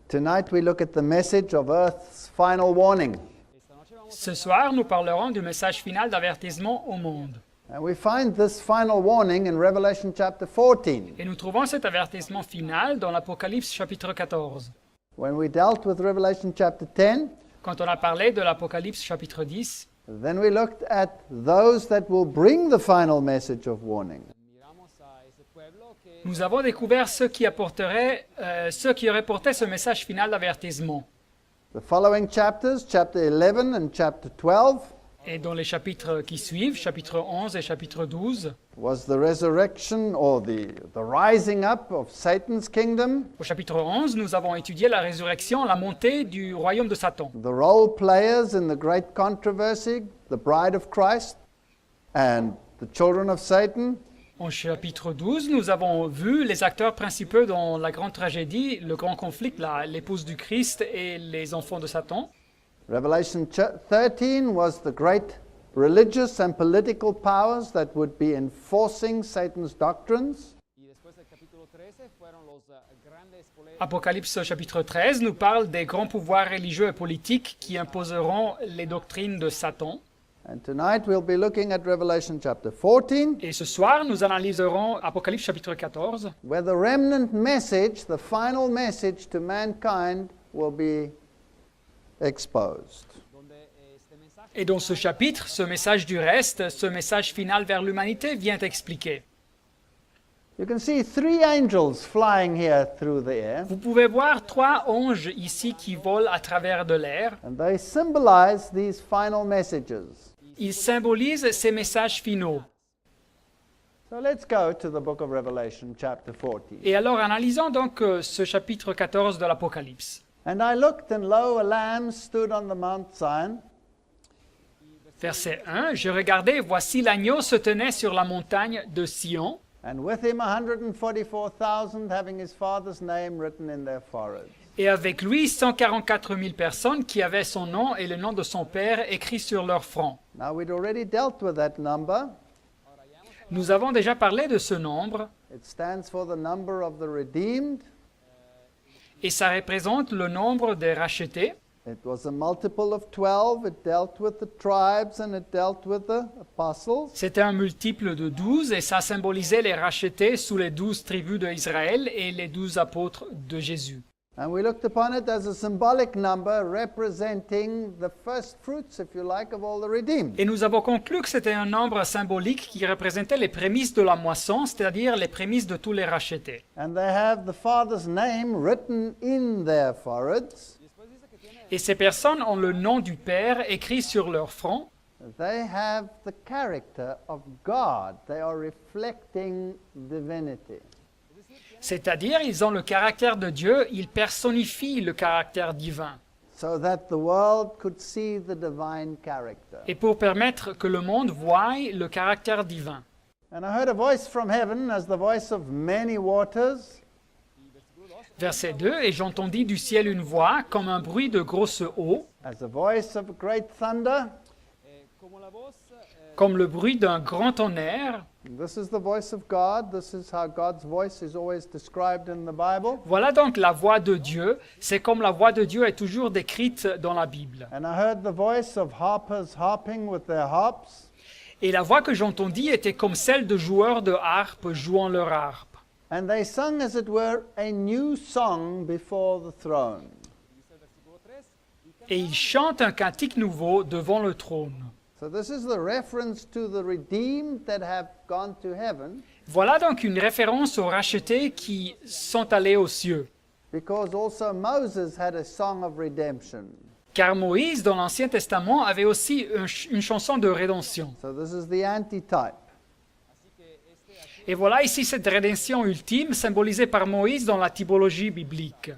Tonight we look at the message of Earth's final warning. Ce soir, nous parlerons du message final d'avertissement au monde. And we find this final warning in Revelation chapter 14. Et nous trouvons cet avertissement final dans l'Apocalypse chapitre 14. When we dealt with Revelation chapter 10, Quand on a parlé de l'Apocalypse chapitre 10, then we looked at those that will bring the final message of warning. nous avons découvert ceux qui auraient porté ce message final d'avertissement. The following chapters, chapter 11 and chapter 12, Et dans les chapitres qui suivent, chapitre 11 et chapitre 12, was the resurrection or the rising up of Satan's kingdom, au chapitre 11, nous avons étudié la résurrection, la montée du royaume de Satan. the role players in the great controversy, the bride of Christ, and the children of Satan. Au chapitre 12, nous avons vu les acteurs principaux dans la grande tragédie, le grand conflit, l'épouse du Christ et les enfants de Satan. Revelation 13 was the great religious and political powers that would be enforcing Satan's doctrines. Apocalypse chapitre 13 nous parle des grands pouvoirs religieux et politiques qui imposeront les doctrines de Satan. And tonight we'll be looking at Revelation chapter 14, Et ce soir, nous analyserons Apocalypse chapitre 14, where the remnant message, the final message to mankind, will be exposed. et dans ce chapitre, ce message du reste, ce message final vers l'humanité vient expliquer. You can see three angels flying here through the air, Vous pouvez voir 3 anges ici qui volent à travers de l'air. and they symbolize these final messages. Ils symbolisent ces messages finaux. So let's go to the book of Revelation, chapter 14. Et alors, analysons donc ce chapitre 14 de l'Apocalypse. And I looked, and lo, a lamb stood on the Mount Zion, Verset 1, je regardais, voici l'agneau se tenait sur la montagne de Sion, and with him 144,000 having his father's name written in their foreheads. et avec lui 144 000 personnes qui avaient son nom et le nom de son père écrit sur leur front. Now, we'd already dealt with that number. Nous avons déjà parlé de ce nombre, It stands for the number of the redeemed. et ça représente le nombre des rachetés. It was a multiple of 12. It dealt with the tribes and it dealt with the apostles. C'était un multiple de 12, et ça symbolisait les rachetés sous les 12 tribus d'Israël et les 12 apôtres de Jésus. And we looked upon it as a symbolic number representing the first fruits, if you like, of all the redeemed. Et nous avons conclu que c'était un nombre symbolique qui représentait les prémices de la moisson, c'est-à-dire les prémices de tous les rachetés. And they have the Father's name written in their foreheads. Et ces personnes ont le nom du Père écrit sur leur front. They have the character of God. They are reflecting divinity. C'est-à-dire, ils ont le caractère de Dieu, ils personnifient le caractère divin. So that the world could see the divine character. Et pour permettre que le monde voie le caractère divin. And I heard a voice from heaven as the voice of many waters, Verset 2, et j'entendis du ciel une voix comme un bruit de grosse eau, as the voice of great thunder. comme le bruit d'un grand tonnerre. This is the voice of God. This is how God's voice is always described in the Bible. Voilà donc la voix de Dieu. C'est comme la voix de Dieu est toujours décrite dans la Bible. And I heard the voice of harpers harping with their harps. Et la voix que j'entendis était comme celle de joueurs de harpe jouant leur harpe. And they sung, as it were, a new song before the throne. Et ils chantent un cantique nouveau devant le trône. So this is the reference to the redeemed that have gone to heaven, Voilà donc une référence aux rachetés qui sont allés aux cieux. because also Moses had a song of redemption. Car Moïse, dans l'Ancien Testament, avait aussi une chanson de rédemption. So this is the antitype. Et voilà ici cette rédemption ultime symbolisée par Moïse dans la typologie biblique.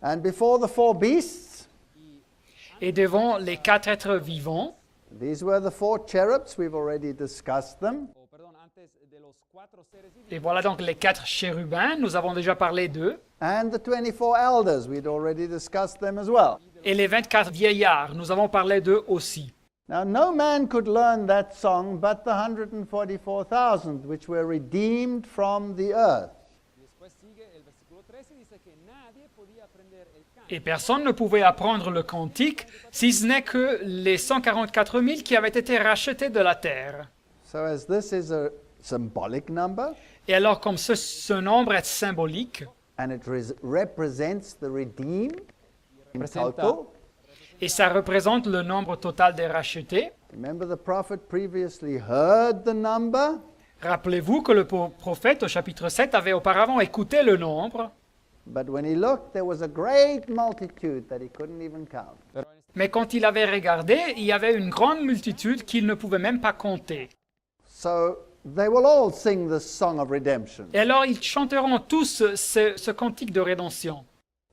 And before the four beasts, Et devant les 4 êtres vivants, these were the four cherubs. We've already discussed them. et voilà donc les 4 chérubins, nous avons déjà parlé d'eux, And the 24 elders. We'd already discussed them as well. et les 24 vieillards, nous avons parlé d'eux aussi. Now, no man could learn that song but the 144,000, which were redeemed from the earth. Et personne ne pouvait apprendre le cantique, si ce n'est que les 144 000 qui avaient été rachetés de la terre. So as this is a symbolic number, Et alors, comme ce nombre est symbolique, and it represents the redeemed in Representa- total. et ça représente le nombre total des rachetés, Remember the prophet previously heard the number, rappelez-vous que le prophète au chapitre 7 avait auparavant écouté le nombre, but when he looked, there was a great multitude that he couldn't even count. mais quand il avait regardé, il y avait une grande multitude qu'il ne pouvait même pas compter. So they will all sing the song of redemption. Et alors ils chanteront tous ce cantique de rédemption.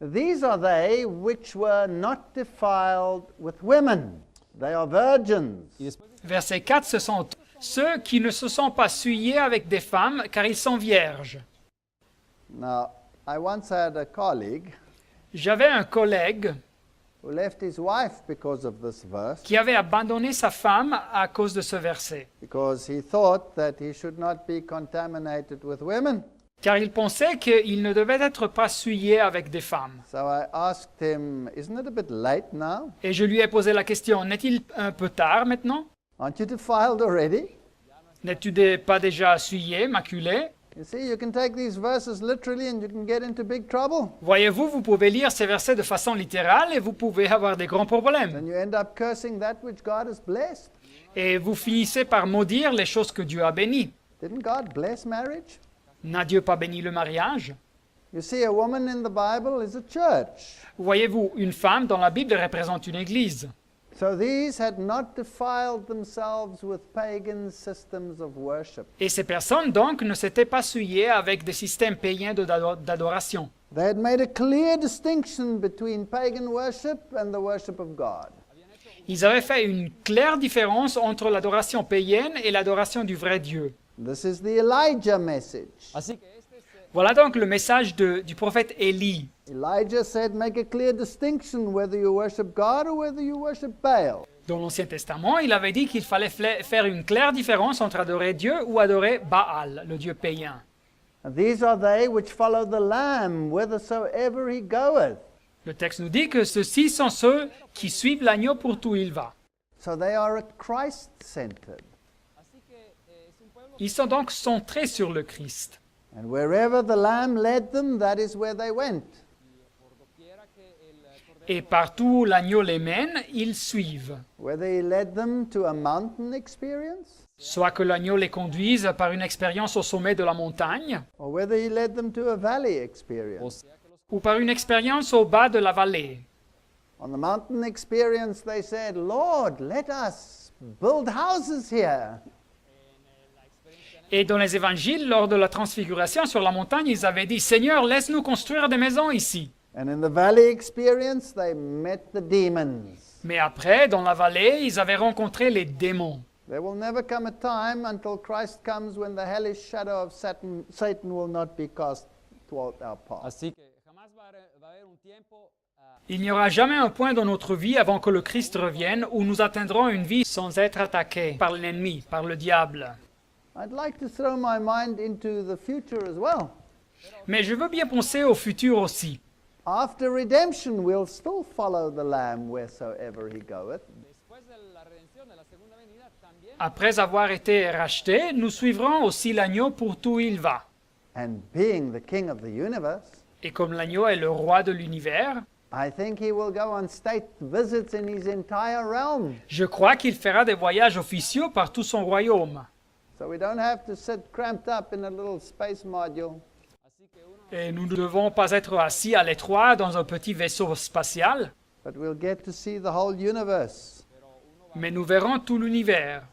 These are they which were not defiled with women. They are virgins. Y después Verset 4, ce sont ceux qui ne se sont pas souillés avec des femmes, car ils sont vierges. Now, I once had a colleague J'avais un collègue who left his wife because of this verse, qui avait abandonné sa femme à cause de ce verset, because he thought that he should not be contaminated with women. car il pensait qu'il ne devait être pas souillé avec des femmes. So I asked him, isn't it a bit late now? Et je lui ai posé la question, n'est-il un peu tard maintenant? Aren't you defiled already? N'es-tu pas déjà souillé, maculé? You see, you can take these verses literally and you can get into big trouble. Voyez-vous, vous pouvez lire ces versets de façon littérale et vous pouvez avoir des grands problèmes. Then you end up cursing that which God has blessed. Et vous finissez par maudire les choses que Dieu a bénies. Didn't God bless marriage? N'a Dieu pas béni le mariage? You see, a woman in the Bible is a church. Voyez-vous, une femme dans la Bible représente une église. So these had not defiled themselves with pagan systems of worship. Et ces personnes donc ne s'étaient pas souillées avec des systèmes païens d'adoration. They had made a clear distinction between pagan worship and the worship of God. Ils avaient fait une claire différence entre l'adoration païenne et l'adoration du vrai Dieu. This is the Elijah message. Así que este es Voilà donc le message du prophète Élie. Elijah said, make a clear distinction whether you worship God or whether you worship Baal. Dans l'Ancien Testament, il avait dit qu'il fallait faire une claire différence entre adorer Dieu ou adorer Baal, le Dieu païen. And these are they which follow the Lamb whithersoever he goeth. Le texte nous dit que ceux-ci sont ceux qui suivent l'agneau pour tout il va. So they are Christ-centered. así que es un pueblo Ils sont donc centrés sur le Christ. And wherever the Lamb led them, that is where they went. por doquiera que el cordero Et partout où l'agneau les mène, ils suivent. Whether he led them to a mountain experience, Soit que l'agneau les conduise par une expérience au sommet de la montagne, or whether he led them to a valley o experience. sea que los ou par une expérience au bas de la vallée. On the mountain experience, they said, Lord, let us build houses here. Et dans les évangiles, lors de la transfiguration sur la montagne, ils avaient dit, Seigneur, laisse-nous construire des maisons ici. And in the valley experience, they met the demons. Mais après, dans la vallée, ils avaient rencontré les démons. There will never come a time until Christ comes when the hellish shadow of Satan will not be cast toward our path. así que jamás va a haber un tiempo Il n'y aura jamais un point dans notre vie avant que le Christ revienne où nous atteindrons une vie sans être attaqués par l'ennemi, par le diable. I'd like to throw my mind into the future as well. Mais je veux bien penser au futur aussi. After redemption, we'll still follow the Lamb wheresoever he goeth. después de la redención de la segunda venida también Après avoir été rachetés, nous suivrons aussi l'agneau pour tout où il va. And being the King of the universe, Et comme l'agneau est le roi de l'univers, I think he will go on state visits in his entire realm. je crois qu'il fera des voyages officieux par tout son royaume. So we don't have to sit cramped up in a little space module. así que uno Et nous ne devons pas être assis à l'étroit dans un petit vaisseau spatial, But we'll get to see the whole universe. mais nous verrons tout l'univers.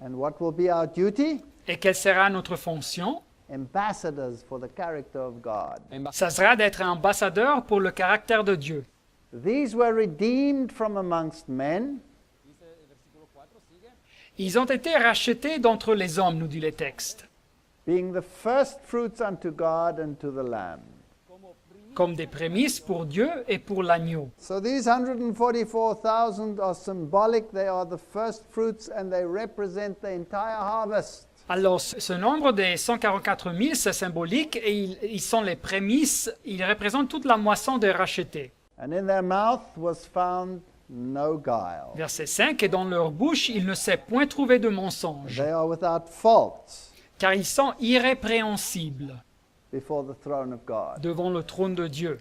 And what will be our duty? Et quelle sera notre fonction? Ambassadors for the character of God. Ça sera d'être ambassadeur pour le caractère de Dieu. These were redeemed from amongst men, dice el versículo 4 sigue Ils ont été rachetés d'entre les hommes, nous dit le texte, being the first fruits unto God and to the Lamb. comme des prémices pour Dieu et pour l'agneau. So these 144,000 are symbolic. They are the first fruits and they represent the entire harvest. Alors, ce nombre des 144 000, c'est symbolique et ils sont les prémices, ils représentent toute la moisson des rachetés. And in their mouth was found no guile. Verset 5, et dans leur bouche, il ne s'est point trouvé de mensonge, They are without fault car ils sont irrépréhensibles before the throne of God. devant le trône de Dieu.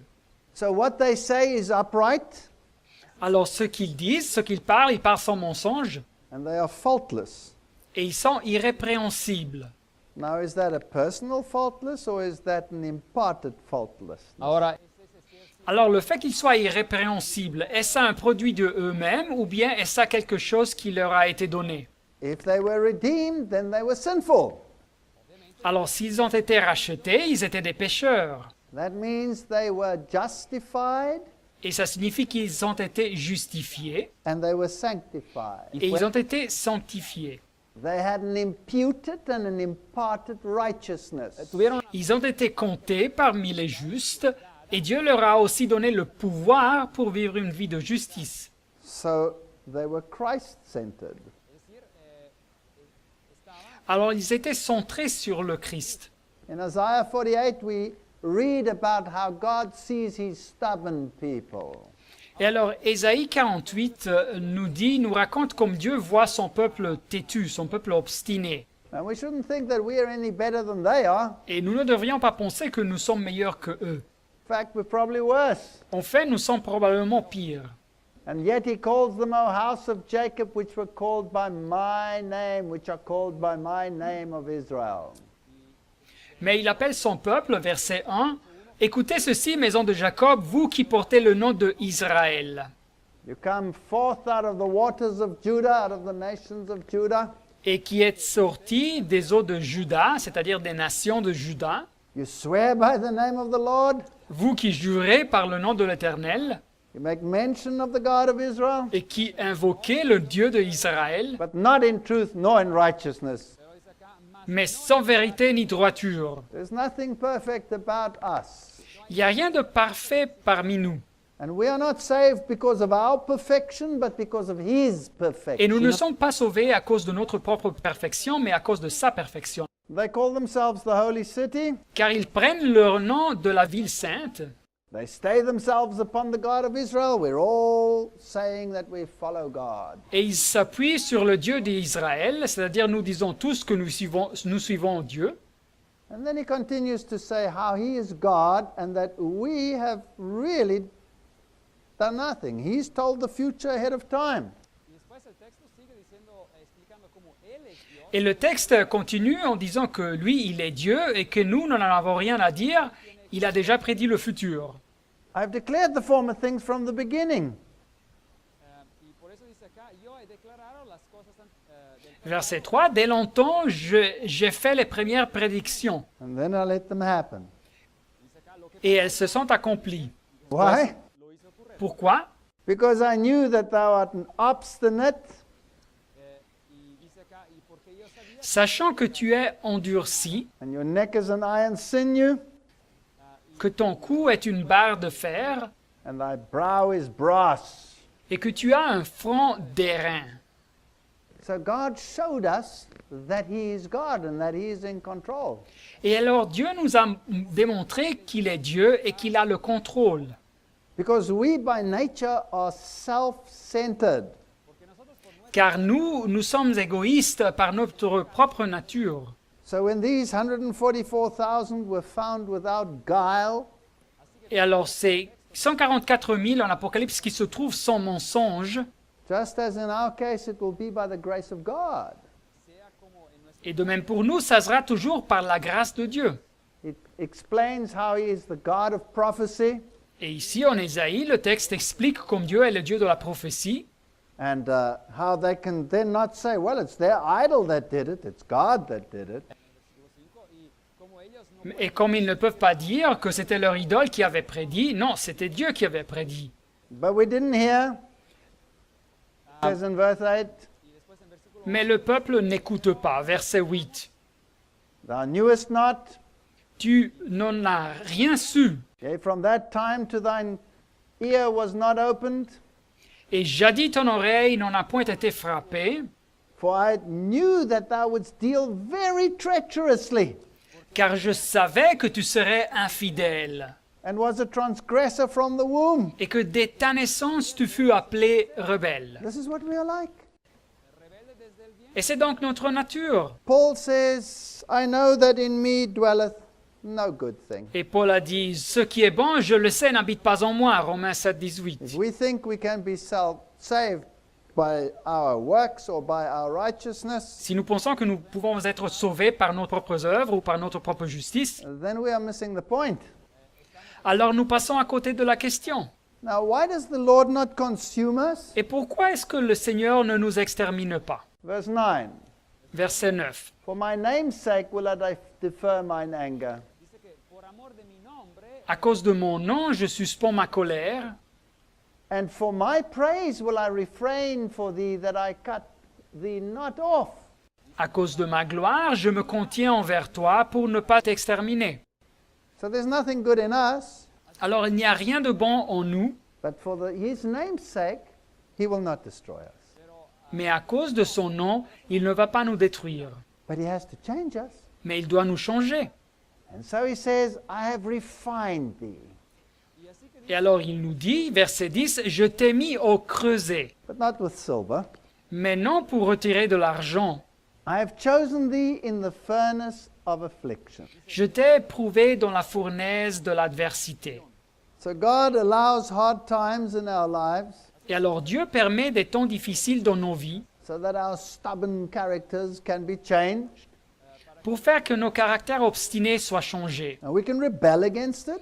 So what they say is upright, Alors, ce qu'ils disent, ce qu'ils parlent, ils parlent sans mensonge and they are faultless. et ils sont irrépréhensibles. Now, is that a personal faultless or is that an imparted faultlessness? Ahora, Alors, le fait qu'ils soient irrépréhensibles, est-ce un produit de eux-mêmes ou bien est-ce ça quelque chose qui leur a été donné? If they were redeemed, then they were sinful. Alors, s'ils ont été rachetés, ils étaient des pécheurs. That means they were justified Et ça signifie qu'ils ont été justifiés and they were sanctified. et ils ont été sanctifiés. They had an imputed and an imparted righteousness. tuvieron Ils ont été comptés parmi les justes et Dieu leur a aussi donné le pouvoir pour vivre une vie de justice. So they were Christ-centered. Alors, ils étaient centrés sur le Christ. In Isaiah 48, we read about how God sees his stubborn people. Et alors, Ésaïe 48 nous raconte comme Dieu voit son peuple têtu, son peuple obstiné. And we shouldn't think that we are any better than they are. Et nous ne devrions pas penser que nous sommes meilleurs que eux. In fact, we're probably worse. En fait, nous sommes probablement pires. And yet he calls them, O house of Jacob, which were called by my name, which are called by my name of Israel. Mais il appelle son peuple, verset 1, « Écoutez ceci, maison de Jacob, vous qui portez le nom de Israël. You come forth out of the waters of Judah, out of the nations of Judah. Et qui êtes sortis des eaux de Juda, c'est-à-dire des nations de Juda, You swear by the name of the Lord. vous qui jurez par le nom de l'Éternel, You make mention of the God of Israel, et qui invoquez le Dieu de Israël, but not in truth nor in righteousness. mais sans vérité ni droiture. There's nothing perfect about us. Il n'y a rien de parfait parmi nous. And we are not saved because of our perfection, but because of his perfection. Et nous ne sommes pas sauvés à cause de notre propre perfection, mais à cause de sa perfection. They call themselves the holy city. Car ils prennent leur nom de la ville sainte, They stay themselves upon the God of Israel. We're all saying that we follow God. et ils s'appuient sur le Dieu d'Israël, c'est-à-dire nous disons tous que nous suivons Dieu. And then he continues to say how he is God and that we have really done nothing. He's told the future ahead of time. y después el texto sigue diciendo, explicando cómo él es Dios. Et le texte continue en disant que lui, il est Dieu et que nous n'en avons rien à dire. Il a déjà prédit le futur. I've declared the former things from the beginning. Y por eso dice acá, yo he declarado las cosas del Verset 3, dès longtemps, j'ai fait les premières prédictions And then I let them happen. et elles se sont accomplies. Why? Pourquoi? Because I knew that thou art an obstinate, y dice acá, y porque yo sabía Sachant que tu es endurci, and your neck is an iron sinew, que ton cou est une barre de fer and thy brow is brass. et que tu as un front d'airain. So God showed us that he is God and that he is in control. Et alors Dieu nous a démontré qu'il est Dieu et qu'il a le contrôle. Because we by nature are self-centered. Car nous sommes égoïstes par notre propre nature. So when these 144,000 were found without guile, Et alors ces 144 000 en Apocalypse qui se trouvent sans mensonge, just as in our case it will be by the grace of God. et de même pour nous, ça sera toujours par la grâce de Dieu. It explains how he is the God of prophecy Et ici en Ésaïe, le texte explique comme Dieu est le Dieu de la prophétie, and how they can then not say, well, it's their idol that did it, it's God that did it. et comme ils ne peuvent pas dire que c'était leur idole qui avait prédit, non, c'était Dieu qui avait prédit. But we didn't hear. It says in verse 8, Mais le peuple n'écoute pas. Verset 8. thou knewest not, Tu n'en as rien su, yea, from that time to thine ear was not opened, et jadis ton oreille n'en a point été frappée, For I knew that thou wouldst deal very treacherously, car je savais que tu serais infidèle, and was a transgressor from the womb. et que dès ta naissance tu fus appelé rebelle. This is what we are like. Et c'est donc notre nature. Paul says, I know that in me dwelleth no good thing. Et Paul a dit, ce qui est bon, je le sais, n'habite pas en moi, Romains 7, 18. If we think we can be saved by our works or by our righteousness, Si nous pensons que nous pouvons être sauvés par nos propres œuvres ou par notre propre justice, then we are missing the point. alors nous passons à côté de la question. Now, why does the Lord not consume us? Et pourquoi est-ce que le Seigneur ne nous extermine pas? Verse 9. Verset 9. For my name's sake will I defer mine anger. Dice que por amor de mi nombre, À cause de mon nom, je suspends ma colère, And for my praise will I refrain for thee, that I cut thee not off. à cause de ma gloire, je me contiens envers toi pour ne pas t'exterminer. So there's nothing good in us, Alors il n'y a rien de bon en nous, but for his name's sake, he will not destroy us. mais à cause de son nom, il ne va pas nous détruire. But he has to change us. Mais il doit nous changer. And so he says, I have refined thee, Et alors il nous dit, verset 10, « Je t'ai mis au creuset, but not with silver. mais non pour retirer de l'argent. I have chosen thee in the furnace of affliction. Je t'ai éprouvé dans la fournaise de l'adversité. » So God allows hard times in our lives Et alors Dieu permet des temps difficiles dans nos vies so that our stubborn characters can be changed. pour faire que nos caractères obstinés soient changés. And we can rebel against it,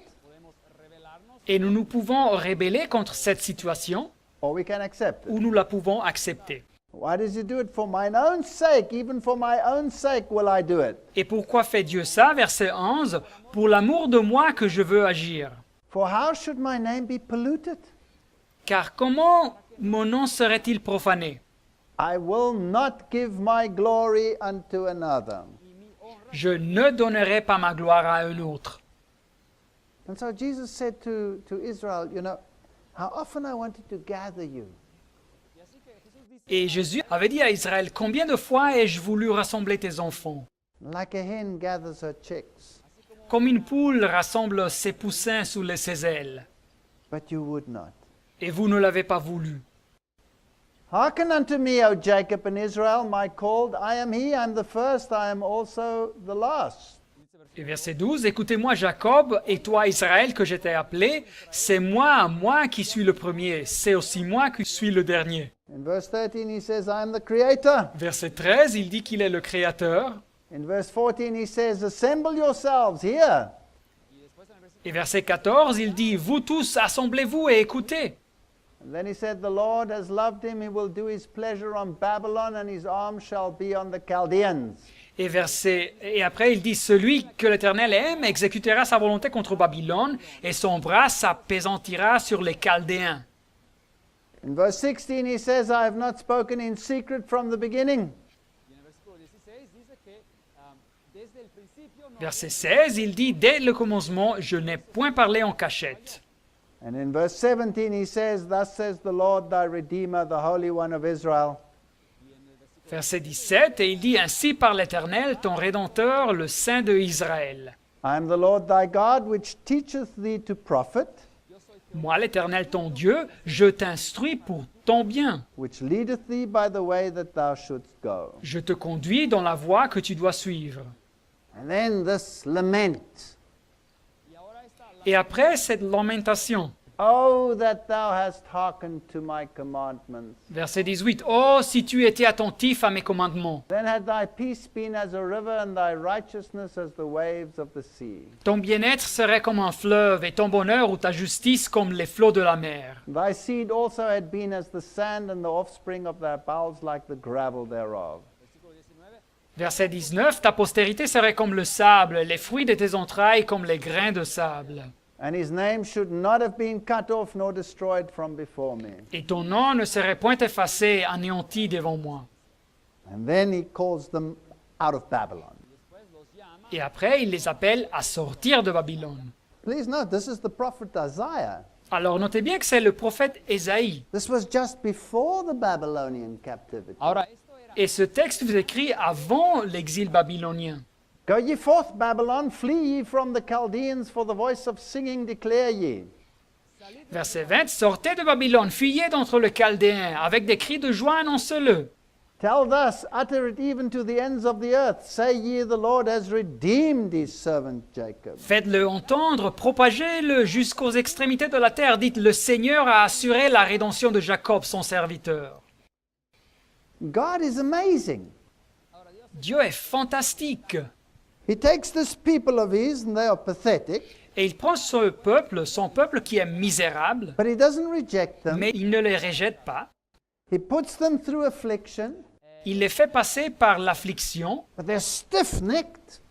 Et nous pouvons rebeller contre cette situation or we can accept it. ou nous la pouvons accepter. Why does he do it? For mine own sake, even for my own sake will I do it. Et pourquoi fait Dieu ça? Verset 11, « Pour l'amour de moi que je veux agir. For how should my name be polluted? Car comment mon nom serait-il profané? I will not give my glory unto another. Je ne donnerai pas ma gloire à un autre. » And so Jesus said to Israel, you know, how often I wanted to gather you. Et Jésus avait dit à Israël, « Combien de fois ai-je voulu rassembler tes enfants? Like a hen gathers her chicks, Comme une poule rassemble ses poussins sous ses ailes. but you would not. Et vous ne l'avez pas voulu. Hearken unto me, O Jacob and Israel, my called. I am he, I am the first, I am also the last. Et verset 12, « Écoutez-moi Jacob, et toi Israël que je t'ai appelé, c'est moi qui suis le premier, c'est aussi moi qui suis le dernier. » In verse 13, he says, I am the creator. Verset 13, il dit qu'il est le Créateur. In verse 14, he says, assemble yourselves here. Et verset 14, il dit, « Vous tous, assemblez-vous et écoutez. » And then he said, the Lord has loved him, he will do his pleasure on Babylon, and his arm shall be on the Chaldeans. Et après, il dit, « Celui que l'Éternel aime exécutera sa volonté contre Babylone, et son bras s'appesantira sur les Chaldéens. » In verse 16, he says, I have not spoken in secret from the beginning. y en el versículo 16 dice que desde el principio no Verset 16, il dit, « Dès le commencement, je n'ai point parlé en cachette. » And in verse 17, he says, thus says the Lord thy Redeemer, the Holy One of Israel. Verset 17, et il dit, « Ainsi par l'Éternel, ton Rédempteur, le Saint de Israël. I am the Lord thy God, which teacheth thee to profit, Moi, l'Éternel, ton Dieu, je t'instruis pour ton bien. which leadeth thee by the way that thou shouldst go. Je te conduis dans la voie que tu dois suivre. » And then this lament. Et après cette lamentation, Oh, that thou hast hearkened to my commandments. verset 18, « Oh, si tu étais attentif à mes commandements, Then had thy peace been as a river, and thy righteousness as the waves of the sea. ton bien-être serait comme un fleuve, et ton bonheur ou ta justice comme les flots de la mer. Thy seed also had been as the sand, and the offspring of thy bowels like the gravel thereof. Verset 19, « Ta postérité serait comme le sable, les fruits de tes entrailles comme les grains de sable. And his name should not have been cut off nor destroyed from before me. Et ton nom ne serait point effacé, anéanti devant moi. » And then he calls them out of Babylon. Et après, il les appelle à sortir de Babylone. Please note, this is the prophet Isaiah. Alors notez bien que c'est le prophète Ésaïe. This was just before the Babylonian captivity. Ahora, esto Et ce texte fut écrit avant l'exil babylonien. Go ye forth, Babylon, flee ye from the Chaldeans, for the voice of singing declare ye. Verset 20, sortez de Babylone, fuyez d'entre les Chaldéens, avec des cris de joie annoncez-le. Tell thus, utter it even to the ends of the earth. Say ye, the Lord has redeemed his servant Jacob. Faites-le entendre, propagez-le jusqu'aux extrémités de la terre. Dites, le Seigneur a assuré la rédemption de Jacob, son serviteur. God is amazing. Dieu est fantastique. He takes this people of his, and they are pathetic, Et il prend son peuple qui est misérable, but he doesn't reject them. mais il ne les rejette pas. He puts them through affliction, Il les fait passer par l'affliction. but they're stiff-necked.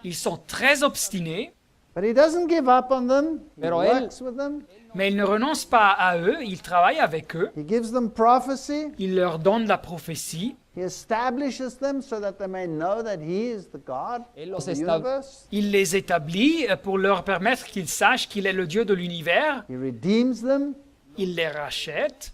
Ils sont très obstinés, But he doesn't give up on them. He Pero él- works with them. mais il ne renonce pas à eux. Il travaille avec eux. He gives them prophecy. Il leur donne la prophétie. He establishes them so that they may know that he is the God Él of los the estab- universe. Il les établit pour leur permettre qu'ils sachent qu'il est le Dieu de l'univers. He redeems them. Il les rachète.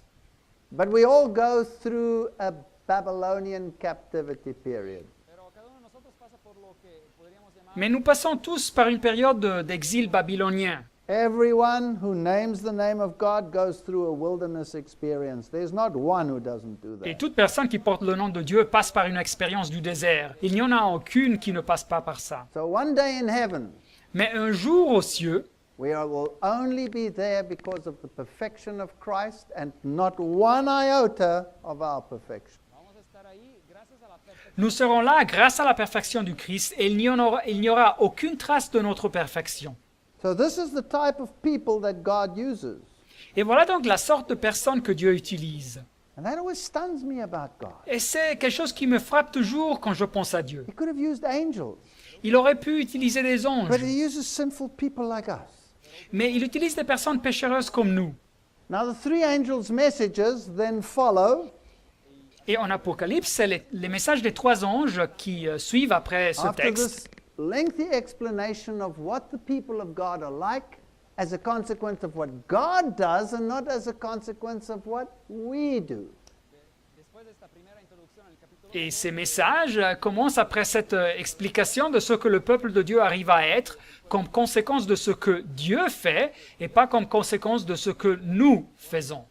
But we all go through a Babylonian captivity period. Pero cada uno de nosotros pasa por lo que podríamos llamar Mais nous passons tous par une période d'exil babylonien. Everyone who names the name of God goes through a wilderness experience. There's not one who doesn't do Et that. toute personne qui porte le nom de Dieu passe par une expérience du désert. Il n'y en a aucune qui ne passe pas par ça. So one day in heaven, Mais un jour aux cieux, will only be there because of the perfection of Christ and not one iota of our perfection. vamos a estar ahí gracias a la perfección. nous serons là grâce à la perfection du Christ et il n'y aura aucune trace de notre perfection. So this is the type of people that God uses. Et voilà donc la sorte de personne que Dieu utilise. And that always stuns me about God. Et c'est quelque chose qui me frappe toujours quand je pense à Dieu. He could have used angels, Il aurait pu utiliser des anges, but he uses sinful people like us. mais il utilise des personnes péchereuses comme nous. Now the three angels' messages then follow Et en Apocalypse, c'est les messages des trois anges qui suivent après ce after texte. this lengthy explanation of what the people of God are like as a consequence of what God does and not as a consequence of what we do. Después de esta primera introducción al capítulo, Et ces messages commencent après cette explication de ce que le peuple de Dieu arrive à être comme conséquence de ce que Dieu fait et pas comme conséquence de ce que nous faisons.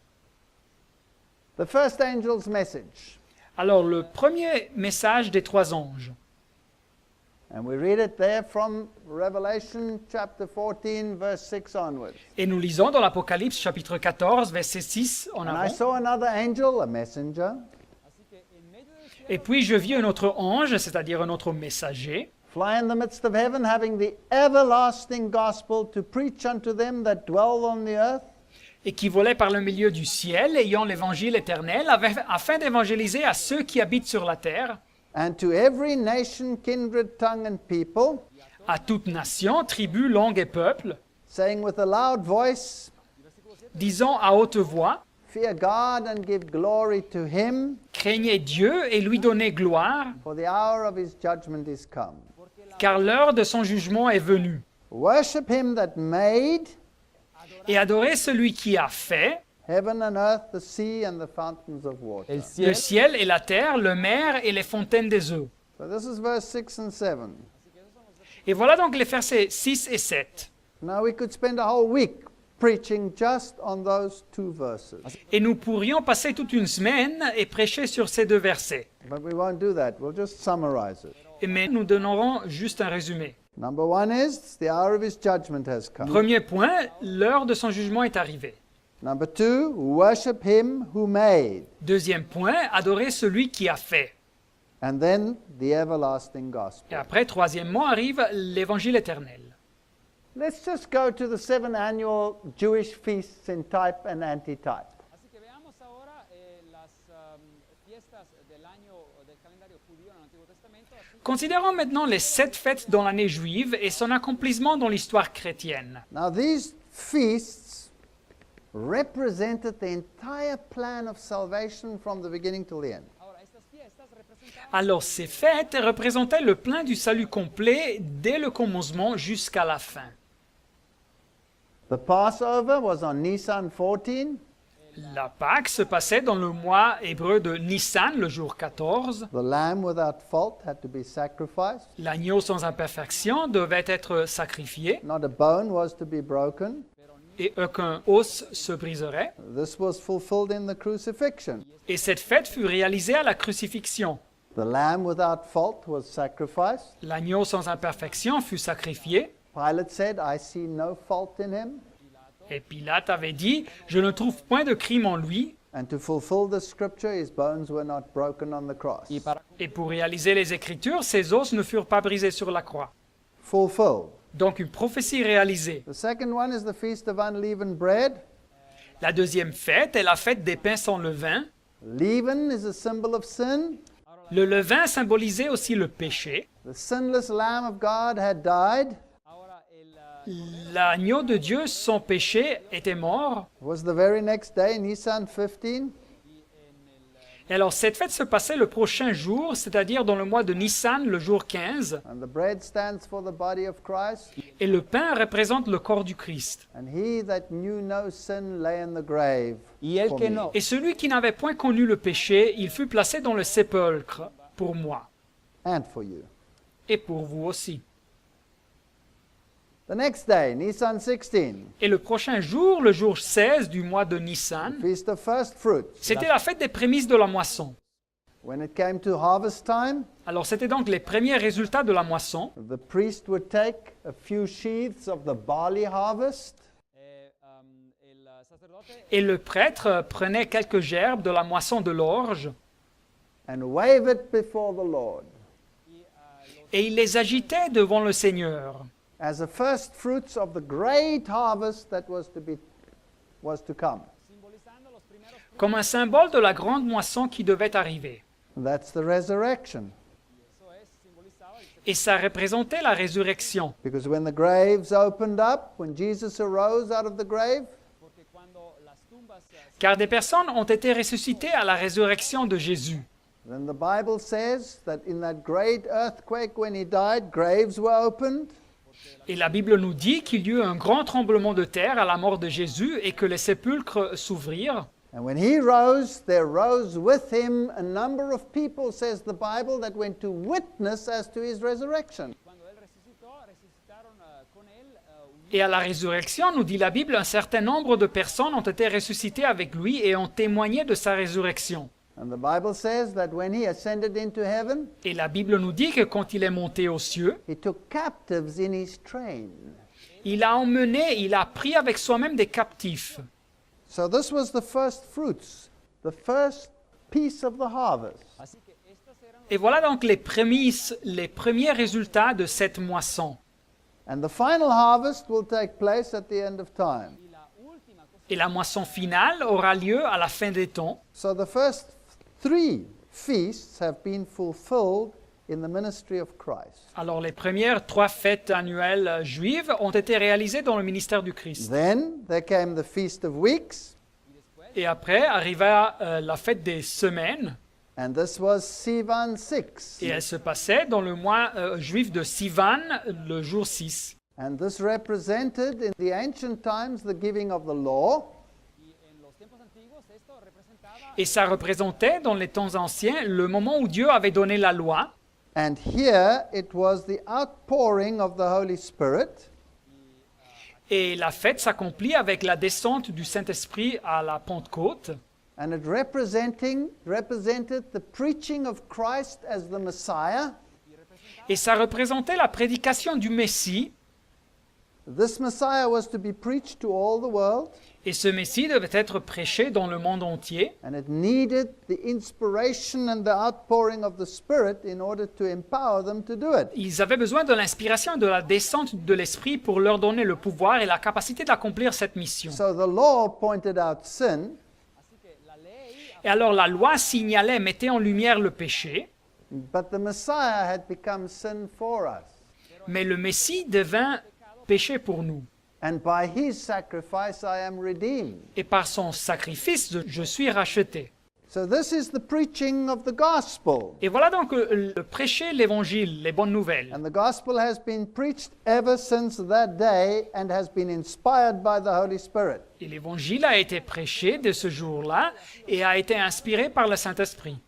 The first angel's message, Alors, le premier message des trois anges, and we read it there from Revelation chapter 14, verse 6 onwards. et nous lisons dans l'Apocalypse chapitre 14, verset 6 en And I avant. saw another angel, a messenger, así que en medio del cielo Et puis je vis un autre ange, c'est-à-dire un autre messager, fly in the midst of heaven, having the everlasting gospel to preach unto them that dwell on the earth, et qui volait par le milieu du ciel, ayant l'évangile éternel, afin d'évangéliser à ceux qui habitent sur la terre, and to every nation, kindred, tongue, and people, à toute nation, tribu, langue et peuple, saying with a loud voice, disant à haute voix, Fear God and give glory to him, craignez Dieu et lui donnez gloire, for the hour of his judgment is come. car l'heure de son jugement est venue. Worship him that made Et adorez celui qui a fait heaven and earth, the sea, and the fountains of water. el le cielo, ciel et la terre, le mer et les fontaines des eaux. So this is verse 6 and 7. Et voilà donc les versets 6 et 7. Now we could spend a whole week preaching just on those two verses, Et nous pourrions passer toute une semaine et prêcher sur ces deux versets. but we won't do that. We'll just summarize it. Mais nous donnerons juste un résumé. Number one is the hour of his judgment has come. Premier point, l'heure de son jugement est arrivée. Number two, worship him who made. Deuxième point, adorer celui qui a fait. And then the everlasting Et gospel. après, troisièmement, arrive l'évangile éternel. Let's just go to the 7 annual Jewish feasts in type and antitype. así que veamos ahora las fiestas del año del calendario judío en el Antiguo Testamento, así Considérons maintenant les 7 fêtes dans l'année juive et son accomplissement dans l'histoire chrétienne. Now, these feasts represented the entire plan of salvation from the beginning till the end. ahora estas fiestas representan Alors, ces fêtes représentaient le plein du salut complet dès le commencement jusqu'à la fin. The Passover was on Nisan 14. La Pâque se passait dans le mois hébreu de Nissan, le jour 14. The lamb without fault had to be sacrificed. L'agneau sans imperfection devait être sacrifié Not a bone was to be broken. et aucun os se briserait. This was fulfilled in the crucifixion. Et cette fête fut réalisée à la crucifixion. The lamb without fault was sacrificed. L'agneau sans imperfection fut sacrifié. Pilate said, I see no fault in him. Et Pilate avait dit, « Je ne trouve point de crime en lui. And to fulfill the scripture, his bones were not broken on the cross. Y para Et pour réaliser les Écritures, ses os ne furent pas brisés sur la croix. » Fulfilled. Donc une prophétie réalisée. The second one is the Feast of Unleavened Bread. La deuxième fête est la fête des pains sans levain. Leaven is a symbol of sin. Le levain symbolisait aussi le péché. The sinless Lamb of God had died. ahora el L'agneau de Dieu sans péché était mort. It was the very next day, Nisan 15. Et alors cette fête se passait le prochain jour, c'est-à-dire dans le mois de Nissan, le jour 15. And the bread stands for the body of Christ. Et le pain représente le corps du Christ. And he that knew no sin lay in the grave. y el for que me. no Et celui qui n'avait point connu le péché, il fut placé dans le sépulcre pour moi And for you. et pour vous aussi. The next day, Nisan 16, Et le prochain jour, le jour 16 du mois de Nissan, Feast of First Fruits. c'était la fête des prémices de la moisson. When it came to harvest time, Alors c'était donc les premiers résultats de la moisson. the priest would take a few sheaves of the barley harvest el sacerdote Et le prêtre prenait quelques gerbes de la moisson de l'orge and wave it before the Lord et il les agitait devant le Seigneur as the first fruits of the great harvest that was to come. simbolizando los primeros frutos. comme un symbole de la grande moisson qui devait arriver. That's the resurrection. Eso es simbolizaba el Et ça représentait la résurrection. Because when the graves opened up, when Jesus arose out of the grave, porque cuando las tumbas Car des personnes ont été ressuscitées à la résurrection de Jésus. then the Bible says that in that great earthquake when he died, graves were opened. Et la Bible nous dit qu'il y eut un grand tremblement de terre à la mort de Jésus et que les sépulcres s'ouvrirent. And when he rose, there rose with him a number of people, says the Bible, that went to witness as to his resurrection. cuando él resucitó resucitaron con él Et à la résurrection, nous dit la Bible, un certain nombre de personnes ont été ressuscitées avec lui et ont témoigné de sa résurrection. And the Bible says that when he ascended into heaven, Et la Bible nous dit que quand il est monté aux cieux, he took captives in his train. il a emmené, il a pris avec soi-même des captifs. So this was the first fruits, the first piece of the harvest. así que estas eran Et voilà donc les prémices, les premiers résultats de cette moisson. And the final harvest will take place at the end of time. y la última cosa Et la moisson finale aura lieu à la fin des temps. So the first three feasts have been fulfilled in the ministry of Christ. Alors les premières 3 fêtes annuelles juives ont été réalisées dans le ministère du Christ. Then there came the Feast of Weeks, Et après arriva la fête des semaines, and this was Sivan 6. et elle se passait dans le mois juif de Sivan, le jour 6. And this represented in the ancient times the giving of the law, y en los tiempos antiguos esto representaba Et ça représentait dans les temps anciens le moment où Dieu avait donné la loi. and here it was the outpouring of the Holy Spirit. Et la fête s'accomplit avec la descente du Saint-Esprit à la Pentecôte. And it represented the preaching of Christ as the Messiah. Et ça représentait la prédication du Messie. This Messiah was to be preached to all the world, Et ce Messie devait être prêché dans le monde entier. and it needed the inspiration and the outpouring of the Spirit in order to empower them to do it. Ils avaient besoin de l'inspiration et de la descente de l'Esprit pour leur donner le pouvoir et la capacité d'accomplir cette mission. So the law pointed out sin, así que la ley Et alors la loi signalait, mettait en lumière le péché, but the Messiah had become sin for us. mais le Messie devint péché pour nous. And by his sacrifice I am redeemed. Et par son sacrifice, je suis racheté. So this is the preaching of the gospel. Et voilà donc le prêcher l'évangile, les bonnes nouvelles. And the gospel has been preached ever since that day and has been inspired by the Holy Spirit. Et l'évangile a été prêché de ce jour-là et a été inspiré par le Saint-Esprit.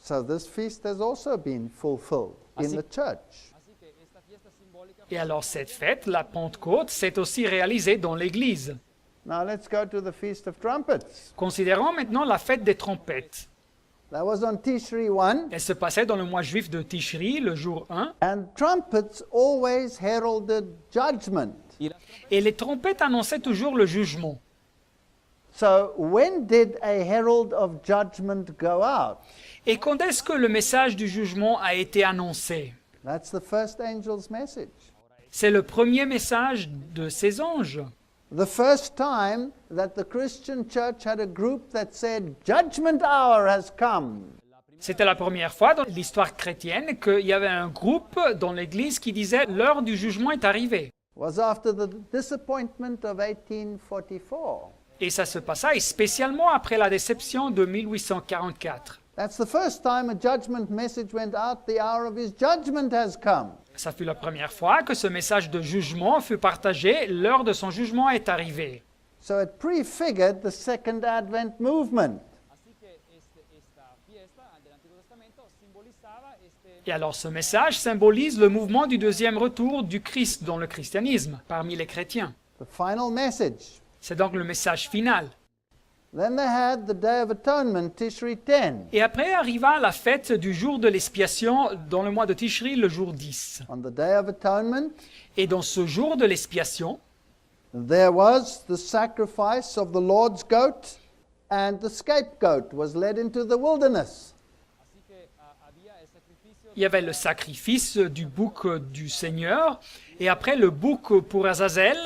So this feast has also been fulfilled in the church. Así que esta fiesta simbólica Et alors cette fête, la Pentecôte, s'est aussi réalisée dans l'Église. Now let's go to the Feast of Trumpets. Considérons maintenant la fête des trompettes. That was on Tishri 1, Elle se passait dans le mois juif de Tishri, le jour 1, and trumpets always heralded judgment. y las et les trompettes annonçaient toujours le jugement. So when did a herald of judgment go out? Et quand est-ce que le message du jugement a été annoncé? That's the first angel's message. C'est le premier message de ces anges. The first time that the Christian church had a group that said, Judgment hour has come. C'était la première fois dans l'histoire chrétienne qu'il y avait un groupe dans l'Église qui disait « L'heure du jugement est arrivée Was after the disappointment of 1844. ». Et ça se passa, et spécialement après la déception de 1844. That's the first time a judgment message went out, the hour of his judgment has come. Ça fut la première fois que ce message de jugement fut partagé, l'heure de son jugement est arrivée. So it prefigured the second Advent movement. Así que esta fiesta del Antiguo Testamento simbolizaba Et alors ce message symbolise le mouvement du deuxième retour du Christ dans le christianisme, parmi les chrétiens. The final message. C'est donc le message final. Then they had the Day of Atonement, Tishri 10. Et après arriva la fête du jour de l'expiation dans le mois de Tishri, le jour 10. On the Day of Atonement, Et dans ce jour de l'expiation, there was the sacrifice of the Lord's goat, and the scapegoat was led into the wilderness. Así que había el sacrificio il y avait le sacrifice du bouc du Seigneur, et après le bouc pour Azazel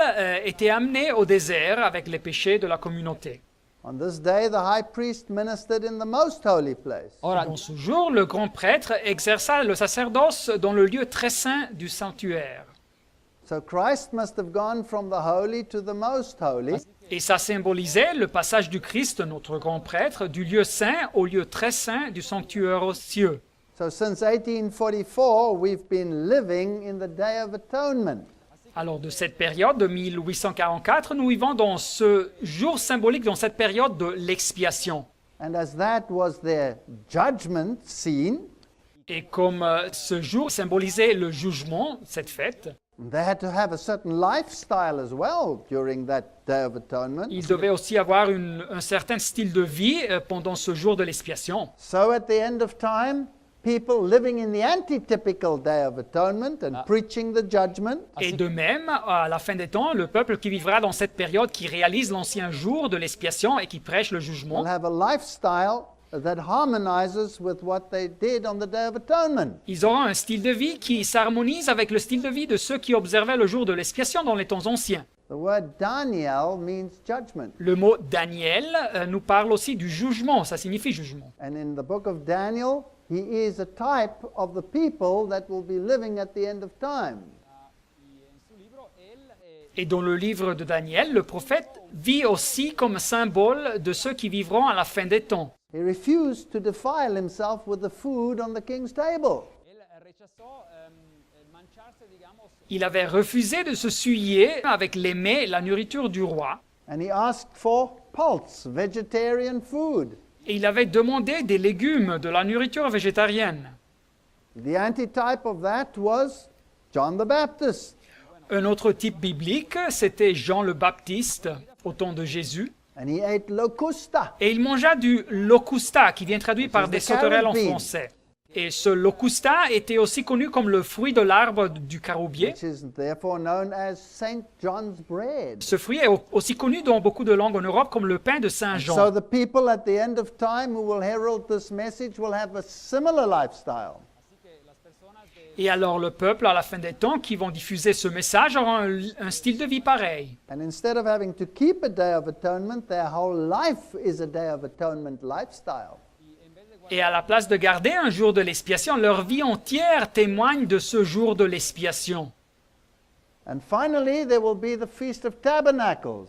était amené au désert avec les péchés de la communauté. On this day, the high priest ministered in the most holy place. Ora, Dans ce jour, le grand prêtre exerça le sacerdoce dans le lieu très saint du sanctuaire. So Christ must have gone from the holy to the most holy. Et ça symbolisait le passage du Christ, notre grand prêtre, du lieu saint au lieu très saint du sanctuaire aux cieux. So since 1844, we've been living in the Day of Atonement. Alors de cette période de 1844, nous vivons dans ce jour symbolique, dans cette période de l'expiation. And as that was their judgment scene, Et comme ce jour symbolisait le jugement, cette fête, they had to have a certain lifestyle as well during that Day of Atonement. il devait aussi avoir un certain style de vie pendant ce jour de l'expiation. So at the end of time, people living in the antitypical Day of Atonement and preaching the judgment Et de même, à la fin des temps, le peuple qui vivra dans cette période, qui réalise l'ancien jour de l'expiation et qui prêche le will jugement, have a lifestyle that harmonizes with what they did on the Day of Atonement. ils auront un style de vie qui s'harmonise avec le style de vie de ceux qui observaient le jour de l'expiation dans les temps anciens. The word Daniel means judgment. Le mot Daniel nous parle aussi du jugement, ça signifie jugement. And in the book of Daniel, he is a type of the people that will be living at the end of time. y en su libro él Et dans le livre de Daniel, le prophète vit aussi comme symbole de ceux qui vivront à la fin des temps. He refused to defile himself with the food on the king's table. él rechazó mancharse, digamos, Il avait refusé de se souiller avec les mets, la nourriture du roi, And he asked for pulse, vegetarian food. et il avait demandé des légumes, de la nourriture végétarienne. The antitype of that was John the Baptist. Un autre type biblique, c'était Jean le Baptiste, au temps de Jésus. And he ate locusta. Et il mangea du locusta, qui vient traduit par is des the sauterelles en carrot bean. français. Et ce locusta était aussi connu comme le fruit de l'arbre du caroubier. Which is therefore known as St. John's bread. Ce fruit est aussi connu dans beaucoup de langues en Europe comme le pain de Saint So Jean. the people at the end of time who will herald this message will have a similar lifestyle. así que las personas de Et alors le peuple, à la fin des temps, qui vont diffuser ce message, aura un style de vie pareil. And instead of having to keep a Day of Atonement, their whole life is a Day of Atonement lifestyle. Et à la place de garder un jour de l'expiation, leur vie entière témoigne de ce jour de l'expiation. And finally, there will be the Feast of Tabernacles.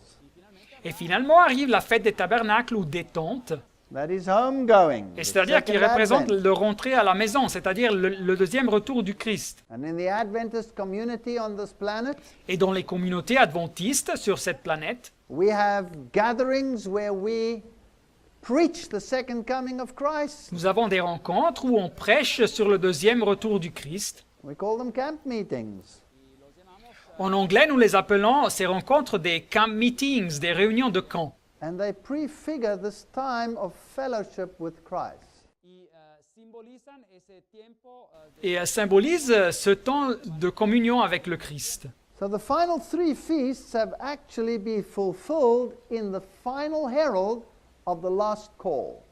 Et finalement arrive la fête des tabernacles ou des tentes. That is homegoing. Et the c'est-à-dire qu'il second représente advent. le rentrer à la maison, c'est-à-dire le deuxième retour du Christ. And in the Adventist community on this planet, Et dans les communautés adventistes sur cette planète, we have gatherings where we preach the second coming of Christ. nous avons des rencontres où on prêche sur le deuxième retour du Christ. We call them camp meetings. En anglais, nous les appelons ces rencontres des camp meetings, des réunions de camp. And they prefigure this time of fellowship with Christ. y simbolizan ese tiempo de Et symbolisent ce temps de communion avec le Christ. So the final three feasts have actually been fulfilled in the final herald of the last call.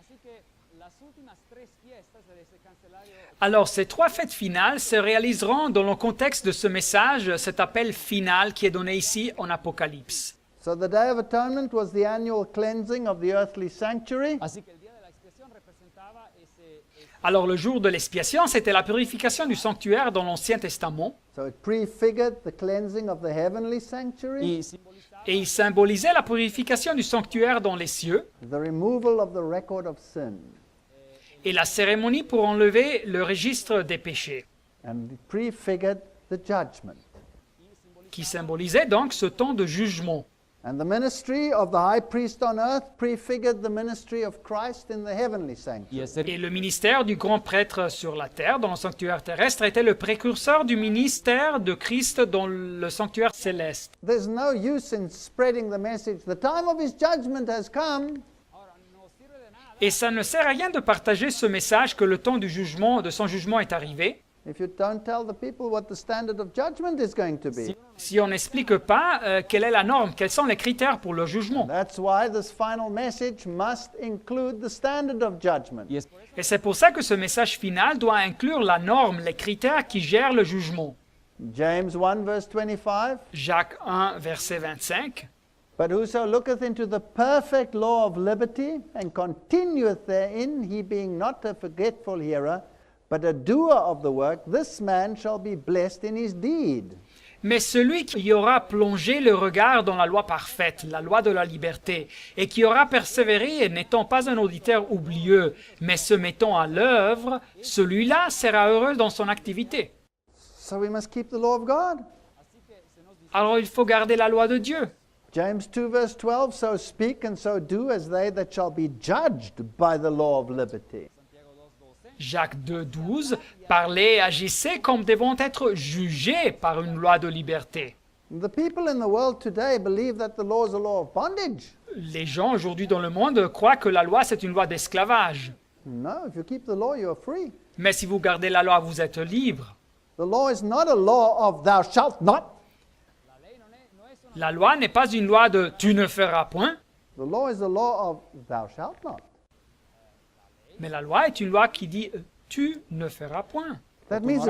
Así que las últimas tres fiestas de ese cancelario Alors, ces trois fêtes finales se réaliseront dans le contexte de ce message, cet appel final qui est donné ici en Apocalypse. So the Day of Atonement was the annual cleansing of the earthly sanctuary. Así que el día de la expiación representaba ese Alors, le jour de l'expiation, c'était la purification du sanctuaire dans l'Ancien Testament, So it prefigured the cleansing of the heavenly sanctuary, y simbolizaba et il symbolisait la purification du sanctuaire dans les cieux, the removal of the record of sin, et la cérémonie pour enlever le registre des péchés, and it prefigured the judgment. qui symbolisait donc ce temps de jugement. And the ministry of the high priest on earth prefigured the ministry of Christ in the heavenly sanctuary. y ese Et le ministère du grand prêtre sur la terre, dans le sanctuaire terrestre, était le précurseur du ministère de Christ dans le sanctuaire céleste. There's no use in spreading the message, the time of his judgment has come, ahora no sirve de nada Et ça ne sert à rien de partager ce message que le temps du jugement, de son jugement est arrivé, if you don't tell the people what the standard of judgment is going to be. si on n'explique pas quelle est la norme, quels sont les critères pour le jugement. That's why this final message must include the standard of judgment. y es Et c'est pour ça que ce message final doit inclure la norme, les critères qui gèrent le jugement. James 1 verse 25, Jacques 1, verset 25. but whoso looketh into the perfect law of liberty and continueth therein, he being not a forgetful hearer, but a doer of the work, this man shall be blessed in his deed. Mais celui qui aura plongé le regard dans la loi parfaite, la loi de la liberté, et qui aura persévéré n'étant pas un auditeur oublieux, mais se mettant à l'œuvre, celui-là sera heureux dans son activité. So we must keep the law of God. Alors il faut garder la loi de Dieu. James 2 verse 12, so speak and so do as they that shall be judged by the law of liberty. Jacques 2, 12, parlez et agissez comme devant être jugés par une loi de liberté. The people in the world today believe that the law is a law of bondage. Les gens aujourd'hui dans le monde croient que la loi c'est une loi d'esclavage. No, if you keep the law, you are free. Mais si vous gardez la loi, vous êtes libre. The law is not a law of thou shalt not. La loi n'est pas une loi de tu ne feras point, The law is a law of thou shalt not. mais la loi est une loi qui dit tu ne feras point. That means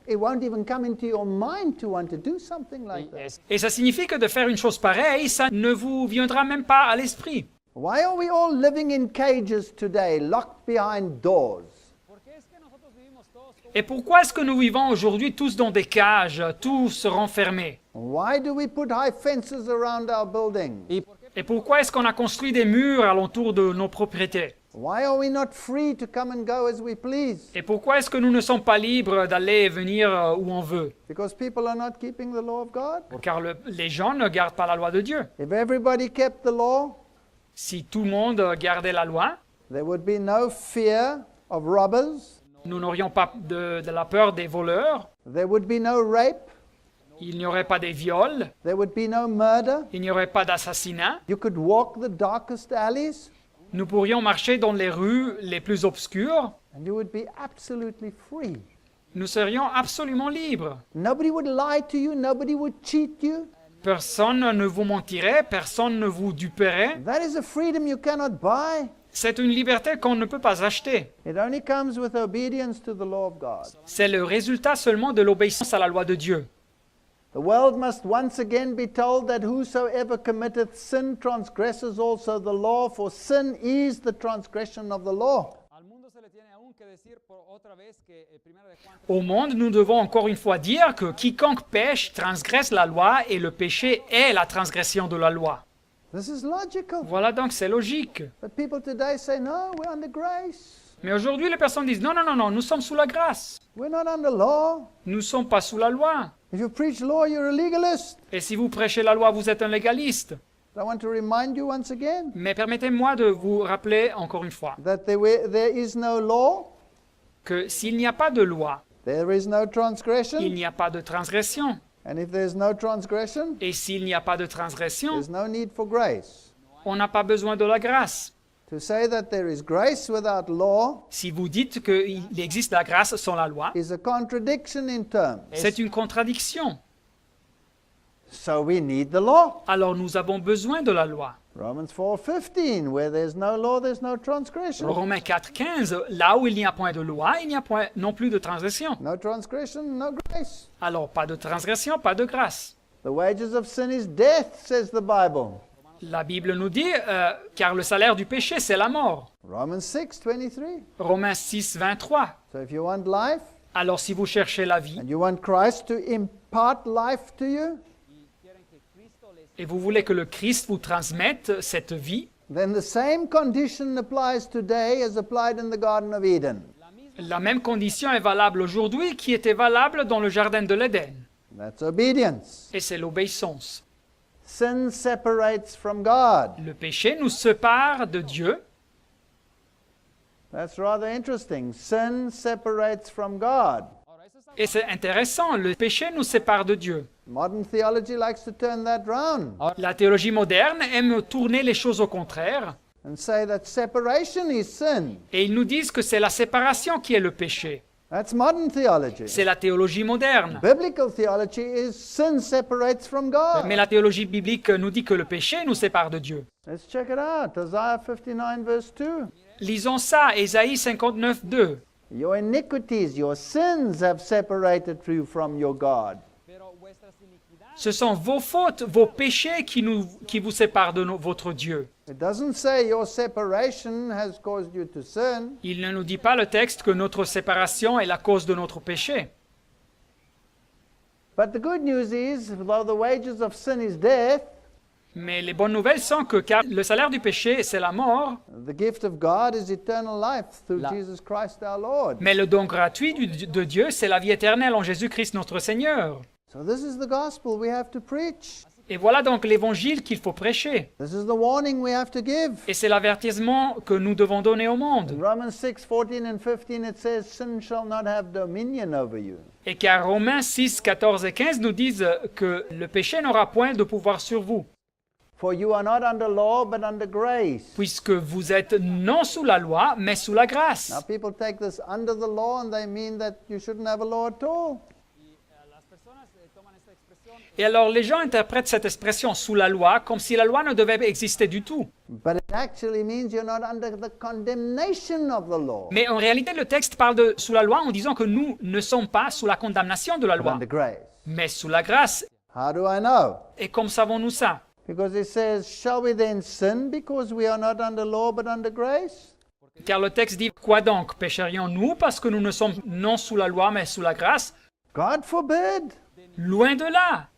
it won't even come into your mind to want to do something like that. es Et ça signifie que de faire une chose pareille, ça ne vous viendra même pas à l'esprit. Why are we all living in cages today, locked behind doors? ¿Por qué es que nosotros vivimos todos como Et pourquoi est-ce que nous vivons aujourd'hui tous dans des cages, tous renfermés? Why do we put high fences around our buildings? y por qué Et pourquoi est-ce qu'on a construit des murs alentour de nos propriétés? Why are we not free to come and go as we please? Et pourquoi est-ce que nous ne sommes pas libres d'aller et venir où on veut? Because people are not keeping the law of God. Car les gens ne gardent pas la loi de Dieu. If everybody kept the law, Si tout le monde gardait la loi, there would be no fear of robbers. nous n'aurions pas de la peur des voleurs, There would be no rape. il n'y aurait pas des viols, There would be no murder. il n'y aurait pas d'assassinat. You could walk the darkest alleys Nous pourrions marcher dans les rues les plus obscures. and you would be absolutely free. Nous serions absolument libres. Nobody would lie to you. Nobody would cheat you. Personne ne vous mentirait, personne ne vous duperait. That is a freedom you cannot buy. C'est une liberté qu'on ne peut pas acheter. It only comes with obedience to the law of God. C'est le résultat seulement de l'obéissance à la loi de Dieu. The world must once again be told that whosoever committeth sin transgresses also the law, for sin is the transgression of the law. al mundo se le tiene aún que decir por otra vez que primero de Juan Au monde, nous devons encore une fois dire que quiconque pêche transgresse la loi et le péché est la transgression de la loi. This is logical. Voilà donc, c'est logique. But people today say, no, we're under grace. Mais aujourd'hui, les personnes disent, non, non, non, non, nous sommes sous la grâce. We're not under law. Nous ne sommes pas sous la loi. If you preach law, you're a legalist. Et si vous prêchez la loi, vous êtes un légaliste. I want to remind you once again Mais permettez-moi de vous rappeler encore une fois that there is no law, que s'il n'y a pas de loi, there is no il transgression. n'y a pas de transgression. And if there's no transgression, Et s'il n'y a pas de transgression, there's no need for grace. on n'a pas besoin de la grâce. To say that there is grace without law Si vous dites qu'il existe la grâce sans la loi, is a contradiction in terms. c'est une contradiction. So we need the law. Alors nous avons besoin de la loi. Romans 4:15, where there's no law, there's no transgression. Romains 4,15, là où il n'y a point de loi, il n'y a point non plus de transgression. No transgression, no grace. Alors pas de transgression, pas de grâce. The wages of sin is death, says the Bible. La Bible nous dit, car le salaire du péché, c'est la mort. Romans 6:23. Romains 6, 23. So if you want life Alors si vous cherchez la vie and you want Christ to impart life to you, et vous voulez que le Christ vous transmette cette vie, then the same condition applies today as applied in the Garden of Eden. la même condition est valable aujourd'hui qui était valable dans le Jardin de l'Éden. That's obedience. Et c'est l'obéissance. Sin separates from God. Le péché nous sépare de Dieu. That's rather interesting. Sin separates from God. Et c'est intéressant, le péché nous sépare de Dieu. Modern theology likes to turn that round La théologie moderne aime tourner les choses au contraire. and say that separation is sin. Et ils nous disent que c'est la séparation qui est le péché. That's modern theology. C'est la théologie moderne. Biblical theology is sin separates from God. Mais la théologie biblique nous dit que le péché nous sépare de Dieu. Let's check it out. Isaiah 59 verse 2. Lisons ça, Ésaïe 59, 2. Your iniquities, your sins have separated you from your God. Pero vuestras iniquidades Ce sont vos fautes, vos péchés qui vous séparent de votre Dieu. It doesn't say your separation has caused you to sin. Il ne nous dit pas le texte que notre séparation est la cause de notre péché. But the good news is, though the wages of sin is death, Mais les bonnes nouvelles sont que car le salaire du péché, c'est la mort, the gift of God is eternal life through Jesus Christ our Lord. mais le don gratuit de Dieu, c'est la vie éternelle en Jésus-Christ notre Seigneur. So this is the gospel we have to preach. Et voilà donc l'évangile qu'il faut prêcher. This is the warning we have to give. Et c'est l'avertissement que nous devons donner au monde. In Romans 6:14 and 15 it says, sin shall not have dominion over you. Et car Romains 6, 14 et 15 nous disent que le péché n'aura point de pouvoir sur vous, For you are not under law, but under grace. puisque vous êtes non sous la loi, mais sous la grâce. Now people take this under the law and they mean that you shouldn't have a law at all. las personas toman esta expresión Et alors les gens interprètent cette expression sous la loi comme si la loi ne devait exister du tout. But it actually means you're not under the condemnation of the law, Mais en réalité, le texte parle de sous la loi en disant que nous ne sommes pas sous la condamnation de la but loi, under grace. mais sous la grâce. How do I know? Et comme savons-nous ça? Because it says, shall we then sin because we are not under law but under grace? Car le texte dit, quoi donc? Pécherions-nous parce que nous ne sommes non sous la loi, mais sous la grâce? God forbid. Loin de là!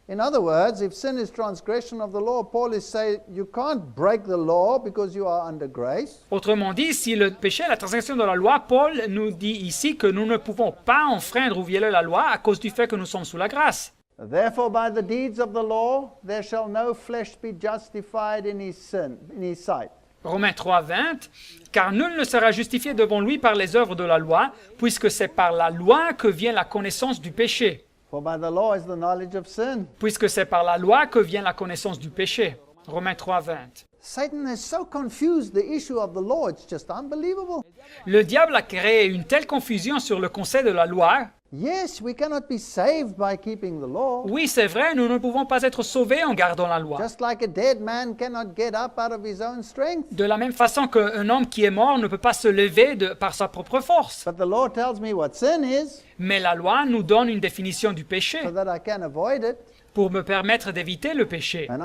In other words, if sin is transgression of the law, Paul is saying you can't break the law because you are under grace. Autrement dit, si le péché est la transgression de la loi, Paul nous dit ici que nous ne pouvons pas enfreindre ou violer la loi à cause du fait que nous sommes sous la grâce. Therefore, by the deeds of the law, there shall no flesh be justified in his sight. Romains 3, 20, car nul ne sera justifié devant lui par les œuvres de la loi, puisque c'est par la loi que vient la connaissance du péché. For by the law is the knowledge of sin. Puisque c'est par la loi que vient la connaissance du péché. Romains 3, 20. Satan has so confused the issue of the law, it's just unbelievable. Le diable a créé une telle confusion sur le concept de la loi. Yes, we cannot be saved by keeping the law. Oui, c'est vrai, nous ne pouvons pas être sauvés en gardant la loi. Just like a dead man cannot get up out of his own strength. De la même façon qu'un homme qui est mort ne peut pas se lever par sa propre force. But the law tells me what sin is Mais la loi nous donne une définition du péché so that I can avoid it. pour me permettre d'éviter le péché. And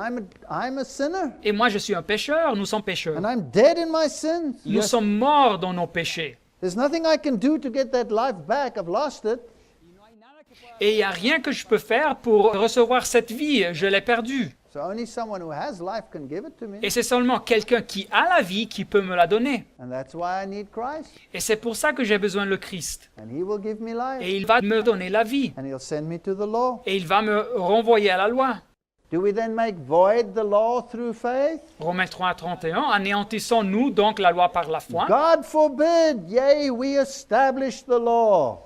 I'm a sinner. Et moi, je suis un pécheur, nous sommes pécheurs. And I'm dead in my sins. Nous sommes morts dans nos péchés. There's nothing I can do to get that life back. I've lost it. Et il n'y a rien que je peux faire pour recevoir cette vie, je l'ai perdue. So only someone who has life can give it to me. Et c'est seulement quelqu'un qui a la vie qui peut me la donner. And that's why I need Christ. Et c'est pour ça que j'ai besoin de le Christ. And he will give me life. Et il va me donner la vie. And he'll send me to the law. Et il va me renvoyer à la loi. Do we then make void the law through faith? Romains 3:31, anéantissons-nous donc la loi par la foi? God forbid, yea, we establish the law.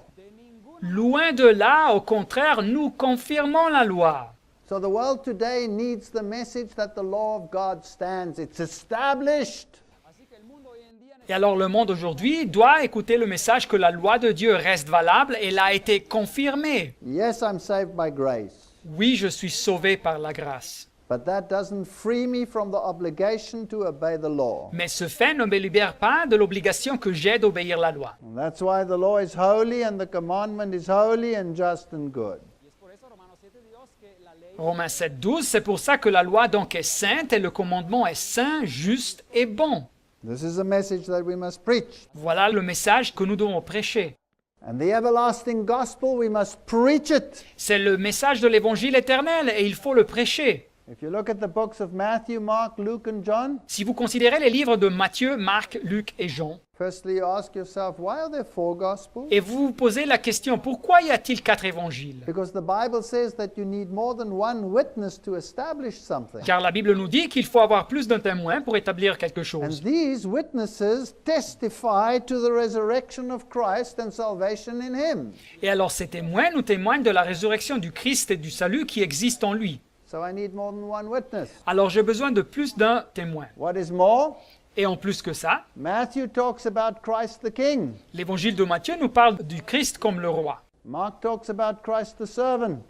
Loin de là, au contraire, nous confirmons la loi. So the world today needs the message that the law of God stands. It's established. Así que el mundo hoy en día Et alors le monde aujourd'hui doit écouter le message que la loi de Dieu reste valable et elle a été confirmée. Yes, I'm saved by grace. Oui, je suis sauvé par la grâce. But that doesn't free me from the obligation to obey the law. Mais ce fait ne me libère pas de l'obligation que j'ai d'obéir la loi. And that's why the law is holy and the commandment is holy and just and good. y es por eso Romanos 7:2 que la ley Romains 7:12, c'est pour ça que la loi donc est sainte et le commandement est saint, juste et bon. This is a message that we must preach. Voilà le message que nous devons prêcher. And the everlasting gospel, we must preach it. C'est le message de l'évangile éternel et il faut le prêcher. If you look at the books of Matthew, Mark, Luke, and John, Si vous considérez les livres de Matthieu, Marc, Luc et Jean, firstly you ask yourself, why are there 4 gospels? et vous vous posez la question, pourquoi y a-t-il 4 évangiles? Because the Bible says that you need more than one witness to establish something. Car la Bible nous dit qu'il faut avoir plus d'un témoin pour établir quelque And chose. these witnesses testify to the resurrection of Christ and salvation in him. Et alors ces témoins nous témoignent de la résurrection du Christ et du salut qui existe en lui. So I need more than one witness. Alors j'ai besoin de plus d'un témoin. What is more? Et en plus que ça, Matthew talks about Christ the King. l'évangile de Matthieu nous parle du Christ comme le roi. Mark talks about Christ the servant.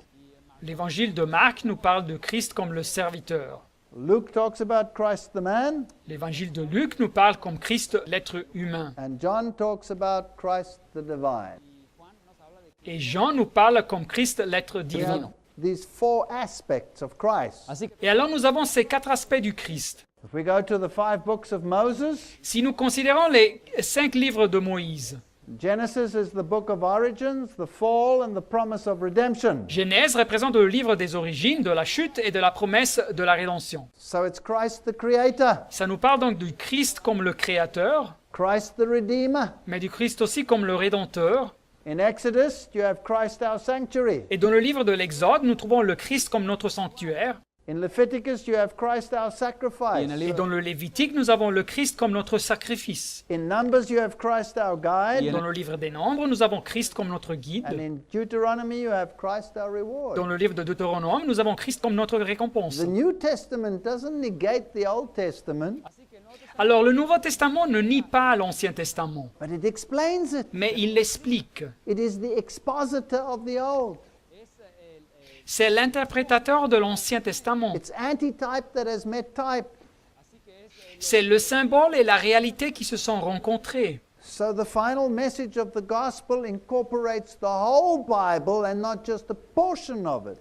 L'évangile de Marc nous parle de Christ comme le serviteur. Luke talks about Christ the man. L'évangile de Luc nous parle comme Christ l'être humain. And John talks about Christ the divine. Et Jean nous parle comme Christ l'être We divin. have these 4 aspects of Christ. así que Et alors nous avons ces 4 aspects du Christ. If we go to the 5 books of Moses, Si nous considérons les 5 livres de Moïse, Genesis is the book of origins, the fall, and the promise of redemption. Genèse représente le livre des origines, de la chute et de la promesse de la rédemption. So it's Christ the creator, Ça nous parle donc du Christ comme le créateur, Christ the redeemer. mais du Christ aussi comme le rédempteur. In Exodus, you have Christ our sanctuary. Et dans le livre de l'Exode, nous trouvons le Christ comme notre sanctuaire. In Leviticus, you have Christ our sacrifice. Et dans le Lévitique, nous avons le Christ comme notre sacrifice. In Numbers, you have Christ our guide. Dans le livre des Nombres, nous avons Christ comme notre And guide. in Deuteronomy, you have Christ our Dans reward. le livre de Deutéronome, nous avons Christ comme notre récompense. The New Testament doesn't negate the Old Testament, Alors le Nouveau Testament ne nie pas l'Ancien Testament, but it explains it. mais il l'explique. It is the expositor of the Old. C'est l'interprétateur de l'Ancien Testament. It's antitype that has met type. C'est le symbole et la réalité qui se sont rencontrés. So the final message of the gospel incorporates the whole Bible and not just a portion of it.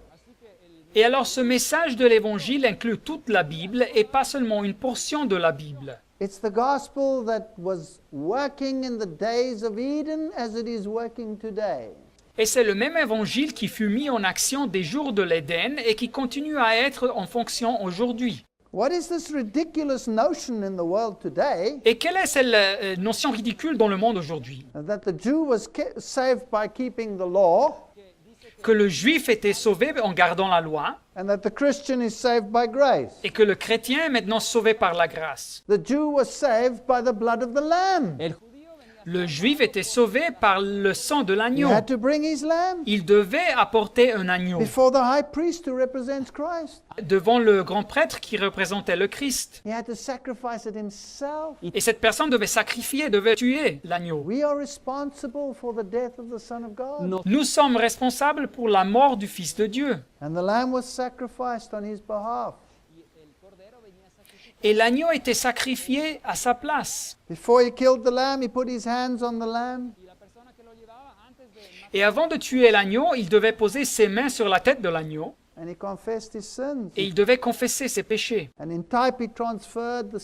Et alors ce message de l'Évangile inclut toute la Bible et pas seulement une portion de la Bible. It's the gospel that was working in the days of Eden as it is working today. Et c'est le même Évangile qui fut mis en action des jours de l'Éden et qui continue à être en fonction aujourd'hui. What is this ridiculous notion in the world today Et quelle est cette notion ridicule dans le monde aujourd'hui? that the Jew was saved by keeping the law Que le juif était sauvé en gardant la loi and that the Christian is saved by grace? et que le chrétien est maintenant sauvé par la grâce. The Jew was saved by the blood of the lamb. el Le juif était sauvé par le sang de He l'agneau. had to bring his lamb Il devait apporter un agneau before the high priest who represents Christ. devant le grand prêtre qui représentait le Christ. He had to sacrifice it himself. Et cette personne devait sacrifier, devait tuer l'agneau. We are responsible for the death of the Son of God. no Nous sommes responsables pour la mort du Fils de Dieu. And the lamb was sacrificed on his behalf. Et l'agneau était sacrifié à sa place. Before he killed the lamb, he put his hands on the lamb. Et avant de tuer l'agneau, il devait poser ses mains sur la tête de l'agneau And he confessed his sins. et il devait confesser ses péchés. And in type, he transferred the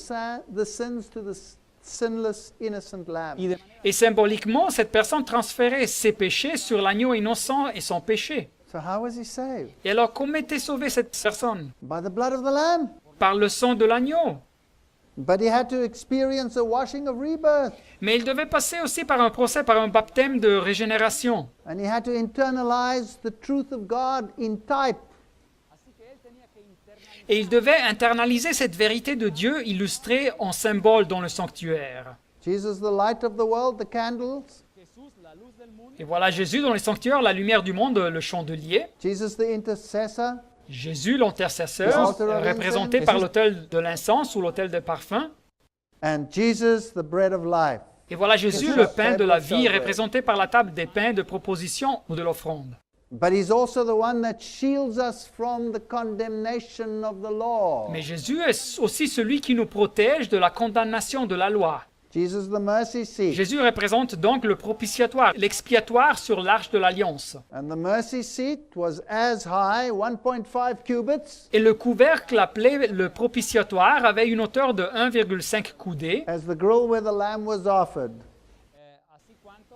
sins to the sinless, innocent lamb. y de Et symboliquement, cette personne transférait ses péchés sur l'agneau innocent et son péché. So how was he saved? Et alors, comment était sauvée cette personne? By the blood of the Lamb. Par le sang de l'agneau. But he had to experience a washing of rebirth. Mais il devait passer aussi par un procès, par un baptême de régénération. And he had to internalize the truth of God in type. Et il devait internaliser cette vérité de Dieu illustrée en symbole dans le sanctuaire. Jesus, the light of the world, the candles. Jesús, la luz del mundo, Et voilà Jésus dans les sanctuaires, la lumière du monde, le chandelier. Jesus, the intercessor. Jésus, l'intercesseur, représenté par l'autel de l'encens ou l'autel de parfum. And Jesus, the bread of life. Et voilà Jésus, le pain de la vie, représenté par la table des pains de proposition ou de l'offrande. But he's also the one that shields us from the condemnation of the law. Mais Jésus est aussi celui qui nous protège de la condamnation de la loi. Jesus, the mercy seat. Jésus représente donc le propitiatoire, l'expiatoire sur l'arche de l'alliance. And the mercy seat was as high, 1.5 cubits, Et le couvercle appelé le propitiatoire avait une hauteur de 1,5 coudées. as the grill where the lamb was offered. así cuanto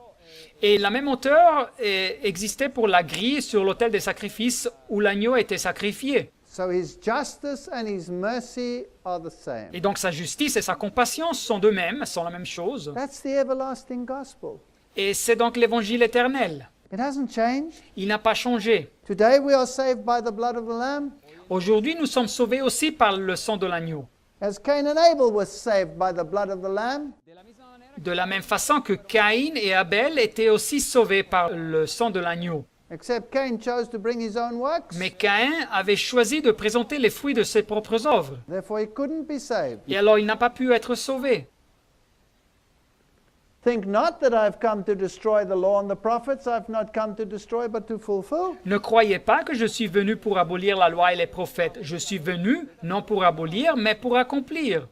Et la même hauteur existait pour la grille sur l'autel des sacrifices où l'agneau était sacrifié. So his justice and his mercy are the same. Et donc sa justice et sa compassion sont de même, sont la même chose. That's the everlasting gospel. Et c'est donc l'évangile éternel. It hasn't changed. Il n'a pas changé. Today we are saved by the blood of the lamb, Aujourd'hui, nous sommes sauvés aussi par le sang de l'agneau. as Cain and Abel were saved by the blood of the lamb. de la misma manera De la même façon que Caïn et Abel étaient aussi sauvés par le sang de l'agneau. Except Cain chose to bring his own works, Mais Caïn avait choisi de présenter les fruits de ses propres œuvres. therefore he couldn't be saved. Et alors il n'a pas pu être sauvé. Think not that I've come to destroy the law and the prophets. I've not come to destroy, but to fulfill. Ne croyez pas que je suis venu pour abolir la loi et les prophètes. Je suis venu non pour abolir, mais pour accomplir.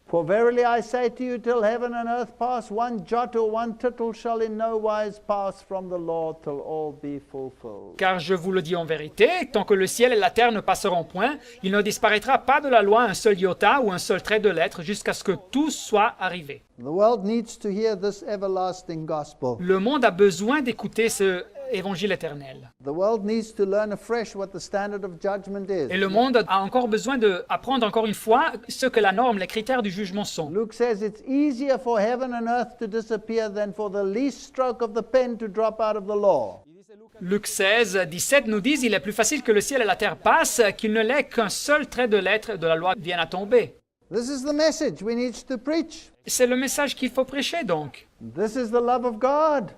For verily I say to you, till heaven and earth pass, one jot or one tittle shall in no wise pass from the law till all be fulfilled. Car je vous le dis en vérité, tant que le ciel et la terre ne passeront point, il ne disparaîtra pas de la loi un seul iota ou un seul trait de lettre jusqu'à ce que tout soit arrivé. The world needs to hear this everlasting gospel. Le monde a besoin d'écouter ce évangile éternel. The world needs to learn afresh what the standard of judgment is. Et le monde a encore besoin d'apprendre encore une fois ce que la norme, les critères du jugement sont. Luke says it's easier for heaven and earth to disappear than for the least stroke of the pen to drop out of the law. y dice Lucas Luc 16, 17 nous disent il est plus facile que le ciel et la terre passent qu'il ne l'est qu'un seul trait de lettre de la loi vienne à tomber. This is the message we need to preach. C'est le message qu'il faut prêcher donc. This is the love of God.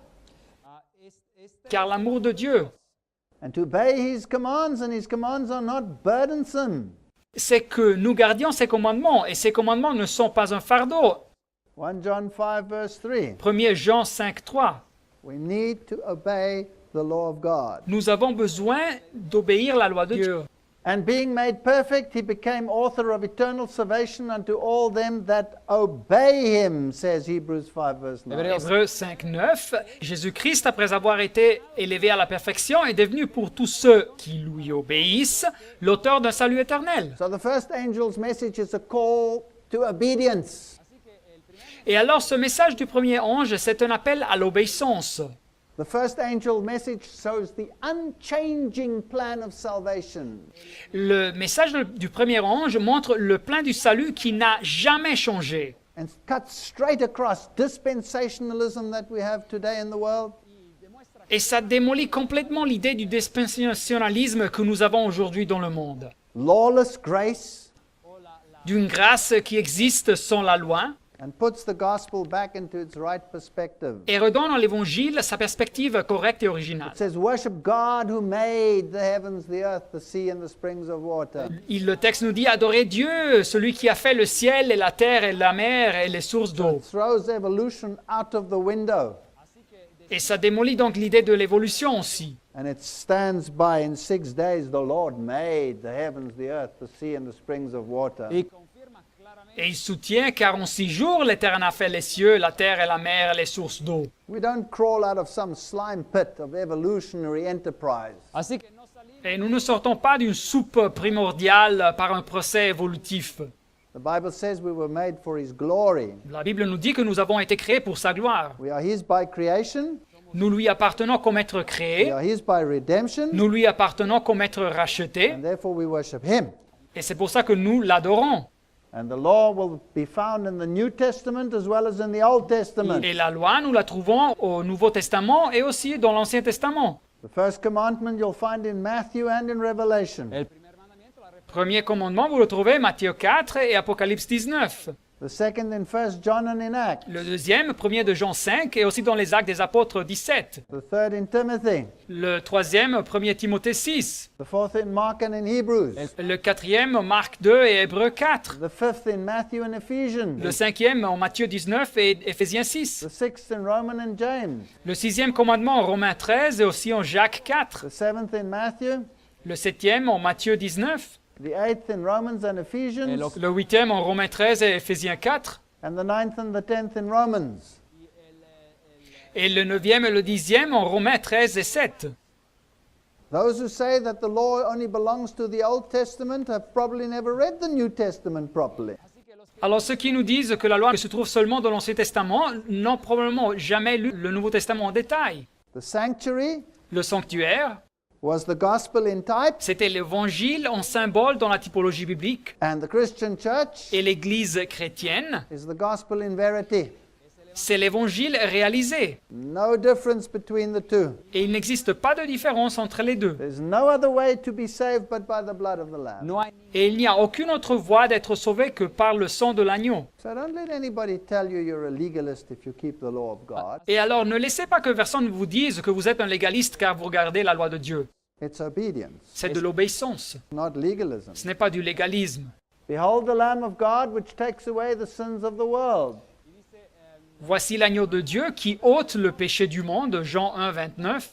este Car l'amour de Dieu, And to obey his commands, and his commands are not burdensome. c'est que nous gardions ses commandements, et ses commandements ne sont pas un fardeau. 1 John 5 verse 3. 1 Jean 5, 3. We need to obey the law of God. Nous avons besoin d'obéir la loi de Dieu. And being made perfect, he became author of eternal salvation unto all them that obey him, says Hebrews 5 verse 9. Hébreux 5, 9. Jésus-Christ, après avoir été élevé à la perfection, est devenu pour tous ceux qui lui obéissent l'auteur d'un salut éternel. So the first angel's message is a call to obedience. Et alors ce message du premier ange, c'est un appel à l'obéissance. The first angel message shows the unchanging plan of salvation. Le message du premier ange montre le plan du salut qui n'a jamais changé. And cuts straight across dispensationalism that we have today in the world. Et ça démolit complètement l'idée du dispensationalisme que nous avons aujourd'hui dans le monde. Lawless grace, D'une grâce qui existe sans la loi and puts the gospel back into its right perspective. et redonne à l'évangile sa perspective correcte et originale. It says, worship God who made the heavens, the earth, the sea, and the springs of water. Le texte nous dit adorez Dieu, celui qui a fait le ciel et la terre et la mer et les sources d'eau. Throws evolution out of the window. Et ça démolit donc l'idée de l'évolution aussi. And it stands by in 6 days, the Lord made the heavens, the earth, the sea, and the springs of water. confirma claramente Et il soutient car en 6 jours l'Éternel a fait les cieux, la terre et la mer et les sources d'eau. We don't crawl out of some slime pit of evolutionary enterprise. así que no salimos Et nous ne sortons pas d'une soupe primordiale par un procès évolutif. The Bible says we were made for His glory. La Bible nous dit que nous avons été créés pour sa gloire. We are His by creation, Nous lui appartenons comme être We créé, are His by redemption, nous lui appartenons comme être racheté, and therefore we worship Him. et c'est pour ça que nous l'adorons. And the law will be found in the New Testament as well as in the Old Testament. Et la loi, nous la trouvons au Nouveau Testament et aussi dans l'Ancien Testament. The first commandment you'll find in Matthew and in Revelation. El primer mandamiento, la Premier commandement, vous le trouvez Matthieu 4 et Apocalypse 19. The second in 1 John and in Acts. Le deuxième, 1er de Jean 5 et aussi dans les Actes des Apôtres 17. The third in Timothy. Le troisième, 1er Timothée 6. The fourth in Mark and in Hebrews. Le quatrième, Marc 2 et Hébreux 4. The fifth in Matthew and Ephesians. Le cinquième, en Matthieu 19 et Éphésiens 6. The sixth in Roman and James. Le sixième commandement en Romains 13 et aussi en Jacques 4. The seventh in Matthew. Le septième en Matthieu 19. The eighth in Romans and Ephesians. Le huitième en Romains 13 et Éphésiens 4. And the ninth and the tenth in Romans. Et le neuvième et le dixième en Romains 13 et 7. Those who say that the law only belongs to the Old Testament have probably never read the New Testament properly. Alors ceux qui nous disent que la loi se trouve seulement dans l'Ancien Testament n'ont probablement jamais lu le Nouveau Testament en détail. The sanctuary Le sanctuaire, was the gospel in type, c'était l'évangile en symbole dans la typologie biblique. and the Christian church Et l'Église chrétienne, is the gospel in verity. c'est l'évangile réalisé. No difference between the two. Et il n'existe pas de différence entre les deux. There's no other way to be saved but by the blood of the Lamb. No hay Et il n'y a aucune autre voie d'être sauvé que par le sang de l'agneau. So don't let anybody tell you you're a legalist if you keep the law of God. Et alors ne laissez pas que personne vous dise que vous êtes un légaliste car vous regardez la loi de Dieu. It's obedience, C'est de l'obéissance. not legalism. Ce n'est pas du légalisme. Behold the Lamb of God which takes away the sins of the world. Voici l'agneau de Dieu qui ôte le péché du monde, Jean 1, 29.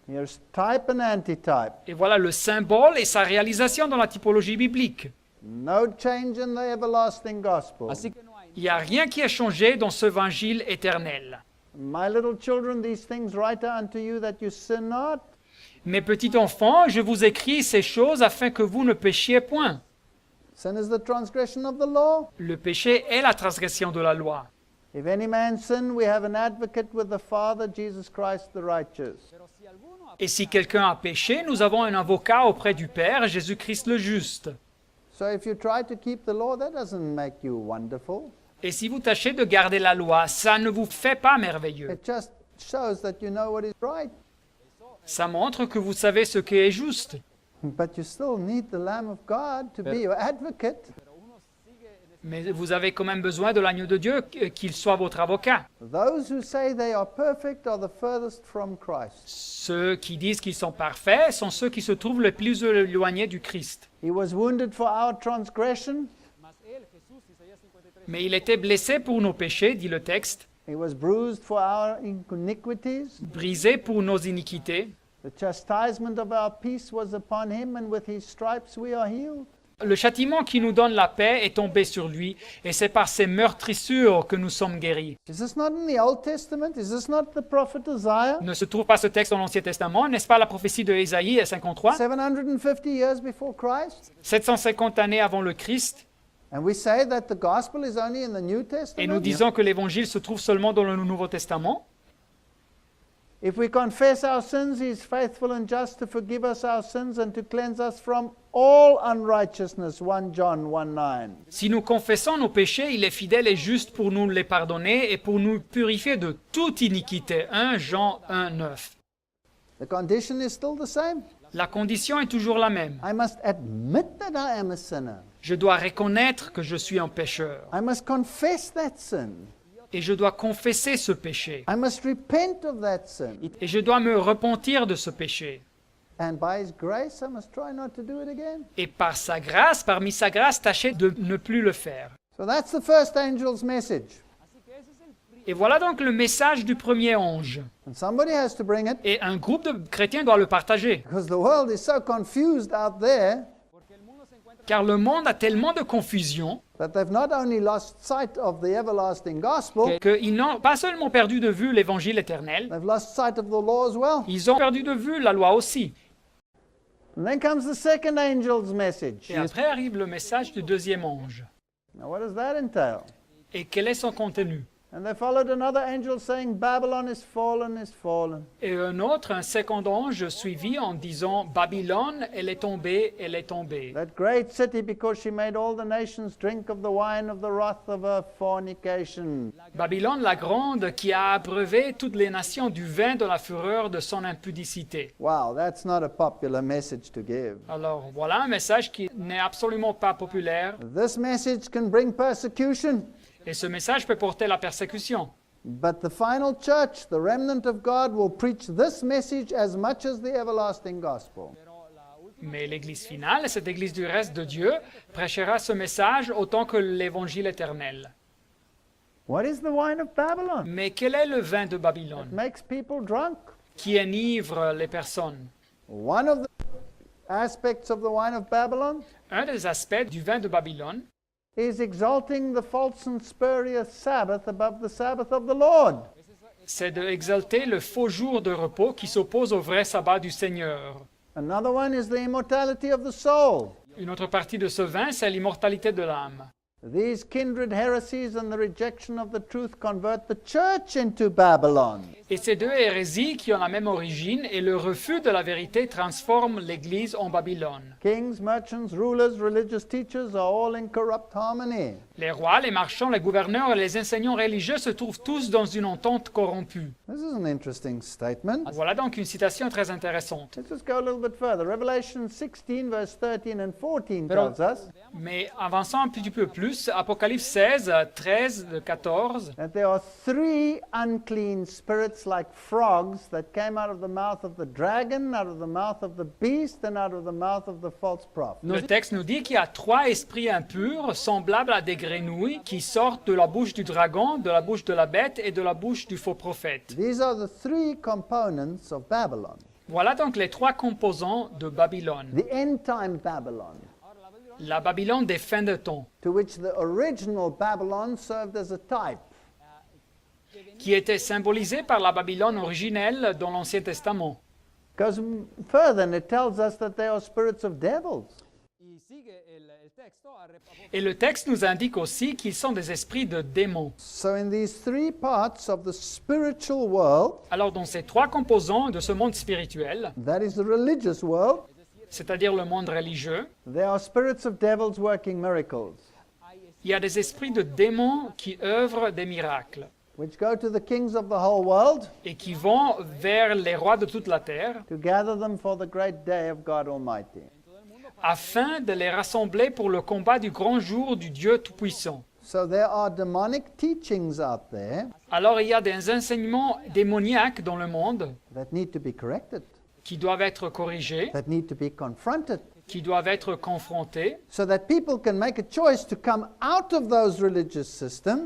Here's type and antitype. Et voilà le symbole et sa réalisation dans la typologie biblique. No change in the everlasting gospel. Así que no hay Il n'y a rien qui a changé dans ce évangile éternel. My little children, these things write unto you that you sin not. Mes petits enfants, je vous écris ces choses afin que vous ne péchiez point. Sin is the transgression of the law. Le péché est la transgression de la loi. If any man sin, we have an advocate with the Father, Jesus Christ the righteous. pero si alguno ha Et si quelqu'un a péché, nous avons un avocat auprès du Père, Jésus-Christ le juste. So if you try to keep the law, that doesn't make you wonderful. Et si vous tâchez de garder la loi, ça ne vous fait pas merveilleux. It just shows that you know what is right. Ça montre que vous savez ce qui est juste. But you still need the Lamb of God to be your advocate. Mais vous avez quand même besoin de l'agneau de Dieu, qu'il soit votre avocat. Those who say they are perfect are the furthest from Christ. Ceux qui disent qu'ils sont parfaits sont ceux qui se trouvent le plus éloignés du Christ. He was wounded for our transgression. mas él, Jesús, Isaías 53, Mais il était blessé pour nos péchés, dit le texte, He was bruised for our iniquities. brisé pour nos iniquités. The chastisement of our peace was upon him, and with his stripes we are healed. Le châtiment qui nous donne la paix est tombé sur lui, et c'est par ses meurtrissures que nous sommes guéris. Is this not in the Old Testament? Is this not the prophet Isaiah? Ne se trouve pas ce texte dans l'Ancien Testament, n'est-ce pas la prophétie de Ésaïe à 53, 750 years before Christ? 750 années avant le Christ, And we say that the gospel is only in the New et nous Testament? disons que l'Évangile se trouve seulement dans le Nouveau Testament? If we confess our sins, he is faithful and just to forgive us our sins and to cleanse us from all unrighteousness. 1 John 1:9. Si nous confessons nos péchés, il est fidèle et juste pour nous les pardonner et pour nous purifier de toute iniquité. 1 Jean 1:9. The condition is still the same. La condition est toujours la même. I must admit that I am a sinner. Je dois reconnaître que je suis un pécheur. I must confess that sin. Et je dois confesser ce péché. I must repent of that sin. Et je dois me repentir de ce péché. And by his grace, I must try not to do it again. Et par sa grâce, parmi sa grâce, tâcher de ne plus le faire. So that's the first angel's message. Et voilà donc le message du premier ange. And somebody has to bring it Et un groupe de chrétiens doit le partager. because the world is so confused out there Car le monde a tellement de confusion that they've not only lost sight of the everlasting gospel, qu'ils n'ont pas seulement perdu de vue l'évangile éternel, they've lost sight of the law as well. ils ont perdu de vue la loi aussi. And then comes the second angel's message. Et après arrive le message du deuxième ange. Now, what does that entail? Et quel est son contenu? And they followed another angel saying, Babylon is fallen, is fallen. Et un second ange suivit en disant, Babylone, elle est tombée, elle est tombée. That great city, because she made all the nations drink of the wine of the wrath of her fornication. Babylone la grande qui a abreuvé toutes les nations du vin de la fureur de son impudicité. Wow, that's not a popular message to give. Alors voilà un message qui n'est absolument pas populaire. This message can bring persecution, Et ce message peut porter la persécution. but the final church, the remnant of God, will preach this message as much as the everlasting gospel. Mais l'Église finale, cette Église du reste de Dieu, prêchera ce message autant que l'Évangile éternel. What is the wine of Babylon? Mais quel est le vin de It Babylone makes people drunk. qui enivre les personnes? One of the aspects of the wine of Babylon Un des aspects du vin de Babylone, is exalting the false and spurious Sabbath above the Sabbath of the Lord. c'est d'exalter le faux jour de repos qui s'oppose au vrai sabbat du Seigneur. Another one is the immortality of the soul. Une autre partie de ce vin, c'est l'immortalité de l'âme. These kindred heresies and the rejection of the truth convert the church into Babylon. Et ces deux hérésies qui ont la même origine et le refus de la vérité transforment l'Église en Babylone. Kings, merchants, rulers, religious teachers are all in corrupt harmony. Les rois, les marchands, les gouverneurs et les enseignants religieux se trouvent tous dans une entente corrompue. This is an interesting statement. Voilà donc une citation très intéressante. Let's just go a little bit further. Revelation 16, verse 13 and 14 tells us Mais avançons un petit peu plus, Apocalypse 16, 13, 14, that there are three unclean spirits like frogs that came out of the mouth of the dragon, out of the mouth of the beast, and out of the mouth of the false prophet. le texte nous dit qu'il y a trois esprits impurs semblables à des grenouilles qui sortent de la bouche du dragon, de la bouche de la bête et de la bouche du faux prophète. These are the three components of Babylon, Voilà donc les trois composants de Babylone. the end-time Babylon, La Babylone des fins de temps, to which the original Babylon served as a type. qui était symbolisée par la Babylone originelle dans l'Ancien Testament. Goes further and it tells us that they are spirits of devils. Y sigue el texto Et le texte nous indique aussi qu'ils sont des esprits de démons. So in these three parts of the spiritual world, Alors dans ces trois composants de ce monde spirituel, that is the religious world, c'est-à-dire le monde religieux, there are spirits of devils working miracles, il y a des esprits de démons qui œuvrent des miracles which go to the kings of the whole world et qui vont vers les rois de toute la terre to gather them for the great day of God Almighty. afin de les rassembler pour le combat du grand jour du Dieu Tout-Puissant. So there are demonic teachings out there Alors il y a des enseignements démoniaques dans le monde that need to be corrected, qui doivent être corrigés, that need to be confronted, qui doivent être confrontés, so that people can make a choice to come out of those religious systems,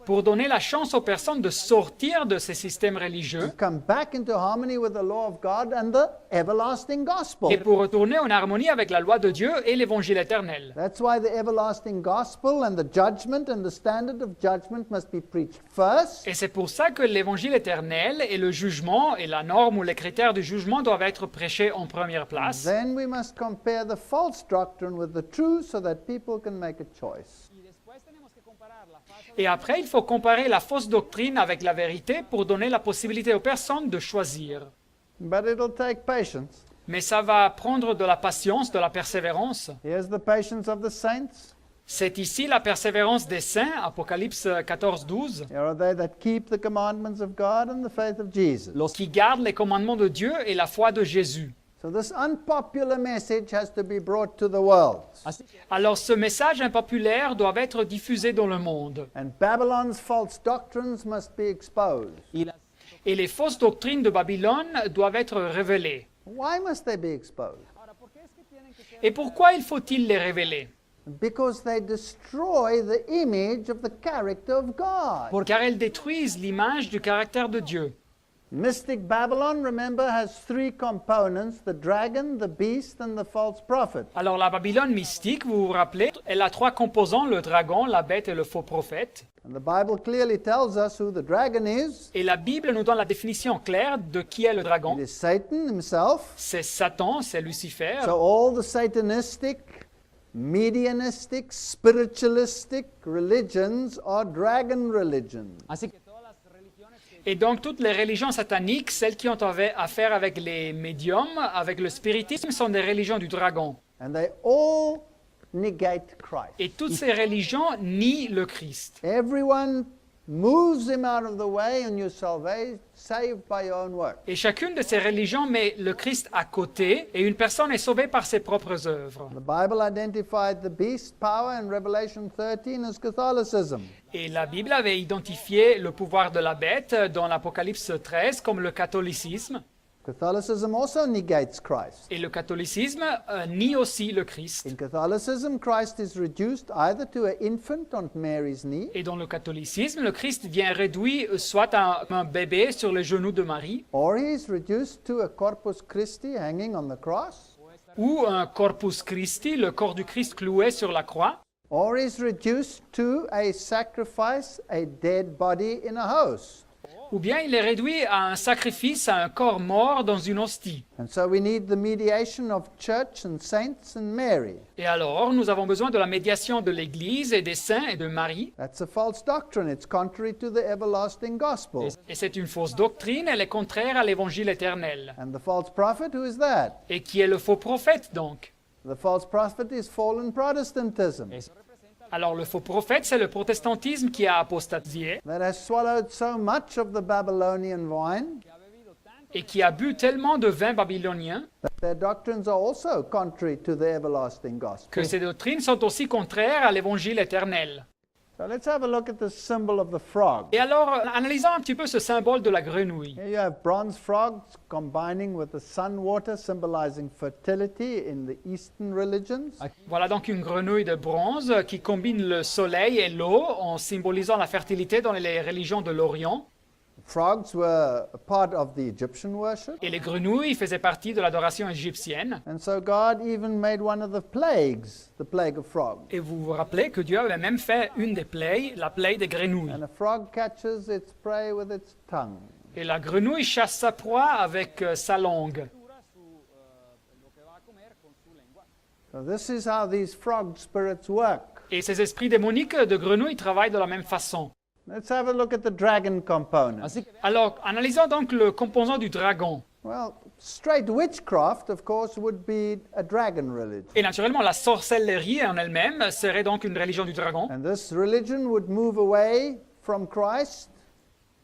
pour donner la chance aux personnes de sortir de ces systèmes religieux come back into harmony with the law of God and the everlasting gospel. et pour retourner en harmonie avec la loi de Dieu et l'évangile éternel. That's why the everlasting gospel and the judgment and the standard of judgment must be preached first, Et c'est pour ça que l'évangile éternel et le jugement et la norme ou les critères du jugement doivent être prêchés en première place. then we must compare the false doctrine with the true so that people can make a choice. y después tenemos que comparar la falsa Et après, il faut comparer la fausse doctrine avec la vérité pour donner la possibilité aux personnes de choisir. But it'll take patience. Mais ça va prendre de la patience, de la persévérance. Here's the patience of the saints. C'est ici la persévérance des saints, Apocalypse 14, 12, Here are they that keep the commandments of God and the faith of Jesus. qui gardent les commandements de Dieu et la foi de Jésus. So this unpopular message has to be brought to the world. Alors ce message impopulaire doit être diffusé dans le monde. And Babylon's false doctrines must be exposed. y las Et les fausses doctrines de Babylone doivent être révélées. Why must they be exposed? Ahora, ¿por qué es que tienen que ser Et pourquoi il faut-il les révéler? Because they destroy the image of the character of God. Car elles détruisent l'image du caractère de Dieu. Mystic Babylon, remember, has three components, the dragon, the beast, and the false prophet. Alors la Babylone mystique, vous vous rappelez, elle a trois composants, le dragon, la bête et le faux prophète. And the Bible clearly tells us who the dragon is. Et la Bible nous donne la définition claire de qui est le dragon. It is Satan himself. C'est Satan, c'est Lucifer. So all the Satanistic medianistic, spiritualistic religions are dragon religions. Así que todas las religiones que Et donc toutes les religions sataniques, celles qui ont affaire avec les médiums, avec le spiritisme, sont des religions du dragon. And they all negate Christ. Et toutes ces religions nient le Christ. Everyone moves him out of the way and you're saved by your own work. Et chacune de ces religions met le Christ à côté et une personne est sauvée par ses propres œuvres. The Bible identified the beast power in Revelation 13 as Catholicism. Et la Bible avait identifié le pouvoir de la bête dans l'Apocalypse 13 comme le catholicisme. Catholicism also negates Christ. Et le catholicisme nie aussi le Christ. In Catholicism, Christ is reduced either to an infant on Mary's knee, Et dans le catholicisme, le Christ vient réduit soit à un bébé sur les genoux de Marie, or he is reduced to a Corpus Christi hanging on the cross, ou un corpus Christi, le corps du Christ cloué sur la croix, or he is reduced to a sacrifice, a dead body in a house. ou bien il est réduit à un sacrifice, à un corps mort dans une hostie. And so we need the mediation of church and saints and Mary. Et alors, nous avons besoin de la médiation de l'Église et des saints et de Marie. That's a false doctrine. It's contrary to the everlasting gospel. Et c'est une fausse doctrine, elle est contraire à l'Évangile éternel. And the false prophet, who is that? Et qui est le faux prophète donc? The false prophet is fallen Protestantism Alors le faux prophète, c'est le protestantisme qui a apostasié that has swallowed so much of the Babylonian wine et qui a bu tellement de vin babylonien that their doctrines are also contrary to the everlasting gospel. que ces doctrines sont aussi contraires à l'Évangile éternel. So let's have a look at the symbol of the frog. Et alors, analysons un petit peu ce symbole de la grenouille. Here you have bronze frogs combining with the sun water, symbolizing fertility in the Eastern religions. Voilà donc une grenouille de bronze qui combine le soleil et l'eau en symbolisant la fertilité dans les religions de l'Orient. Frogs were a part of the Egyptian worship. Et les grenouilles faisaient partie de l'adoration égyptienne. And so God even made one of the plagues, the plague of frogs. Et vous vous rappelez que Dieu avait même fait une des plaies, la plaie des grenouilles. And a frog catches its prey with its tongue. Et la grenouille chasse sa proie avec sa langue. lo que va a comer con su lengua. So this is how these frog spirits work. Et ces esprits démoniques de grenouilles travaillent de la même façon. Let's have a look at the dragon component. Así que Alors, analysons donc le composant du dragon. Well, straight witchcraft, of course, would be a dragon religion. Et naturellement, la sorcellerie en elle-même serait donc une religion du dragon. And this religion would move away from Christ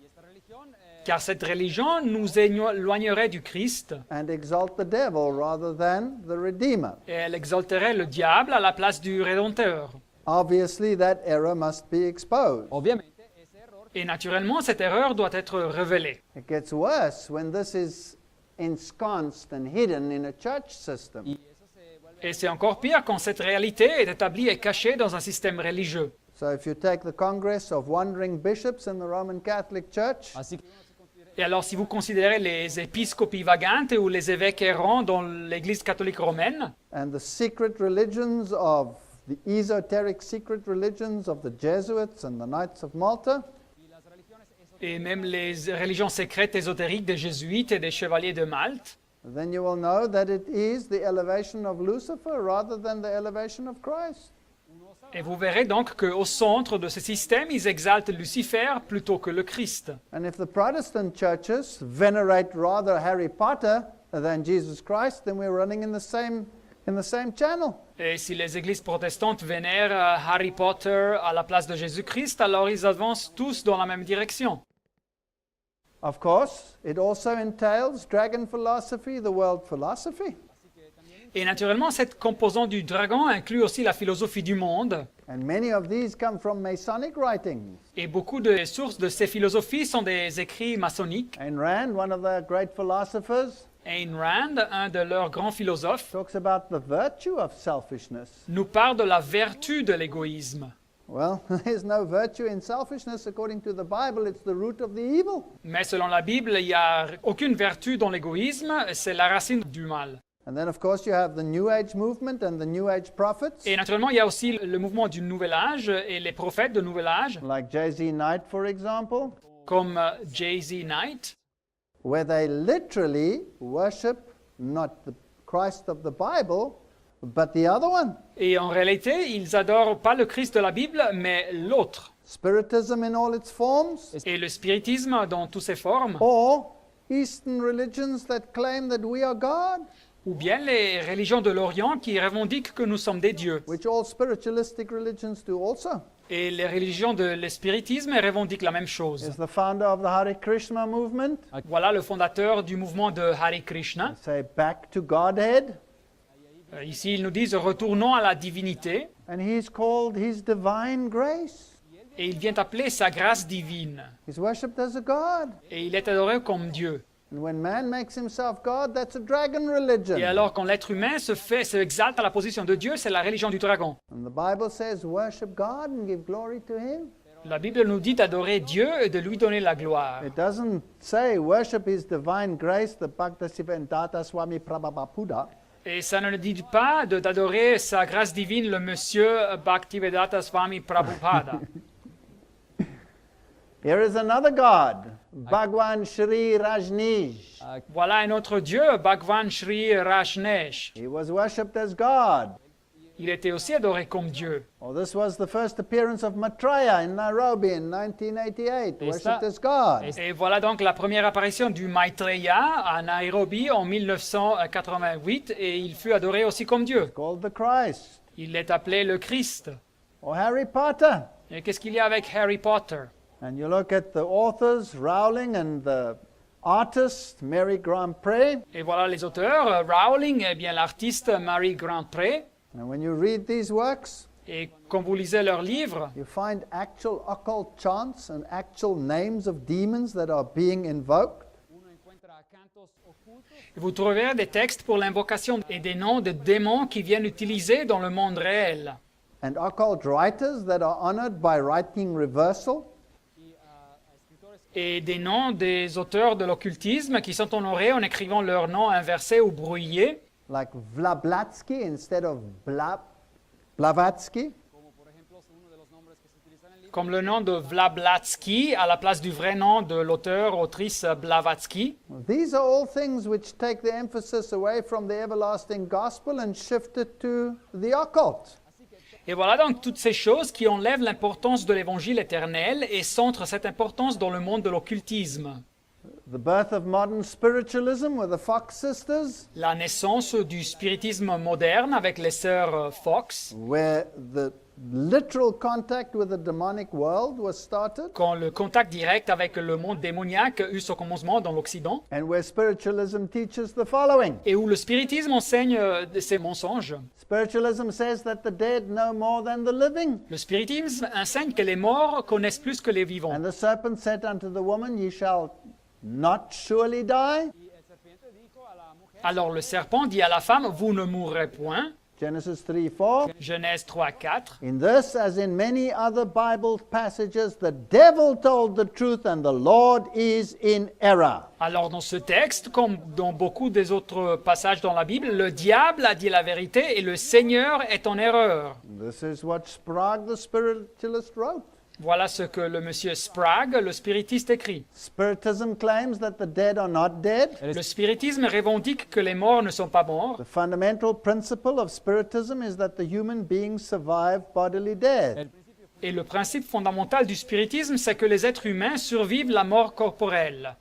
y esta religión Car cette religion nous éloignerait du Christ and exalt the devil rather than the Redeemer. et elle exalterait le diable à la place du Rédempteur. Obviously, that error must be exposed. obviamente ese error Et naturellement, cette erreur doit être révélée. It gets worse when this is ensconced and hidden in a church system. y eso se vuelve Et c'est encore pire quand cette réalité est établie et cachée dans un système religieux. So if you take the Congress of Wandering Bishops in the Roman Catholic Church, así que uno se considera Et alors, si vous considérez les épiscopies vagantes ou les évêques errants dans l'Église catholique romaine, and the secret religions of the esoteric secret religions of the Jesuits and the Knights of Malta, y las religiones et même les religions secrètes ésotériques des jésuites et des chevaliers de Malte, then you will know that it is the elevation of Lucifer rather than the elevation of Christ. et vous verrez donc qu'au centre de ce système, ils exaltent Lucifer plutôt que le Christ. And if the Protestant churches venerate rather Harry Potter than Jesus Christ, then we're running in the same channel. Et si les églises protestantes vénèrent Harry Potter à la place de Jésus-Christ, alors ils avancent tous dans la même direction. Of course, it also entails dragon philosophy, the world philosophy. Et naturellement, cette composante du dragon inclut aussi la philosophie du monde. And many of these come from Masonic writings. Et beaucoup de sources de ces philosophies sont des écrits maçonniques. Ayn Rand, one of the great philosophers, Ayn Rand, un de leurs grands philosophes, talks about the virtue of selfishness. nous parle de la vertu de l'égoïsme. Well, there's no virtue in selfishness according to the Bible. It's the root of the evil. Mais selon la Bible, il n'y a aucune vertu dans l'égoïsme, c'est la racine du mal. And then, of course, you have the New Age movement and the New Age prophets, Et naturellement, il y a aussi le mouvement du Nouvel Âge et les prophètes de Nouvel Âge, like J.Z. Knight, for example, comme J.Z. Knight, where they literally worship not the Christ of the Bible, but the other one. Et en réalité, ils adorent pas le Christ de la Bible, mais l'autre. Spiritism in all its forms, Et le spiritisme dans toutes ses formes, or Eastern religions that claim that we are God, ou bien les religions de l'Orient qui revendiquent que nous sommes des dieux. which all spiritualistic religions do also. Et les religions de l'espiritisme revendiquent la même chose. Is the founder of the Hare Krishna movement. Voilà le fondateur du mouvement de Hare Krishna. Say back to Godhead, Ici, ils nous disent retournons à la divinité. and he's called his divine grace. Et il vient appeler sa grâce divine. He's worshipped as a god. Et il est adoré comme Dieu. And when man makes himself God, that's a dragon religion. Et alors, quand l'être humain se exalte à la position de Dieu, c'est la religion du dragon. And the Bible says, worship God and give glory to him. La Bible nous dit d'adorer Dieu et de lui donner la gloire. It doesn't say worship his divine grace, the Bhaktisiddhanta Swami Prabhupada. Et ça ne dit pas d'adorer sa grâce divine, le monsieur Bhaktivedanta Swami Prabhupada. Here is another God, Bhagwan Shri Rajneesh. Voilà un autre Dieu, Bhagwan Sri Rajneesh. He was worshipped as God. Il était aussi adoré comme Dieu. Oh, this was the first appearance of Maitreya in Nairobi in 1988, Et worshipped ça- as God. Et voilà donc la première apparition du Maitreya à Nairobi en 1988 et il fut adoré aussi comme Dieu. Called the Christ. Il est appelé le Christ. Or Harry Potter. Et qu'est-ce qu'il y a avec Harry Potter? And you look at the authors, Rowling, and the artist, Mary Grant-Prey. Et voilà les auteurs, Rowling, et bien l'artiste Mary Grant-Prey. And when you read these works, Et quand vous lisez leurs livres, you find actual occult chants and actual names of demons that are being invoked. Uno encuentra cantos ocultos vous trouverez des textes pour l'invocation et des noms de démons qui viennent utiliser dans le monde réel. And occult writers that are honored by writing reversal. y escritores Et des noms des auteurs de l'occultisme qui sont honorés en écrivant leur nom inversé ou brouillé, Like Blavatsky instead of Blavatsky. como por ejemplo uno de los nombres que se utilizan en el libro. comme le nom de Blavatsky à la place du vrai nom de l'auteur-autrice Blavatsky. These are all things which take the emphasis away from the everlasting gospel and shift it to the occult. Et voilà donc toutes ces choses qui enlèvent l'importance de l'évangile éternel et centrent cette importance dans le monde de l'occultisme. The birth of modern spiritualism with the Fox sisters, La naissance du spiritisme moderne avec les sœurs Fox, where the literal contact with the demonic world was started, quand le contact direct avec le monde démoniaque eut son commencement dans l'Occident, and where spiritualism teaches the following. et où le spiritisme enseigne ces mensonges. Spiritualism says that the dead know more than the living. Le spiritisme enseigne que les morts connaissent plus que les vivants. And the serpent said unto the woman, Ye shall not surely die. Y el serpiente dijo a la mujer, Alors le serpent dit à la femme, vous ne mourrez point. Genesis 3:4. Genèse 3, 4. In this, as in many other Bible passages, the devil told the truth and the Lord is in error. Alors dans ce texte, comme dans beaucoup des autres passages dans la Bible, le diable a dit la vérité et le Seigneur est en erreur. This is what Sprague, the spiritualist, wrote. Voilà ce que le monsieur Sprague, le spiritiste, écrit. Spiritism claims that the dead are not dead. Le spiritisme revendique que les morts ne sont pas morts. The fundamental principle of spiritism is that the human beings survive bodily death. Et le principe fondamental du spiritisme, c'est que les êtres humains survivent la mort corporelle.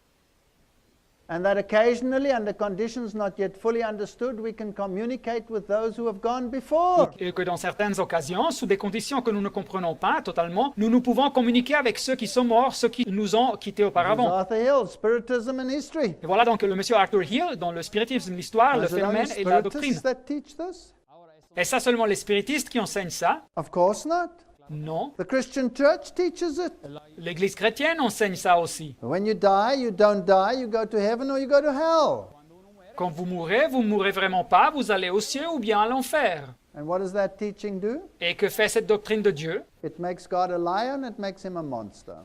And that occasionally, under conditions not yet fully understood, we can communicate with those who have gone before. Et que dans certaines occasions, sous des conditions que nous ne comprenons pas totalement, nous pouvons communiquer avec ceux qui sont morts, ceux qui nous ont quittés auparavant. Arthur Hill, Spiritism and History. Et voilà donc le monsieur Arthur Hill, dans le spiritisme, l'histoire, le Is it only phénomène et la doctrine. spiritists that teach this? ahora eso Est-ce ça seulement les spiritistes qui enseignent ça? Of course not. Non. The Christian church teaches it. L'Église chrétienne enseigne ça aussi. When you die, you don't die, you go to heaven or you go to hell. Quand vous mourrez vraiment pas, vous allez au ciel ou bien à l'enfer. And what does that teaching do? Et que fait cette doctrine de Dieu? It makes God a liar and it makes him a monster.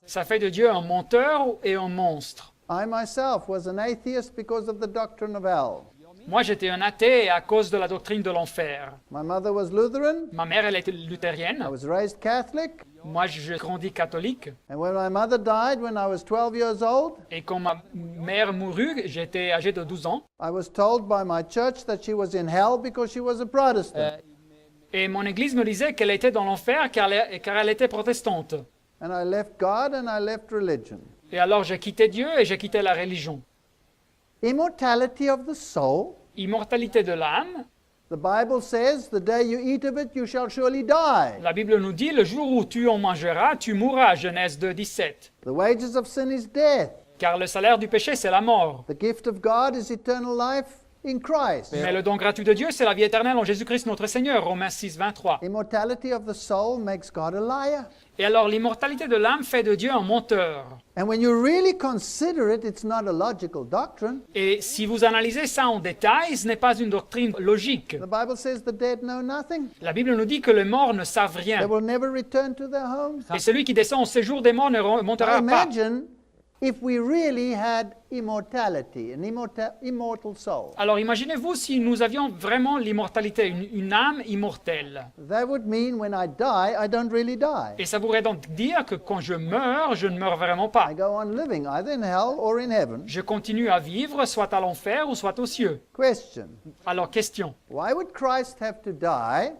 Ça fait de Dieu un menteur et un monstre. I myself was an atheist because of the doctrine of hell. Moi, j'étais un athée à cause de la doctrine de l'enfer. My mother was Lutheran. Ma mère, elle était I luthérienne. was raised Catholic. Moi, je grandis catholique. And when my mother died when I was 12 years old, Et quand ma mère mourut, j'étais âgé de 12 ans. I was told by my church that she was in hell because she was a Protestant. Et mon église me disait qu'elle était dans l'enfer car elle était protestante. And I left God and I left religion. Et alors j'ai quitté Dieu et j'ai quitté la religion. Immortality of the soul. Immortalité de l'âme. The Bible says, the day you eat of it, you shall surely die. La Bible nous dit, le jour où tu en mangeras, tu mourras, Genèse 2:17. The wages of sin is death. Car le salaire du péché, c'est la mort. The gift of God is eternal life in Christ. Mais le don gratuit de Dieu, c'est la vie éternelle en Jésus-Christ notre Seigneur, Romains 6:23. Immortality of the soul makes God a liar. Et alors l'immortalité de l'âme fait de Dieu un menteur. And when you really consider it, it's not a logical doctrine. Et si vous analysez ça en détail, ce n'est pas une doctrine logique. The Bible says the dead know nothing. La Bible nous dit que les morts ne savent They rien. will never return to their homes. Et celui qui descend au séjour des morts ne remontera Now pas. imagine if we really had immortality, an immortal soul. Alors imaginez-vous si nous avions vraiment l'immortalité, une âme immortelle. That would mean when I die, I don't really die. Et ça voudrait donc dire que quand je meurs, je ne meurs vraiment pas. I go on living either in hell or in heaven. Je continue à vivre, soit à l'enfer ou soit aux cieux. Question. Alors question, Why would Christ have to die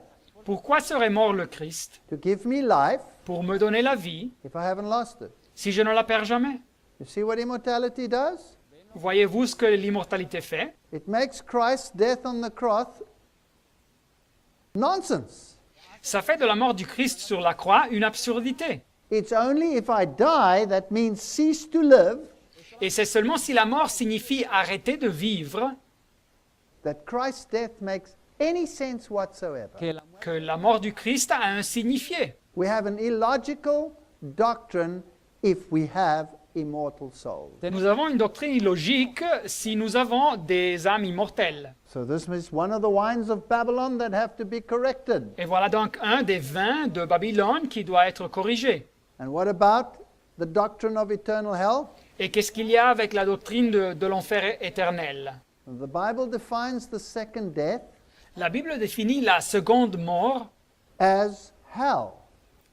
pourquoi serait mort le Christ to give me life pour me donner la vie if I haven't lost it? si je ne la perds jamais? You see what immortality does? Voyez-vous ce que l'immortalité fait? It makes Christ's death on the cross nonsense. Ça fait de la mort du Christ sur la croix une absurdité. It's only if I die that means cease to live Et c'est seulement si la mort signifie arrêter de vivre that Christ's death makes any sense whatsoever. que la mort du Christ a un signifié. We have an illogical doctrine if we have immortal souls. Nous avons une doctrine illogique si nous avons des âmes immortelles. So this is one of the wines of Babylon that have to be corrected. Et voilà donc un des vins de Babylone qui doit être corrigé. And what about the doctrine of eternal hell? Et qu'est-ce qu'il y a avec la doctrine de l'enfer éternel? The Bible defines the second death La Bible définit la seconde mort as hell.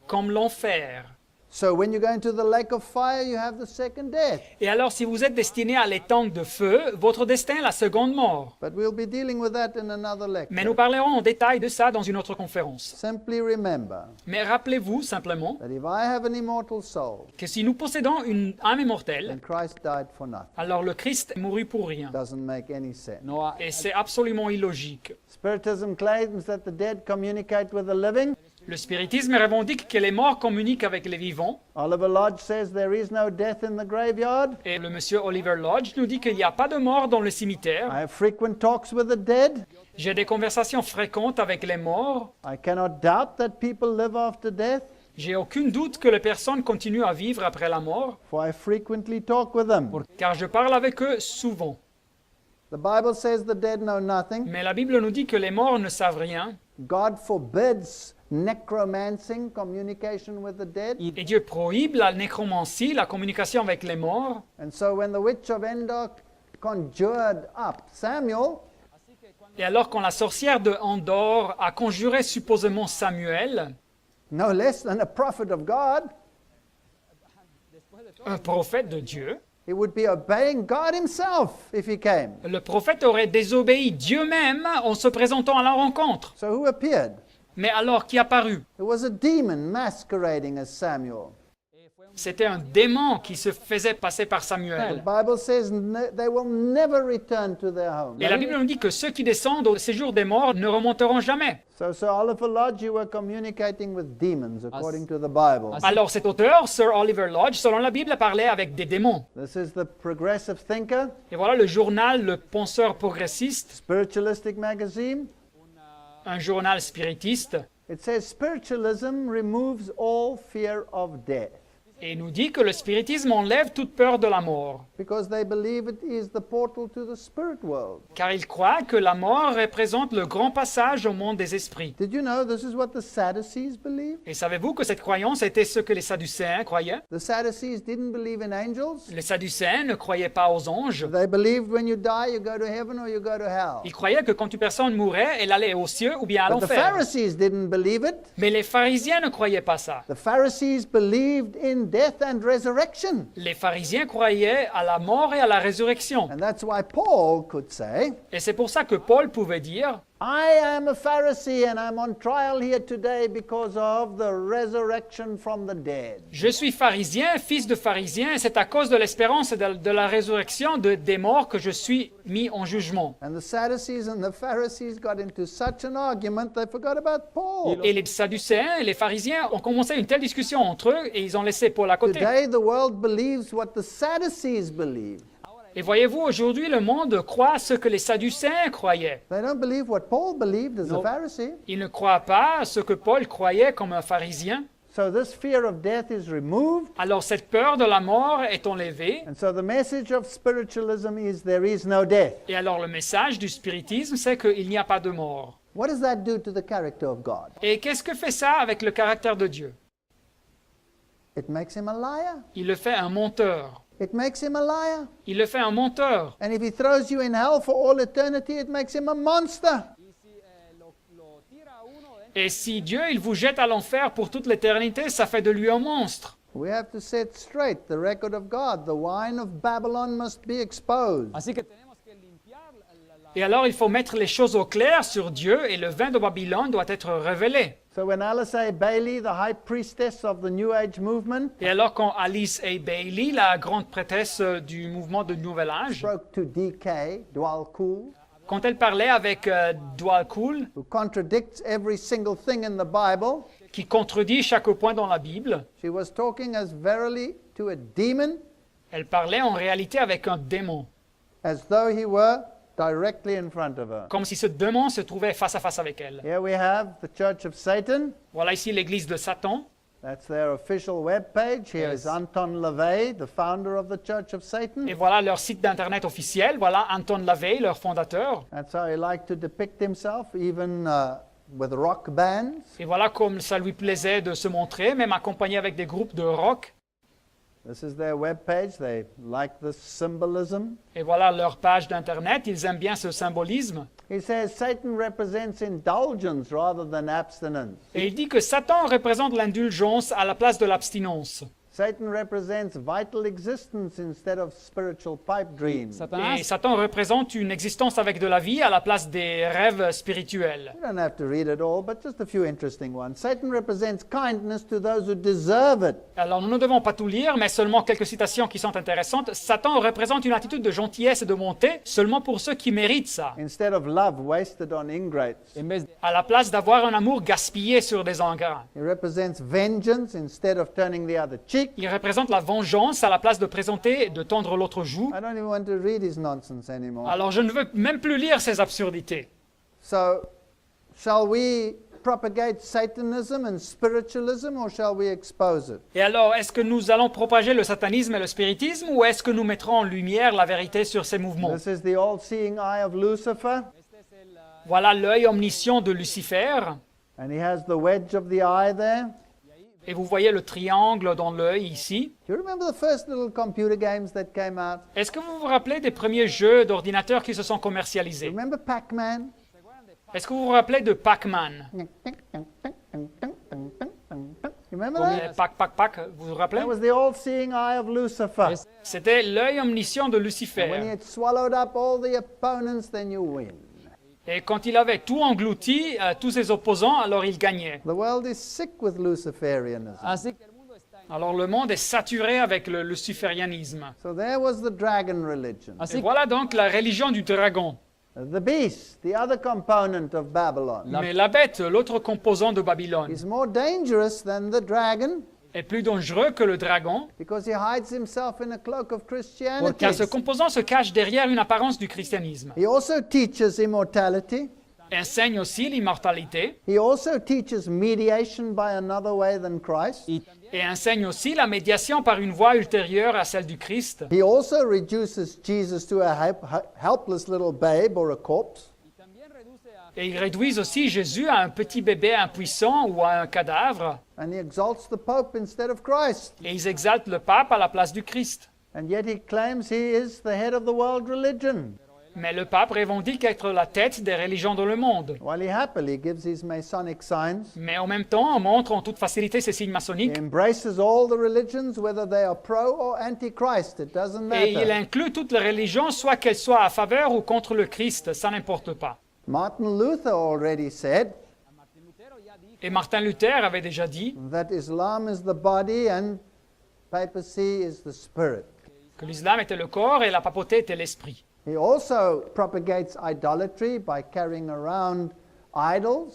comme l'enfer. So when you go into the lake of fire, you have the second death. Et alors, si vous êtes destiné à l'étang de feu, votre destin est la seconde mort. But we'll be dealing with that in another Mais lecture. nous parlerons en détail de ça dans une autre conférence. Simply remember Mais rappelez-vous simplement that if I have an immortal soul, que si nous possédons une âme then immortelle, Christ died for nothing. alors le Christ mourut pour rien. Doesn't make any sense. Et c'est absolument illogique. Spiritism claims that the dead communicate with the living. Le spiritisme revendique que les morts communiquent avec les vivants. Oliver Lodge says there is no death in the graveyard. Et le monsieur Oliver Lodge nous dit qu'il n'y a pas de mort dans le cimetière. I have frequent talks with the dead. J'ai des conversations fréquentes avec les morts. I cannot doubt that people live after death, J'ai aucun doute que les personnes continuent à vivre après la mort, for I frequently talk with them. car je parle avec eux souvent. The Bible says the dead know nothing. Mais la Bible nous dit que les morts ne savent rien. God forbids necromancing, communication with the dead. Et Dieu prohibe la nécromancie, la communication avec les morts. And so when the witch of Endor conjured up Samuel, Et alors quand la sorcière de Endor a conjuré supposément Samuel, no less than a prophet of God, un prophète de Dieu, he would be obeying God himself if he came. le prophète aurait désobéi Dieu même en se présentant à la rencontre. So who appeared? Mais alors qui apparut? It was a demon masquerading as Samuel. C'était un démon qui se faisait passer par The Samuel. Bible says they will never return to their home. Et la Bible nous dit que ceux qui descendent au séjour des morts ne remonteront jamais. So Sir Oliver Lodge, you were communicating with demons according to the Bible. Alors cet auteur, Sir Oliver Lodge, selon la Bible, parlait avec des démons. This is the Progressive Thinker, Et voilà le journal Le Penseur Progressiste, spiritualistic magazine. un journal spiritiste. It says spiritualism removes all fear of death. Et il nous dit que le spiritisme enlève toute peur de la mort, because they believe it is the portal to the spirit world. car ils croient que la mort représente le grand passage au monde des esprits. Did you know this is what the Sadducees believed? Et savez-vous que cette croyance était ce que les Sadducéens croyaient? The Sadducees didn't believe in angels. Les Sadducéens ne croyaient pas aux anges. They believed when you die, you go to heaven or you go to hell. Ils croyaient que quand une personne mourait, elle allait aux cieux ou bien à But the l'enfer. Pharisees didn't believe it. Mais les pharisiens ne croyaient pas ça. The Pharisees believed in death and resurrection. Les pharisiens croyaient à la mort et à la résurrection. And that's why Paul could say, Et c'est pour ça que Paul pouvait dire, I am a Pharisee and I'm on trial here today because of the resurrection from the dead. je suis pharisien, fils de pharisien, et c'est à cause de l'espérance et de la résurrection des morts que je suis mis en jugement. And the Sadducees and the Pharisees got into such an argument they forgot about Paul. Et les Sadducéens et les pharisiens ont commencé une telle discussion entre eux et ils ont laissé Paul à côté. Today the world believes what the Sadducees believe. Et voyez-vous, aujourd'hui, le monde croit ce que les Sadducéens croyaient. They don't believe what Paul believed as a Pharisee. Ils ne croient pas ce que Paul croyait comme un pharisien. So this fear of death is removed. Alors cette peur de la mort est enlevée. And so the message of spiritualism is there is no death. Et alors le message du spiritisme, c'est qu'il n'y a pas de mort. What does that do to the character of God? Et qu'est-ce que fait ça avec le caractère de Dieu? It makes him a liar. Il le fait un menteur. It makes him a liar. Il le fait un menteur. And if he throws you in hell for all eternity, it makes him a monster. Y si lo tira a uno dentro, Et si Dieu, il vous jette à l'enfer pour toute l'éternité, ça fait de lui un monstre. We have to set straight the record of God. The wine of Babylon must be exposed. así que tenemos que limpiar Et alors il faut mettre les choses au clair sur Dieu et le vin de Babylone doit être révélé. So when Alice A. Bailey, the high priestess of the New Age movement, Et alors quand Alice A. Bailey, la grande prêtresse du mouvement de Nouvel Âge, spoke to D.K. Dwalkul, quand elle parlait avec Dwalkul, who contradicts every single thing in the Bible, qui contredit chaque point dans la Bible, she was talking as verily to a demon elle parlait en réalité avec un démon, as though he were directly in front of her. comme si ce démon se trouvait face à face avec elle. Here we have the Church of Satan. Voilà ici l'église de Satan. That's their official web page. Here is Anton LaVey, the founder of the Church of Satan. Et voilà leur site d'internet officiel. Voilà Anton LaVey, leur fondateur. That's how he liked to depict himself, even with rock bands. Et voilà comme ça lui plaisait de se montrer, même accompagné avec des groupes de rock. This is their web page. They like this symbolism. Et voilà leur page d'internet. Ils aiment bien ce symbolisme. He says Satan represents indulgence rather than abstinence. Et il dit que Satan représente l'indulgence à la place de l'abstinence. Satan represents vital existence instead of spiritual pipe dreams. Satanás Et Satan représente une existence avec de la vie à la place des rêves spirituels. You don't have to read it all, but just a few interesting ones. Satan represents kindness to those who deserve it. Alors nous ne devons pas tout lire, mais seulement quelques citations qui sont intéressantes. Satan représente une attitude de gentillesse et de bonté seulement pour ceux qui méritent ça, Instead of love wasted on ingrates. en vez de à la place d'avoir un amour gaspillé sur des ingrats. He represents vengeance instead of turning the other cheek. Il représente la vengeance à la place de présenter et de tendre l'autre joue. I don't even want to read his nonsense anymore. Alors je ne veux même plus lire ces absurdités. So, shall we propagate Satanism and spiritualism or shall we expose it? Et alors, est-ce que nous allons propager le satanisme et le spiritisme ou est-ce que nous mettrons en lumière la vérité sur ces mouvements? This is the all-seeing eye of Lucifer, Voilà l'œil omniscient de Lucifer. and he has the wedge of the eye there. Et vous voyez le triangle dans l'œil ici. Do you remember the first little computer games that came out? Est-ce que vous vous rappelez des premiers jeux d'ordinateur qui se sont commercialisés? Remember Pac-Man? Est-ce que vous vous rappelez de Pac-Man? You remember Comme that? les Pac, vous vous rappelez? That was the all-seeing eye of Lucifer. Yes. C'était l'œil omniscient de When he Lucifer. had swallowed up all the opponents, then you win. Et quand il avait tout englouti, tous ses opposants, alors il gagnait. The world is sick with Luciferianism. así que el mundo está en Alors le monde est saturé avec le luciférianisme. So there was the dragon religion. Et así voilà donc la religion du dragon. The beast, the other component of Babylon, Mais la bête, l'autre composant de Babylone, is more dangerous than the dragon est plus dangereux que le dragon, because he hides himself in a cloak of Christianity. car ce composant se cache derrière une apparence du christianisme. He also teaches immortality. Enseigne aussi l'immortalité. He also teaches mediation by another way than Christ. y también et enseigne aussi la médiation par une voie ultérieure à celle du Christ. He also reduces Jesus to a helpless little babe or a corpse. y también reduce a Et ils réduisent aussi Jésus à un petit bébé impuissant ou à un cadavre. And he exalts the Pope instead of Christ. Et ils exaltent le pape à la place du Christ. And yet he claims he is the head of the world religion, Mais le pape revendique être la tête des religions dans le monde. while he happily gives his Masonic signs. Mais en même temps, montre en toute facilité ses signes He maçonniques. embraces all the religions, whether they are pro or anti-Christ. It doesn't Et il matter. inclut toutes les religions, soit qu'elles soient à faveur ou contre le Christ. Ça n'importe pas. Martin Luther already said Martín Lutero ya dijo Et Martin Luther avait déjà dit that Islam is the body and papacy is the spirit. que l'islam était le corps et la papauté était l'esprit. He also propagates idolatry by carrying around idols,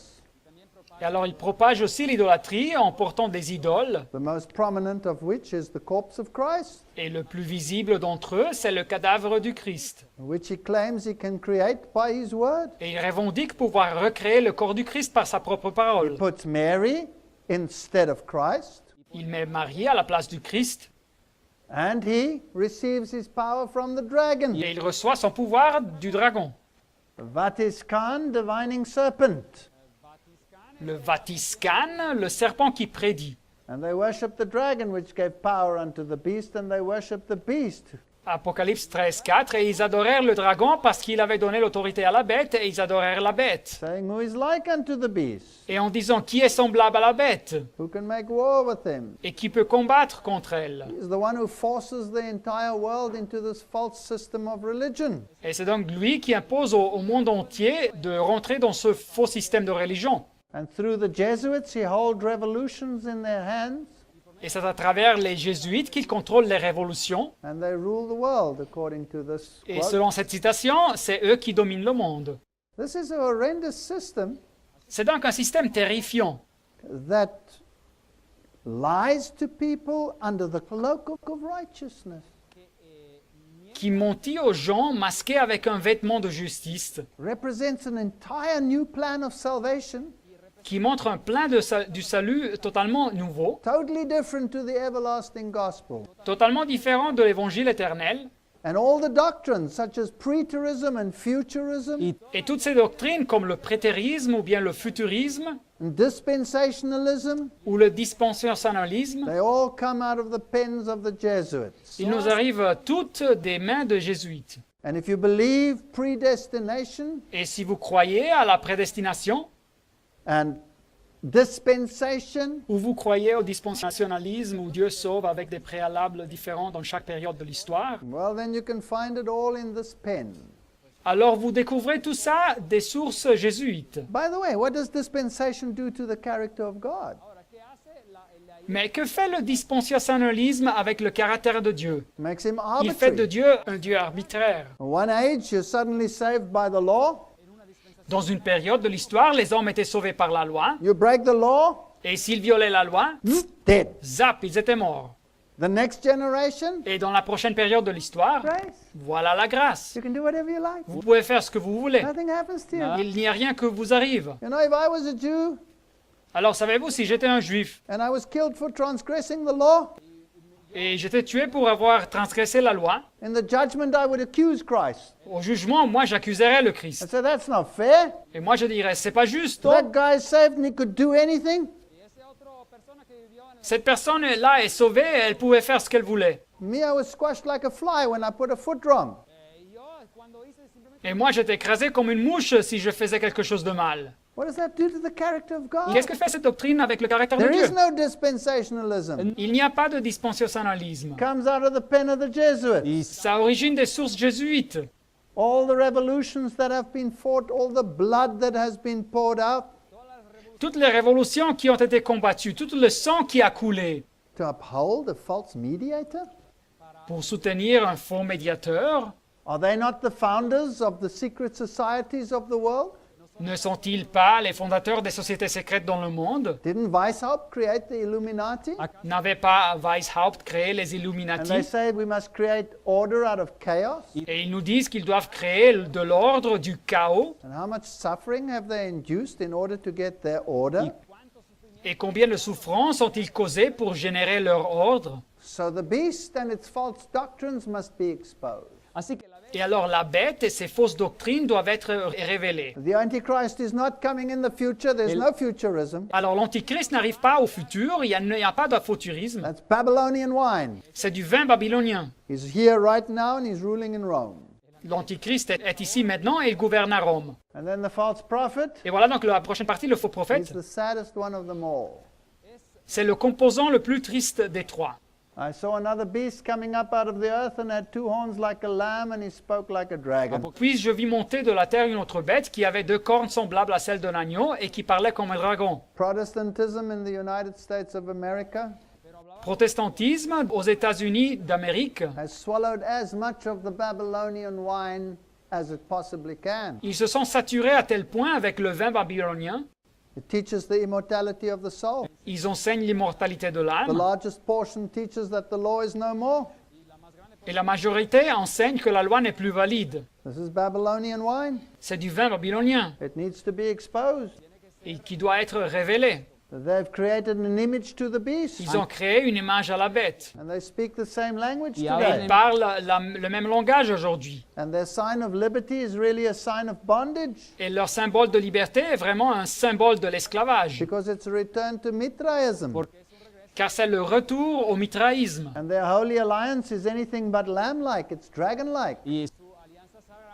Et alors il propage aussi l'idolâtrie en portant des idoles. the most prominent of which is the corpse of Christ, Et le plus visible d'entre eux, c'est le cadavre du Christ. which he claims he can create by his word. Et il revendique pouvoir recréer le corps du Christ par sa propre parole. Puts Mary instead of Christ, Il met Marie à la place du Christ and he receives his power from the dragon, et il reçoit son pouvoir du dragon. Vatiscan, divining serpent. Le Vatiscan, le serpent qui prédit. And they worship the dragon, which gave power unto the beast, and they worship the beast. Apocalypse 13:4, et ils adorèrent le dragon parce qu'il avait donné l'autorité à la bête, et ils adorèrent la bête. Saying, who is like unto the beast? Et en disant, qui est semblable à la bête Who can make war with him? et qui peut combattre contre elle. He is the one who forces the entire world into this false system of religion. Et c'est donc lui qui impose au monde entier de rentrer dans ce faux système de religion. And through the Jesuits, he holds revolutions in their hands, Et c'est à travers les jésuites qu'ils contrôlent les révolutions. and they rule the world, according to this Et quote. selon cette citation, c'est eux qui dominent le monde. This is a horrendous system C'est donc un système terrifiant that lies to people under the cloak of righteousness, qui mentit aux gens masqués avec un vêtement de justice, represents an entire new plan of salvation, qui montre un plan du salut totalement nouveau, totally different to the everlasting gospel. totalement différent de l'évangile éternel. And all the doctrines, such as preterism and futurism, Et toutes ces doctrines comme le prétérisme ou bien le futurisme and dispensationalism, ou le dispensationalisme, they all come out of the pens of the Jesuits. ils nous arrivent toutes des mains de jésuites. And if you believe predestination Et si vous croyez à la prédestination, and dispensation, ou vous croyez au dispensationalisme où Dieu sauve avec des préalables différents dans chaque période de l'histoire, well, then you can find it all in this pen. alors vous découvrez tout ça des sources jésuites. By the way, what does dispensation do to the character of God? ahora qué hace la Mais que fait le dispensationalisme avec le caractère de Dieu? It makes him Il fait de arbitrary. Dieu un Dieu arbitraire. In one age, you're suddenly saved by the law. Dans une période de l'histoire, les hommes étaient sauvés par la loi, You break the law, et s'ils violaient la loi, dead. zap, ils étaient morts. The next generation, Et dans la prochaine période de l'histoire, grace. voilà la grâce. You can do whatever you like. Vous pouvez faire ce que vous voulez. Nothing happens to you. Il n'y a rien que vous arrive. You know, if I was a Jew Alors savez-vous, si j'étais un juif and I was killed for transgressing the law, et j'étais tué pour avoir transgressé la loi, in the judgment I would accuse Christ. au jugement, moi j'accuserais le I Christ. said, that's not fair. Et moi je dirais, c'est pas juste. That guy is saved and he could do anything. y ese otro persona que vivió en el Cette personne-là est sauvée, elle pouvait faire ce qu'elle voulait. Me, I was squashed like a fly when I put a foot drum. y yo cuando hice simplemente Et moi j'étais écrasé comme une mouche si je faisais quelque chose de mal. What does that do to the character of God? Qu'est-ce que fait cette doctrine avec le caractère de There Dieu? is no dispensationalism. Il n'y a pas de dispensationalisme. It comes out of the pen of the Jesuits. Ça origine des sources jésuites. All the revolutions that have been fought, all the blood that has been poured out Toutes les révolutions qui ont été combattues, tout le sang qui a coulé to uphold a false mediator. pour soutenir un faux médiateur, Are they not the founders of the secret societies of the world? ne sont-ils pas les fondateurs des sociétés secrètes dans le monde? Didn't Weishaupt create the Illuminati? N'avait pas Weishaupt créé les And they Illuminati? say we must create order out of chaos. Et ils nous disent qu'ils doivent créer de l'ordre du chaos. And how much suffering have they induced in order to get their order? Et combien de souffrances ont-ils causé pour générer leur ordre? So the beast and its false doctrines must be exposed. Así que la Et alors la bête et ses fausses doctrines doivent être révélées. The Antichrist is not coming in the future. There's no futurism. Alors l'Antichrist n'arrive pas au futur, il n'y a pas de futurisme. That's Babylonian wine. C'est du vin babylonien. He's here right now and he's ruling in Rome. L'Antichrist est ici maintenant et il gouverne à Rome. And then the false prophet, Et voilà donc la prochaine partie, le faux he's prophète. the saddest one of them all. C'est le composant le plus triste des trois. I saw another beast coming up out of the earth and had two horns like a lamb and he spoke like a dragon. Puis je vis monter de la terre une autre bête qui avait deux cornes semblables à celles d'un agneau et qui parlait comme un dragon. Protestantism in the United States of America Protestantisme aux États-Unis d'Amérique, has swallowed as much of the Babylonian wine as it possibly can. ils se sont saturés à tel point avec le vin babylonien, It teaches the immortality of the soul. ils enseignent l'immortalité de The l'âme largest portion teaches that the law is no more. et la majorité enseigne que la loi n'est plus valide. This is Babylonian wine. C'est du vin babylonien It needs to be exposed. et qui doit être révélé. They've created an image to the beast. Ils ont créé une image à la bête. And they speak the same language Yeah, Et today. ils parlent le même langage aujourd'hui. And their sign of liberty is really a sign of bondage Et leur symbole de liberté est vraiment un symbole de l'esclavage, because it's a return to Mithraism. car c'est le retour au mitraïsme. And their holy alliance is anything but lamb-like, it's dragon-like. y su alianza sagrada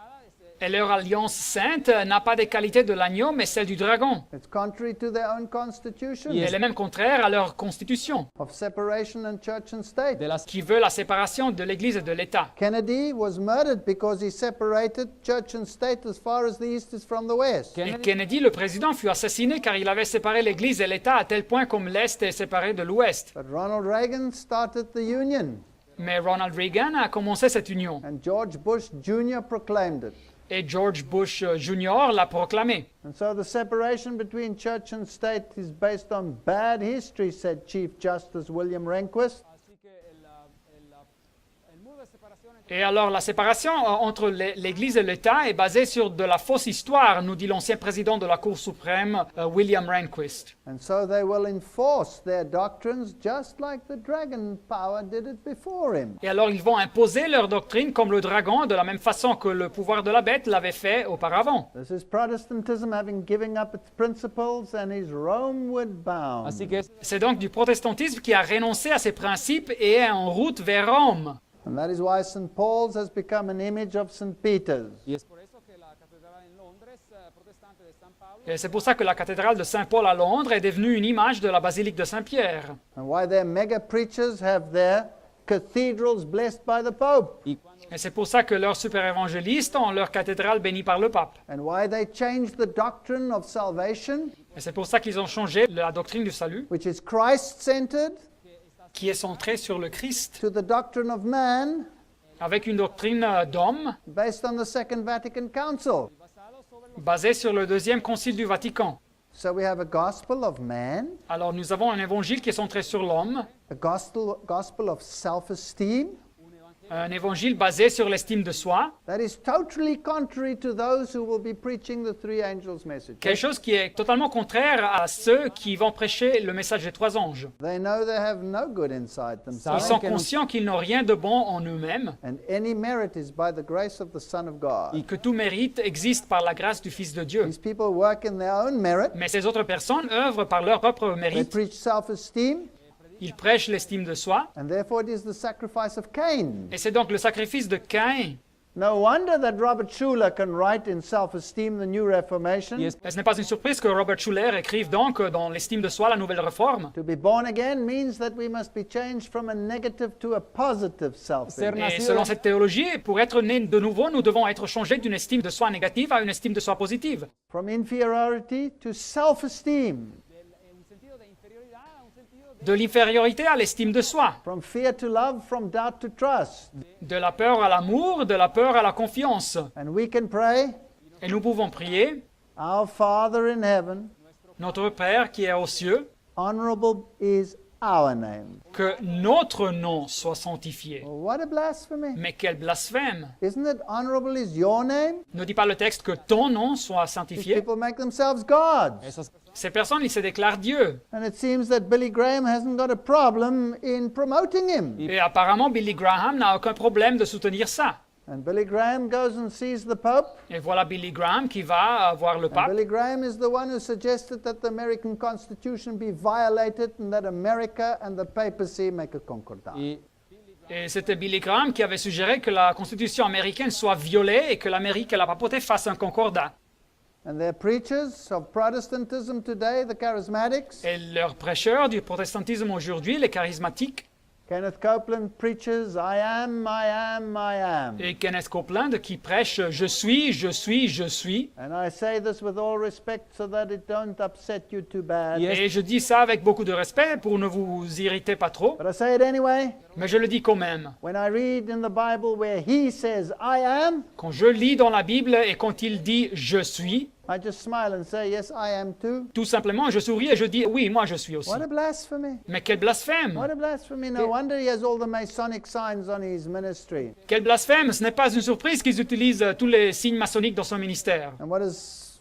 Et leur alliance sainte n'a pas des qualités de l'agneau, mais celle du dragon. It's contrary to their own constitution Elle est même contraire à leur constitution, of separation and church and state. de las qui veut la séparation de l'Église et de l'État. Kennedy was murdered because he separated church and state as far as the east is from the west. Et Kennedy, le président, fut assassiné car il avait séparé l'Église et l'État à tel point comme l'Est est séparé de l'Ouest. But Ronald Reagan started the union, Mais Ronald Reagan a commencé cette union. and George Bush Jr. proclaimed it. Et George Bush Jr. l'a proclamé. And so the separation between church and state is based on bad history, said Chief Justice William Rehnquist. así que el muro de separación entre Et alors la séparation entre l'Église et l'État est basée sur de la fausse histoire, nous dit l'ancien président de la Cour suprême, William Rehnquist. And so they will enforce their doctrines just like the dragon power did it before him. Et alors ils vont imposer leur doctrine comme le dragon, de la même façon que le pouvoir de la bête l'avait fait auparavant. This is Protestantism having given up its principles and is Romeward bound. así que es C'est donc du protestantisme qui a renoncé à ses principes et est en route vers Rome. And that is why St. Paul's has become an image of St. Peter's. y es por eso que la catedral en Londres protestante de San Pablo Et c'est pour ça que la cathédrale de Saint-Paul à Londres est devenue une image de la basilique de Saint-Pierre. And why their mega preachers have their cathedrals blessed by the Pope. y Et c'est pour ça que leurs super-évangélistes ont leur cathédrale bénie par le pape. And why they changed the doctrine of salvation, Et c'est pour ça qu'ils ont changé la doctrine du salut, which is Christ-centered, qui est centrée sur le Christ, to the doctrine of man, avec une doctrine d'homme based on the Second Vatican Council. basée sur le deuxième concile du Vatican. So we have a gospel of man, Alors nous avons un évangile qui est centré sur l'homme, a gospel of self-esteem, un évangile basé sur l'estime de soi, that is totally contrary to those who will be preaching the three angels' message. quelque chose qui est totalement contraire à ceux qui vont prêcher le message des trois anges. They know they have no good inside Ils themselves, sont conscients qu'ils n'ont rien de bon en eux-mêmes, and any merit is by the grace of the Son of God. et que tout mérite existe par la grâce du Fils de Dieu. These people work in their own merit. Mais ces autres personnes œuvrent par leur propre They mérite. preach self-esteem, Ils prêchent l'estime de soi, and therefore it is the sacrifice of Cain. et c'est donc le sacrifice de Caïn. No wonder that Robert Schuller can write in Self-Esteem, the New Reformation, y es Et ce n'est pas une surprise que Robert Schuller écrive donc dans l'estime de soi la nouvelle réforme. to be born again means that we must be changed from a negative to a positive self-image. Ser Et nacido selon cette théologie, pour être nés de nouveau, nous devons être changés d'une estime de soi négative à une estime de soi positive. From inferiority to self-esteem, un sentido de inferioridad a un sentido De l'infériorité à l'estime de soi, from fear to love, from doubt to trust. de la peur à l'amour, de la peur à la confiance. And we can pray, Et nous pouvons prier, Our Father in heaven, notre Père qui est aux cieux, honorable is our name. que notre nom soit sanctifié. Well, what a blasphemy. Mais quel blasphème! Isn't it honorable is your name? Ne dit pas le texte que ton nom soit These sanctifié. people make themselves gods. Esas Ces personnes, ils se déclarent Dieu. And it seems that Billy Graham hasn't got a problem in promoting him. Et apparemment, Billy Graham n'a aucun problème de soutenir ça. And Billy Graham goes and sees the Pope. Et voilà Billy Graham qui va voir le And pape. Billy Graham is the one who suggested that the American Constitution be violated and that America and the papacy make a concordat. y Et c'était Billy Graham qui avait suggéré que la constitution américaine soit violée et que l'Amérique et la papauté fassent un concordat. And their preachers of Protestantism today, the charismatics, Et leurs prêcheurs du protestantisme aujourd'hui, les charismatiques, Kenneth Copeland preaches, I am, I am, I am. et Kenneth Copeland qui prêche « Je suis, je suis, je suis And I say this with all respect so that it don't upset you too bad. Yes. ». Et je dis ça avec beaucoup de respect pour ne vous irriter pas trop, But I say it anyway. mais je le dis quand même. When I read in the Bible where he says, I am, Quand je lis dans la Bible et quand il dit « Je suis », I just smile and say, yes, I am too. tout simplement je souris et je dis « Oui, moi je suis aussi What a blasphemy. ». Mais quel blasphème! What a blasphemy. No wonder he has all the Masonic signs on his ministry. Quel blasphème! Ce n'est pas une surprise qu'ils utilisent tous les signes maçonniques dans son ministère. And what does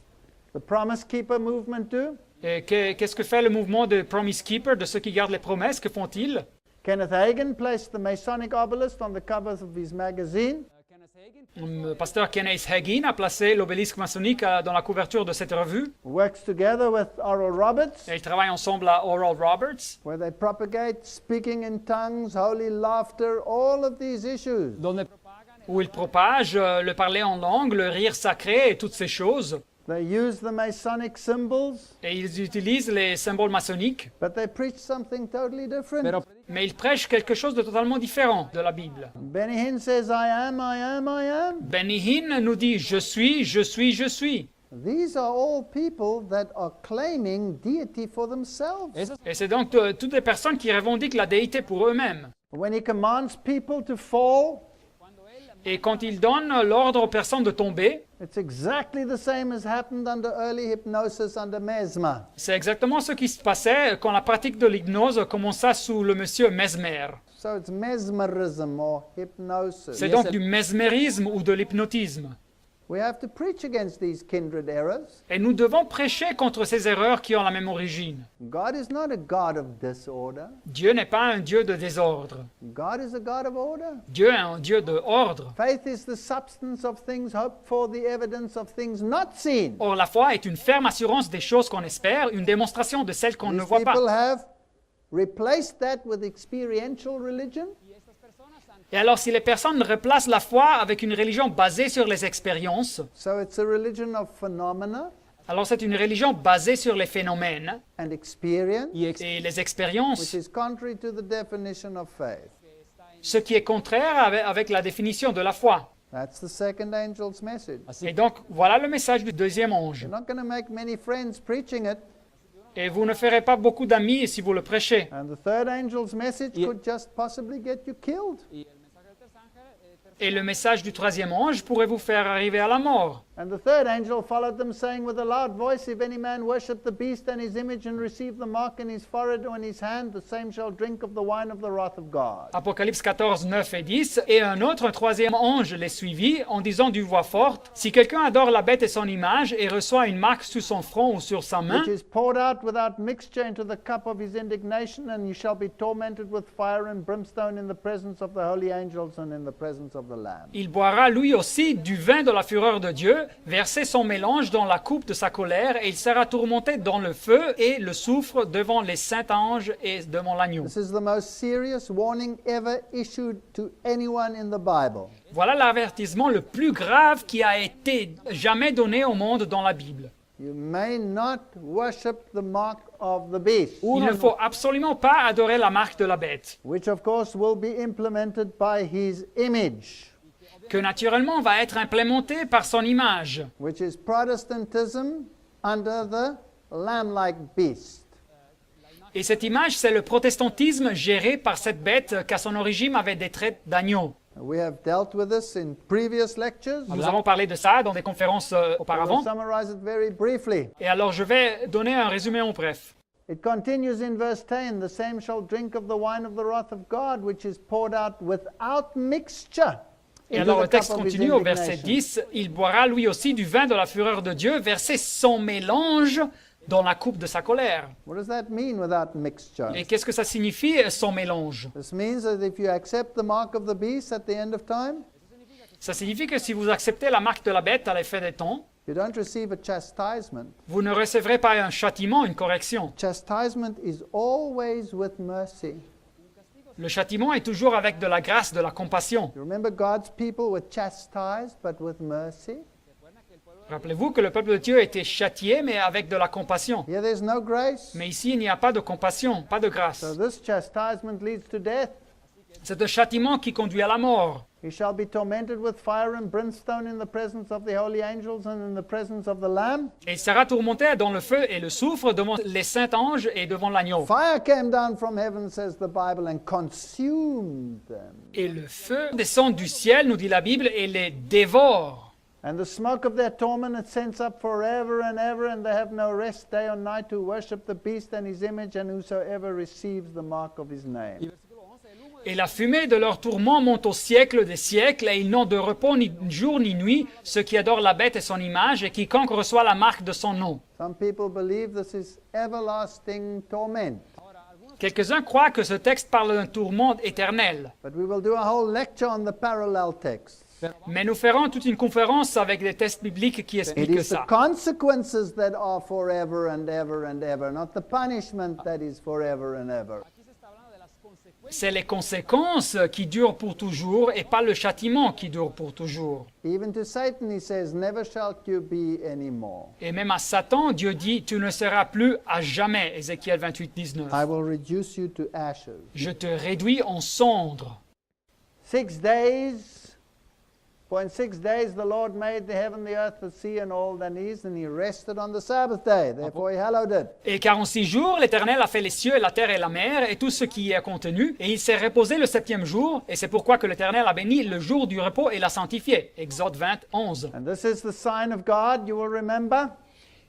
the Promise Keeper movement do? Et qu'est-ce que fait le mouvement de Promise Keeper, de ceux qui gardent les promesses? Que font-ils? Kenneth Hagin placed the Masonic obelisk on the cover of his magazine. Kenneth Hagin Le pasteur Kenneth Hagin a placé l'obélisque maçonnique dans la couverture de cette revue. Works together with Oral Roberts, Et ils travaillent ensemble à Oral Roberts, where they propagate speaking in tongues, holy laughter, all of these issues. donde propagan où ils propagent le parler en langue, le rire sacré et toutes ces choses. They use the Masonic symbols, Et ils utilisent les symboles maçonniques, but they preach something totally different. pero mais ils prêchent quelque chose de totalement différent de la Bible. Benny Hinn says, I am, I am, I am. Benny Hinn nous dit « Je suis, je suis, je suis ». These are all people that are claiming deity for themselves. esas Et c'est donc toutes les personnes qui revendiquent la déité pour eux-mêmes. When he commands people to fall, Et quand ils donnent l'ordre aux personnes de tomber, it's exactly the same as happened under early hypnosis under Mesmer. c'est exactement ce qui se passait quand la pratique de l'hypnose commença sous le monsieur Mesmer. So it's mesmerism or hypnosis. C'est Yes, donc sir. du mesmérisme ou de l'hypnotisme. We have to preach against these kindred errors. Et nous devons prêcher contre ces erreurs qui ont la même origine. God is not a God of disorder. Dieu n'est pas un Dieu de désordre. God is a God of order. Dieu est un Dieu de ordre. Faith is the substance of things hoped for, the evidence of things not seen. Or, la foi est une ferme assurance des choses qu'on espère, une démonstration de celles qu'on ne These voit pas. people have replaced that with experiential religion. Et alors, si les personnes replacent la foi avec une religion basée sur les expériences, So it's a religion of phenomena alors c'est une religion basée sur les phénomènes and experience, y ex- et les which expériences, is contrary to the definition of faith. ce qui est contraire avec la définition de la foi. That's the second angel's message. así Et donc, voilà le message du deuxième ange. You're not going to make many friends preaching it. Et vous ne ferez pas beaucoup d'amis si vous le prêchez. And the third angel's message Yeah. could just possibly get you killed. y el mensaje del tercer ángel Et le message du troisième ange pourrait vous faire arriver à la mort. And the third angel followed them, saying with a loud voice, If any man worship the beast and his image and receive the mark in his forehead or in his hand, the same shall drink of the wine of the wrath of God. Apocalypse 14, 9 et 10. Et un troisième ange les suivit en disant d'une voix forte, « Si quelqu'un adore la bête et son image et reçoit une marque sur son front ou sur sa main, Which is poured out without mixture into the cup of his indignation, and he shall be tormented with fire and brimstone in the presence of the holy angels and in the presence of the Lamb. il boira lui aussi du vin de la fureur de Dieu, verser son mélange dans la coupe de sa colère, et il sera tourmenté dans le feu et le soufre devant les saints anges et devant l'agneau. » This is the most serious warning ever issued to anyone in the Bible. Voilà l'avertissement le plus grave qui a été jamais donné au monde dans la Bible. You may not worship the mark of the beast, Il ne faut absolument pas adorer la marque de la bête, which of course will be implemented by his image, que naturellement va être implémenté par son image, which is Protestantism under the lamb-like beast. et cette image, c'est le protestantisme géré par cette bête qu'à son origine avait des traits d'agneau. We have dealt with this in previous lectures. Nous avons parlé de ça dans des conférences I will auparavant, summarize it very briefly. et alors je vais donner un résumé en bref. It continues in verse 10, the same shall drink of the wine of the wrath of God, which is poured out without mixture. Et into alors the le texte cup of his continue au verset indignation. 10, il boira lui aussi du vin de la fureur de Dieu, versé sans mélange dans la coupe de sa colère. What does that mean without mixture? Et qu'est-ce que ça signifie sans mélange? This means that if you accept the mark of the beast at the end of time, Ça signifie que si vous acceptez la marque de la bête à la fin des temps, you don't receive a chastisement. vous ne recevrez pas un châtiment, une correction. Chastisement is always with mercy. Le châtiment est toujours avec de la grâce, de la compassion. You remember God's people were chastised, but with mercy. Rappelez-vous que le peuple de Dieu a été châtié, mais avec de la compassion. Here there's no grace. Mais ici, il n'y a pas de compassion, pas de grâce. So this chastisement leads to death. C'est un châtiment qui conduit à la mort. He shall be tormented with fire and brimstone in the presence of the holy angels and in the presence of the Lamb. Et il sera tourmenté dans le feu et le soufre devant les saints anges et devant l'agneau. Fire came down from heaven, says the Bible, and consumed them. Et le feu descend du ciel, nous dit la Bible, et les dévore. And the smoke of their torment ascends up forever and ever, and they have no rest day or night to worship the beast and his image, and whosoever receives the mark of his name. Et la fumée de leur tourment monte au siècle des siècles, et ils n'ont de repos ni jour ni nuit, ceux qui adorent la bête et son image, et quiconque reçoit la marque de son nom. Some people believe this is everlasting torment. Quelques-uns croient que ce texte parle d'un tourment éternel. But we will do a whole lecture on the parallel text. Mais nous ferons toute une conférence avec des textes bibliques qui It expliquent is the ça. consequences that are forever and ever and ever, not the punishment that is forever and ever. Aquí se está hablando de las consecuencias. C'est les conséquences qui durent pour toujours et pas le châtiment qui dure pour toujours. Even to Satan he says, never shall you be anymore. Et même à Satan, Dieu dit, tu ne seras plus à jamais, Ézéchiel 28, 19. I will reduce you to ashes. Je te réduis en cendres. 6 days, for in 6 days the Lord made the heaven, the earth, the sea, and all that is, and he rested on the Sabbath day. Therefore he hallowed it. Et 46 jours, l'Éternel a fait les cieux, la terre et la mer, et tout ce qui y est contenu, et il s'est reposé le septième jour, et c'est pourquoi que l'Éternel a béni le jour du repos et l'a sanctifié. Exode 20, 11. And this is the sign of God, you will remember.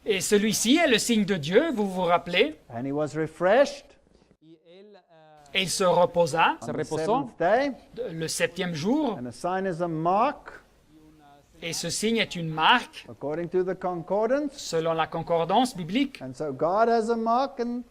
Et celui-ci est le signe de Dieu, vous vous rappelez, And he was refreshed Y él et il se reposa se on the reposó. seventh day. le septième jour, And a sign is a mark, et ce signe est une marque, according to the concordance. selon la concordance biblique. And so God has a mark and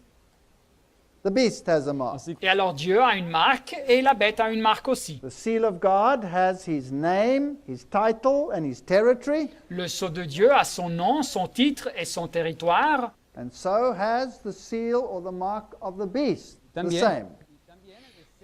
the beast has a mark. Así Et alors Dieu a une marque, et la bête a une marque aussi. The seal of God has his name, his title, and his territory. Le sceau de Dieu a son nom, son titre et son territoire. And so has the seal or the mark of the beast. The También. same.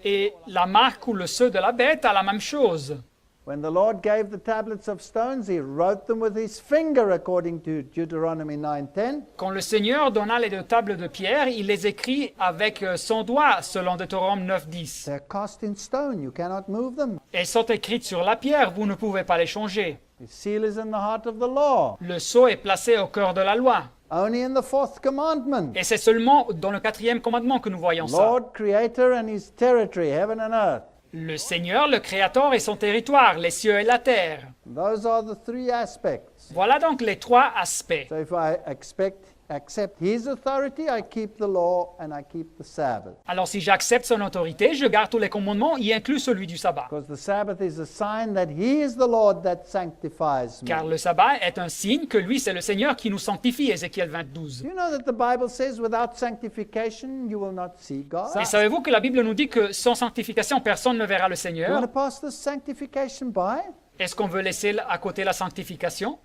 Et la marque ou le sceau de la bête a la même chose. When the Lord gave the tablets of stones, he wrote them with his finger, according to Deuteronomy 9:10. Quand le Seigneur donna les deux tables de pierre, il les écrit avec son doigt, selon Deutéronome 9.10. They're cast in stone, you cannot move them. Elles sont écrites sur la pierre, vous ne pouvez pas les changer. His seal is in the heart of the law, Le sceau est placé au cœur de la loi. only in the fourth commandment. Et c'est seulement dans le quatrième commandement que nous voyons ça. Lord, creator, and his territory, heaven and earth. Le Seigneur, le Créateur et son territoire, les cieux et la terre. Those are the three aspects. Voilà donc les trois aspects. So if I accept his authority, I keep the law and I keep the Sabbath. Alors si j'accepte son autorité, je garde tous les commandements, y inclut celui du sabbat. Because the Sabbath is a sign that he is the Lord that sanctifies me. Car le sabbat est un signe que lui, c'est le Seigneur qui nous sanctifie, Ézéchiel 22. You know that the Bible says without sanctification you will not see God? Et savez-vous que la Bible nous dit que sans sanctification, personne ne verra le You Seigneur? want to pass this sanctification by? Est-ce qu'on veut laisser à côté la sanctification?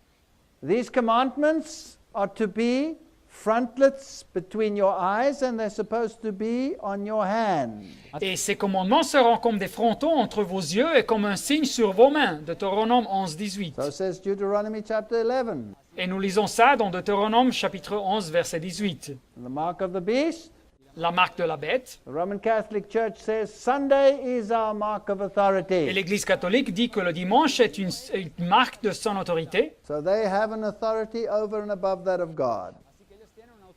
These commandments are to be frontlets between your eyes and they're supposed to be on your hand. Et ces commandements seront comme des frontons entre vos yeux et comme un signe sur vos mains. Deutéronome 11, 18. So says Deuteronomy chapter 11. Et nous lisons ça dans Deutéronome chapitre 11, verset 18. And the mark of the beast, La marque de la bête. the Roman Catholic Church says Sunday is our mark of Et authority. l'Église catholique dit que le dimanche est une marque de son autorité. So they have an authority over and above that of God.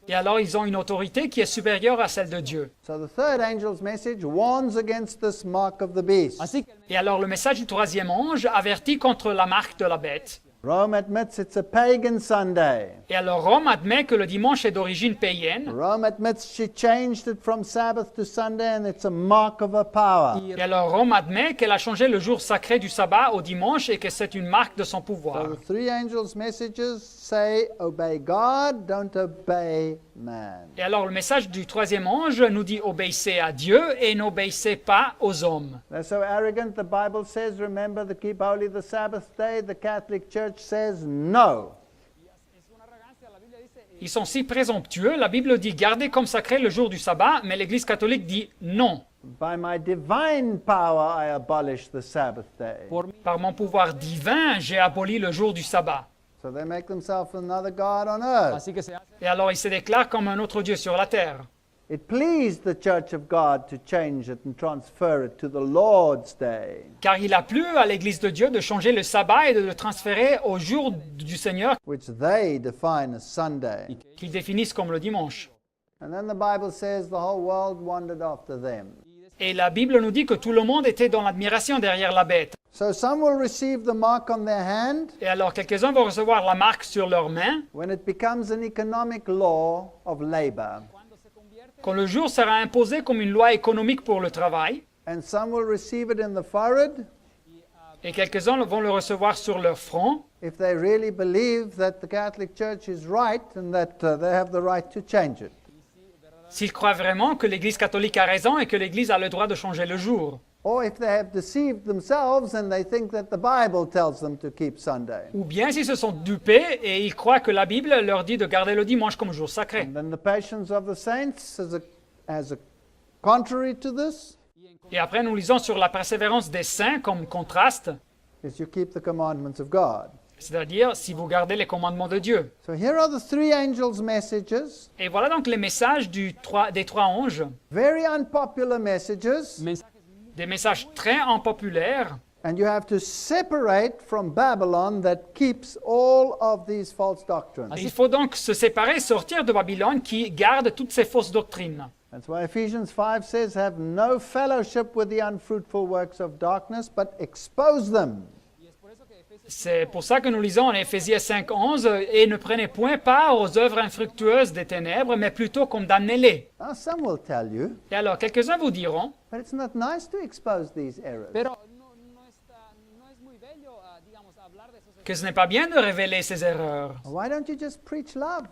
Et alors ils ont une autorité qui est supérieure à celle de Dieu. So the third angel's message warns against this mark of the beast. Así que el Et alors le message du troisième ange avertit contre la marque de la bête. Rome admits it's a pagan Sunday. Et alors Rome admet que le dimanche est d'origine païenne. Rome admits she changed it from Sabbath to Sunday and it's a mark of her power. Et alors Rome admet qu'elle a changé le jour sacré du sabbat au dimanche et que c'est une marque de son pouvoir. So the three angels' messages say, obey God, don't obey man. Et alors le message du troisième ange nous dit obéissez à Dieu et n'obéissez pas aux hommes. They're so arrogant, the Bible says, remember to keep holy the Sabbath day. The Catholic Church says no. Ils sont si présomptueux, la Bible dit gardez comme sacré le jour du sabbat, mais l'Église catholique dit non. By my divine power, I abolish the Sabbath day. Par mon pouvoir divin, j'ai aboli le jour du sabbat. So they make themselves another God on earth. Así que se hace Et alors ils se déclarent comme un autre Dieu sur la terre. It pleased the Church of God to change it and transfer it to the Lord's day, Car il a plu à l'Église de Dieu de changer le sabbat et de le transférer au jour du Seigneur which they define as Sunday. qu'ils définissent comme le dimanche. And then the Bible says the whole world wandered after them. Et la Bible nous dit que tout le monde était dans l'admiration derrière la bête. So some will receive the mark on their hand Et alors quelques-uns vont recevoir la marque sur leurs mains when it becomes an economic law of labor. quand le jour sera imposé comme une loi économique pour le travail. And some will receive it in the forehead Et quelques-uns vont le recevoir sur leur front if they really believe that the Catholic Church is right and that they have the right to change it. s'ils croient vraiment que l'Église catholique a raison et que l'Église a le droit de changer le jour. Or if they have deceived themselves and they think that the Bible tells them to keep Sunday. Ou bien s'ils se sont dupés et ils croient que la Bible leur dit de garder le dimanche comme jour sacré. And then the patience of the saints as a contrary to this Et après, nous lisons sur la persévérance des saints comme contraste, is you keep the commandments of God. c'est-à-dire si vous gardez les commandements de Dieu. So here are the three angels' messages, Et voilà donc les messages des trois anges, very unpopular messages, mensajes des messages très impopulaires. and you have to separate from Babylon that keeps all of these false doctrines. Il faut donc se séparer, sortir de Babylone qui garde toutes ces fausses doctrines. That's why Ephesians 5 says, have no fellowship with the unfruitful works of darkness, but expose them. C'est pour ça que nous lisons en Éphésiens 5:11 et ne prenez point part aux œuvres infructueuses des ténèbres, mais plutôt condamnez-les. Now, some will tell you, Et alors, quelques-uns vous diront, but it's not nice to expose these errors. pero no es muy bello, digamos, hablar de esos que ce n'est pas bien de révéler ces erreurs. Why don't you just preach love?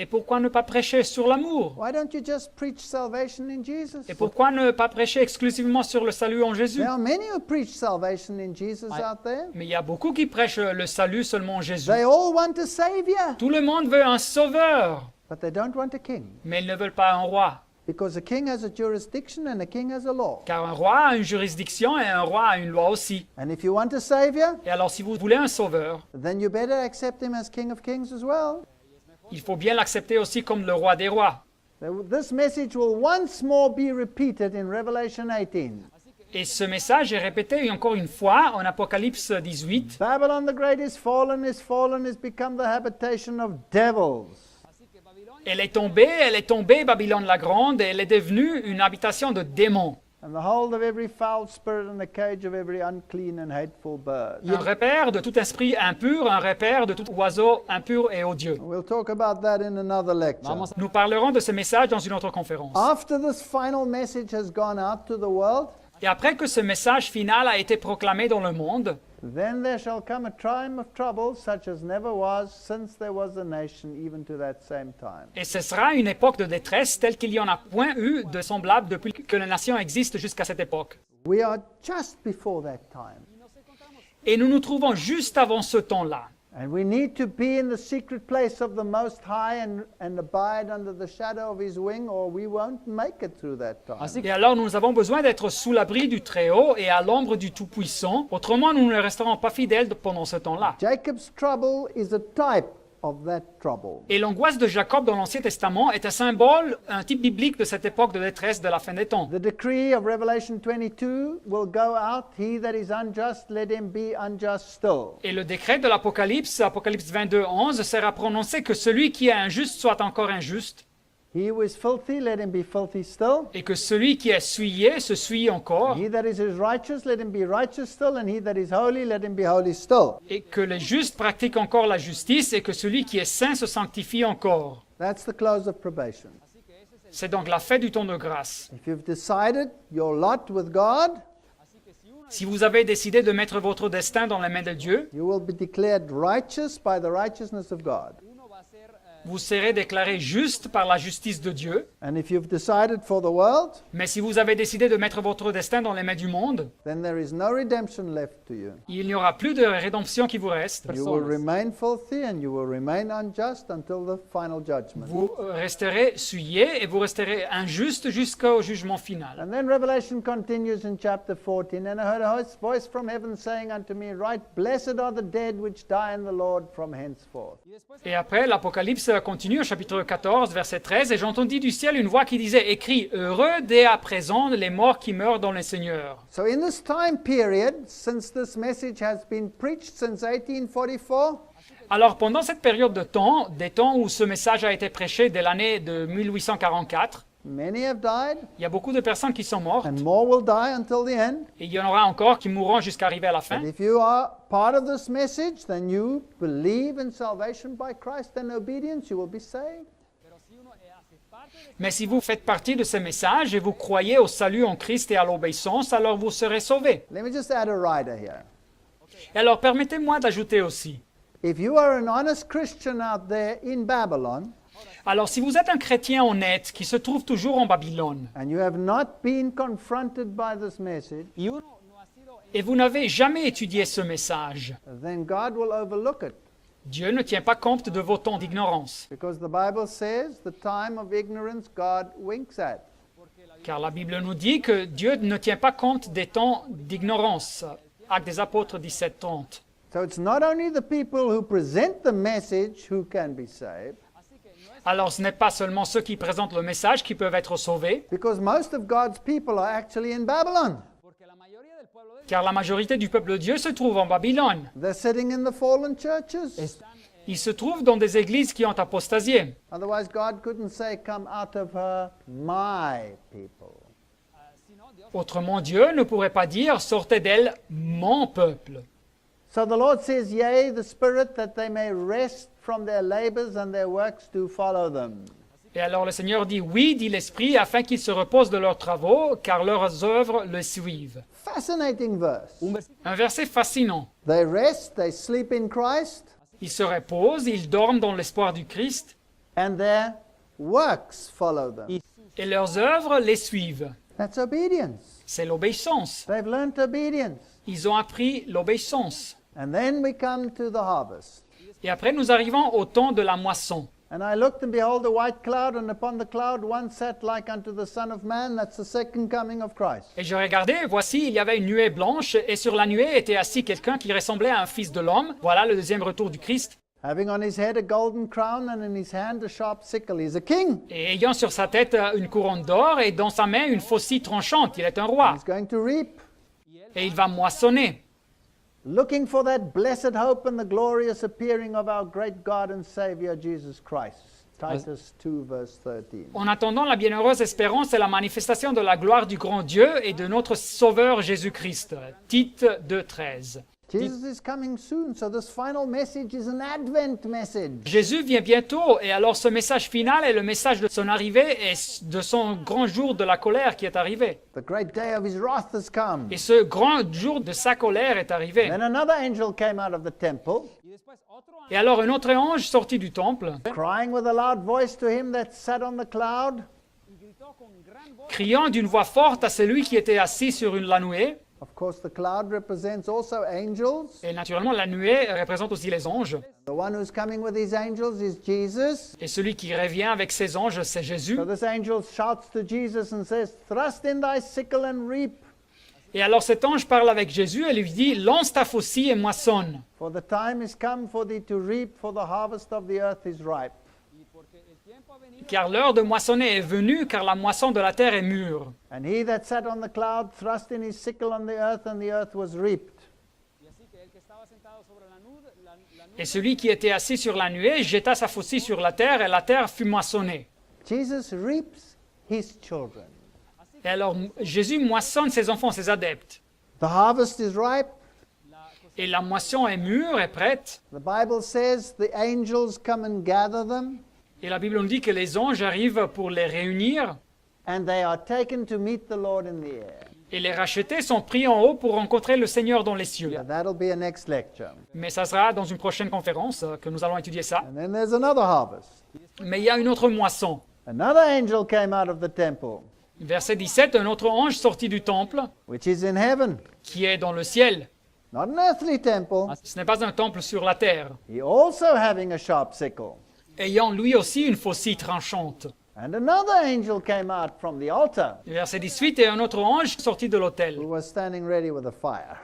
Et pourquoi ne pas prêcher sur l'amour? Why don't you just preach salvation in Jesus? Et pourquoi ne pas prêcher exclusivement sur le salut en Jésus? There are many who preach salvation in Jesus out there. Mais il y a beaucoup qui prêchent le salut seulement en Jésus. They all want a savior, Tout le monde veut un sauveur, but they don't want a king. mais ils ne veulent pas un roi. Because a king has a jurisdiction and a king has a law. Car un roi a une juridiction et un roi a une loi aussi. And if you want a savior, Et alors si vous voulez un sauveur, then you better accept him as King of Kings as well. il faut bien l'accepter aussi comme le roi des rois. This message will once more be repeated in Revelation 18. Et ce message est répété encore une fois en Apocalypse 18. Babylon the Great is fallen, is become the habitation of devils. Elle est tombée, Babylone la Grande, et elle est devenue une habitation de démons. And the hold of every foul spirit and the cage of every unclean and hateful bird. Un repère de tout esprit impur, un repère de tout oiseau impur et odieux. We'll talk about that in another lecture. Vamos Nous parlerons de ce message dans une autre conférence. After this final message has gone out to the world, Et après que ce message final a été proclamé dans le monde, then there shall come a time of trouble such as never was since there was a nation even to that same time. et ce sera une époque de détresse telle qu'il n'y en a point eu de semblable depuis que la nation existe jusqu'à cette époque. We are just before that time. Et nous nous trouvons juste avant ce temps-là. And we need to be in the secret place of the Most High and abide under the shadow of His wing, or we won't make it through that time. Así Et alors nous avons besoin d'être sous l'abri du Très-Haut et à l'ombre du Tout-Puissant, autrement nous ne resterons pas fidèles pendant ce temps-là. Jacob's trouble is a type of that trouble. Et l'angoisse de Jacob dans l'Ancien Testament est un symbole, un type biblique de cette époque de détresse de la fin des temps. The decree of Revelation 22 will go out, he that is unjust, let him be unjust still. Et le décret de l'Apocalypse, Apocalypse 22, 11, sera prononcé que celui qui est injuste soit encore injuste. He who is filthy, let him be filthy still. et que celui qui est souillé se souille encore, He that is righteous, let him be righteous still. And he that is holy, let him be holy still. et que les justes pratiquent encore la justice, et que celui qui est saint se sanctifie encore. That's the close of probation. C'est donc la fête du temps de grâce. If you've decided your lot with God, Si vous avez décidé de mettre votre destin dans les mains de Dieu, you will be declared righteous by the righteousness of God. vous serez déclaré juste par la justice de Dieu. And if you've decided for the world, Mais si vous avez décidé de mettre votre destin dans les mains du monde, then there is no redemption left to you. il n'y aura plus de rédemption qui vous reste. You will remain filthy and you will remain unjust until the final judgment. Vous resterez souillé et vous resterez injuste jusqu'au jugement final. And then Revelation continues in chapter 14. And I heard a voice from heaven saying unto me, Right, blessed are the dead which die in the Lord from henceforth. Et après, l'Apocalypse continue au chapitre 14, verset 13, « Et j'entendis du ciel une voix qui disait, écrit, heureux dès à présent les morts qui meurent dans le Seigneur. » So in this time period, since this message has been preached since 1844, Alors, pendant cette période de temps, des temps où ce message a été prêché dès l'année de 1844, many have died, il y a beaucoup de personnes qui sont mortes, and more will die until the end. et il y en aura encore qui mourront jusqu'à arriver à la fin. But if you are part of this message, then you believe in salvation by Christ and obedience, you will be saved. Mais si vous faites partie de ce message et vous croyez au salut en Christ et à l'obéissance, alors vous serez sauvés. Let me just add a rider here. Et alors, permettez-moi d'ajouter aussi. If you are an honest Christian out there in Babylon, Alors, si vous êtes un chrétien honnête qui se trouve toujours en Babylone, and you have not been confronted by this message, et vous n'avez jamais étudié ce message, then God will overlook it. Dieu ne tient pas compte de vos temps d'ignorance, Because the Bible says the time of ignorance God winks at. car la Bible nous dit que Dieu ne tient pas compte des temps d'ignorance. Actes des Apôtres 17:30. So it's not only the people who present the message who can be saved, Alors, ce n'est pas seulement ceux qui présentent le message qui peuvent être sauvés, because most of God's people are actually in Babylon. car la majorité du peuple de Dieu se trouve en Babylone. They're sitting in the fallen churches. Ils se trouvent dans des églises qui ont apostasié. Otherwise, God couldn't say, Come out of her, my people. Autrement, Dieu ne pourrait pas dire « Sortez d'elle, mon peuple ». So the Lord says, Yea, the Spirit, that they may rest from their labors and their works do follow them. Et alors le Seigneur dit « Oui, dit l'Esprit, afin qu'ils se reposent de leurs travaux, car leurs œuvres le suivent. Fascinating verse. » Un verset fascinant. They rest, they sleep in Christ, Ils se reposent, ils dorment dans l'espoir du Christ, and their works follow them. et leurs œuvres les suivent. That's obedience. C'est l'obéissance. They've learnt obedience. Ils ont appris l'obéissance. And then we come to the harvest. Et après, nous arrivons au temps de la moisson. And I looked, and behold, a white cloud, and upon the cloud one sat like unto the Son of Man. That's the second coming of Christ. Et je regardais, et voici, il y avait une nuée blanche, et sur la nuée était assis quelqu'un qui ressemblait à un fils de l'homme. Voilà le deuxième retour du Christ. Having on his head a golden crown, and in his hand a sharp sickle. He's a king. Et ayant sur sa tête une couronne d'or, et dans sa main une faucille tranchante. Il est un roi. He's going to reap. Et il va moissonner. Looking for that blessed hope and the glorious appearing of our great God and Savior, Jesus Christ. Titus 2, verse 13. En attendant la bienheureuse espérance et la manifestation de la gloire du grand Dieu et de notre Sauveur Jésus-Christ. Tite 2:13. Jesus is coming soon, so this final message is an Advent message. Jésus vient bientôt, et alors ce message final est le message de son arrivée et de son grand jour de la colère qui est arrivé. The great day of his wrath has come. Et ce grand jour de sa colère est arrivé. Then another angel came out of the temple, Et alors un autre ange sortit du temple, crying with a loud voice to him that sat on the cloud. criant d'une voix forte à celui qui était assis sur la nuée. Of course, the cloud represents also angels. Et naturellement, la nuée représente aussi les anges. The one who's coming with his angels is Jesus. Et celui qui revient avec ses anges, c'est Jésus. So this angel shouts to Jesus and says, Thrust in thy sickle and reap, Et alors cet ange parle avec Jésus et lui dit, lance ta faucille et moissonne. for the time is come for thee to reap, for the harvest of the earth is ripe. Car l'heure de moissonner est venue, car la moisson de la terre est mûre. And he that sat on the cloud thrust in his sickle on the earth was reaped. Et celui qui était assis sur la nuée jeta sa faucille sur la terre, et la terre fut moissonnée. Jesus reaps his children. Et alors Jésus moissonne ses enfants, ses adeptes. The harvest is ripe. Et la moisson est mûre, est prête. The Bible says the angels come and gather them, Et la Bible nous dit que les anges arrivent pour les réunir. and they are taken to meet the Lord in the air. Et les rachetés sont pris en haut pour rencontrer le Seigneur dans les cieux. Now, that'll be a next lecture. Mais ça sera dans une prochaine conférence que nous allons étudier ça. And then there's another harvest. Mais il y a une autre moisson. Another angel came out of the temple, Verset 17, un autre ange sortit du temple, which is in heaven. qui est dans le ciel. Not an earthly temple. Ce n'est pas un temple sur la terre. He also having a sharp sickle. Ayant lui aussi une faucille tranchante. And another angel came out from the altar, Verset 18, et un autre ange sortit de l'autel, who was standing ready with a fire.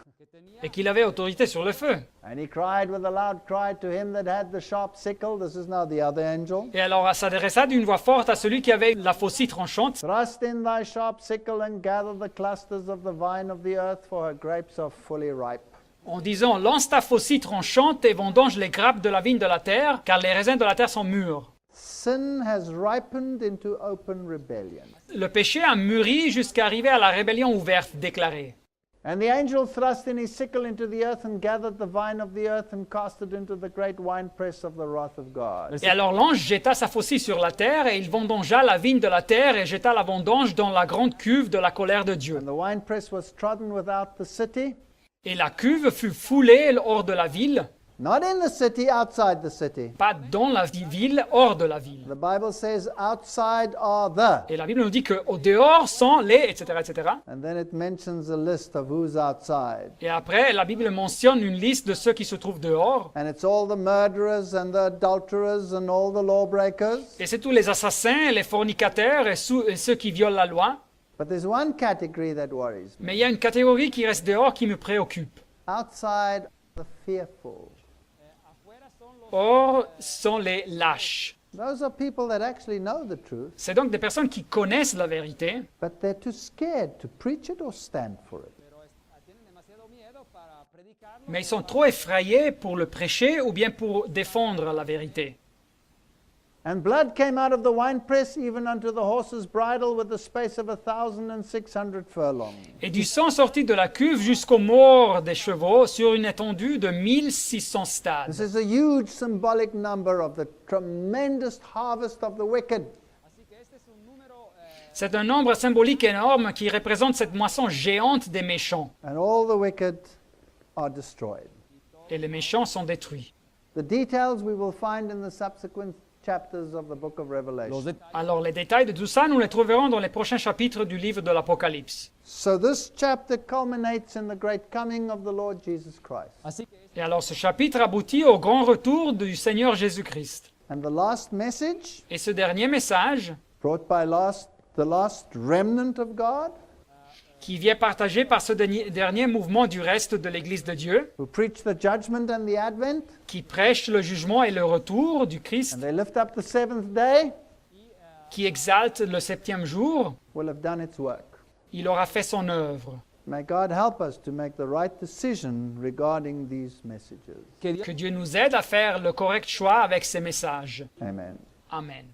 et qu'il avait autorité sur le feu. And he cried with a loud cry to him that had the sharp sickle. This is now the other angel. Et alors s'adressa d'une voix forte à celui qui avait la faucille tranchante. Thrust in thy sharp sickle and gather the clusters of the vine of the earth, for her grapes are fully ripe. En disant, lance ta faucille tranchante et vendange les grappes de la vigne de la terre, car les raisins de la terre sont mûrs. Sin has ripened into open rebellion. Le péché a mûri jusqu'à arriver à la rébellion ouverte, déclarée. And the angel thrust in his sickle into the earth and gathered the vine of the earth and cast it into the great winepress of the wrath of God. Et alors l'ange jeta sa faucille sur la terre, et il vendangea la vigne de la terre, et jeta la vendange dans la grande cuve de la colère de Dieu. And the winepress was trodden without the city, Et la cuve fut foulée hors de la ville, not in the city, outside the city. pas dans la ville, hors de la ville. The Bible says outside are the. Et la Bible nous dit qu'au dehors sont les, etc., etc. And then it mentions a list of who's outside. Et après, la Bible mentionne une liste de ceux qui se trouvent dehors. And it's all the murderers and the adulterers and all the lawbreakers. Et c'est tous les assassins, les fornicateurs et ceux qui violent la loi. But there's one category that worries me. Mais il y a une catégorie qui reste dehors qui me préoccupe. Outside, the fearful. Or sont les lâches. Those are people that actually know the truth, C'est donc des personnes qui connaissent la vérité, but they're too scared to preach it or stand for it. Tienen demasiado miedo para predicarlo. mais ils sont trop effrayés pour le prêcher ou bien pour défendre la vérité. And blood came out of the winepress even unto the horse's bridle with the space of 1,600 furlongs. Et du sang sortit de la cuve jusqu'aux morts des chevaux sur une étendue de 1600 This stades. is a huge symbolic number of the tremendous harvest of the wicked. Así que este es un número C'est un nombre symbolique énorme qui représente cette moisson géante des méchants. And all the wicked are destroyed. Et les méchants sont détruits. The details we will find in the subsequent chapters of the book of los Revelation. de- Alors les détails de tout ça, nous les trouverons dans les prochains chapitres du livre de l'Apocalypse. So this chapter culminates in the great coming of the Lord Jesus Christ. Así que Et alors ce chapitre aboutit au grand retour du Seigneur Jésus-Christ. And the last message Et ce dernier message, brought by the last remnant of God, qui vient partager par ce dernier mouvement du reste de l'Église de Dieu, who preach the judgment and the advent, qui prêche le jugement et le retour du Christ, and they lift up the seventh day, qui exalte le septième jour, will have done its work. il aura fait son œuvre. May God help us to make the right decision regarding these messages. que Dios Que Dieu nous aide à faire le correct choix avec ces messages. Amen. Amen.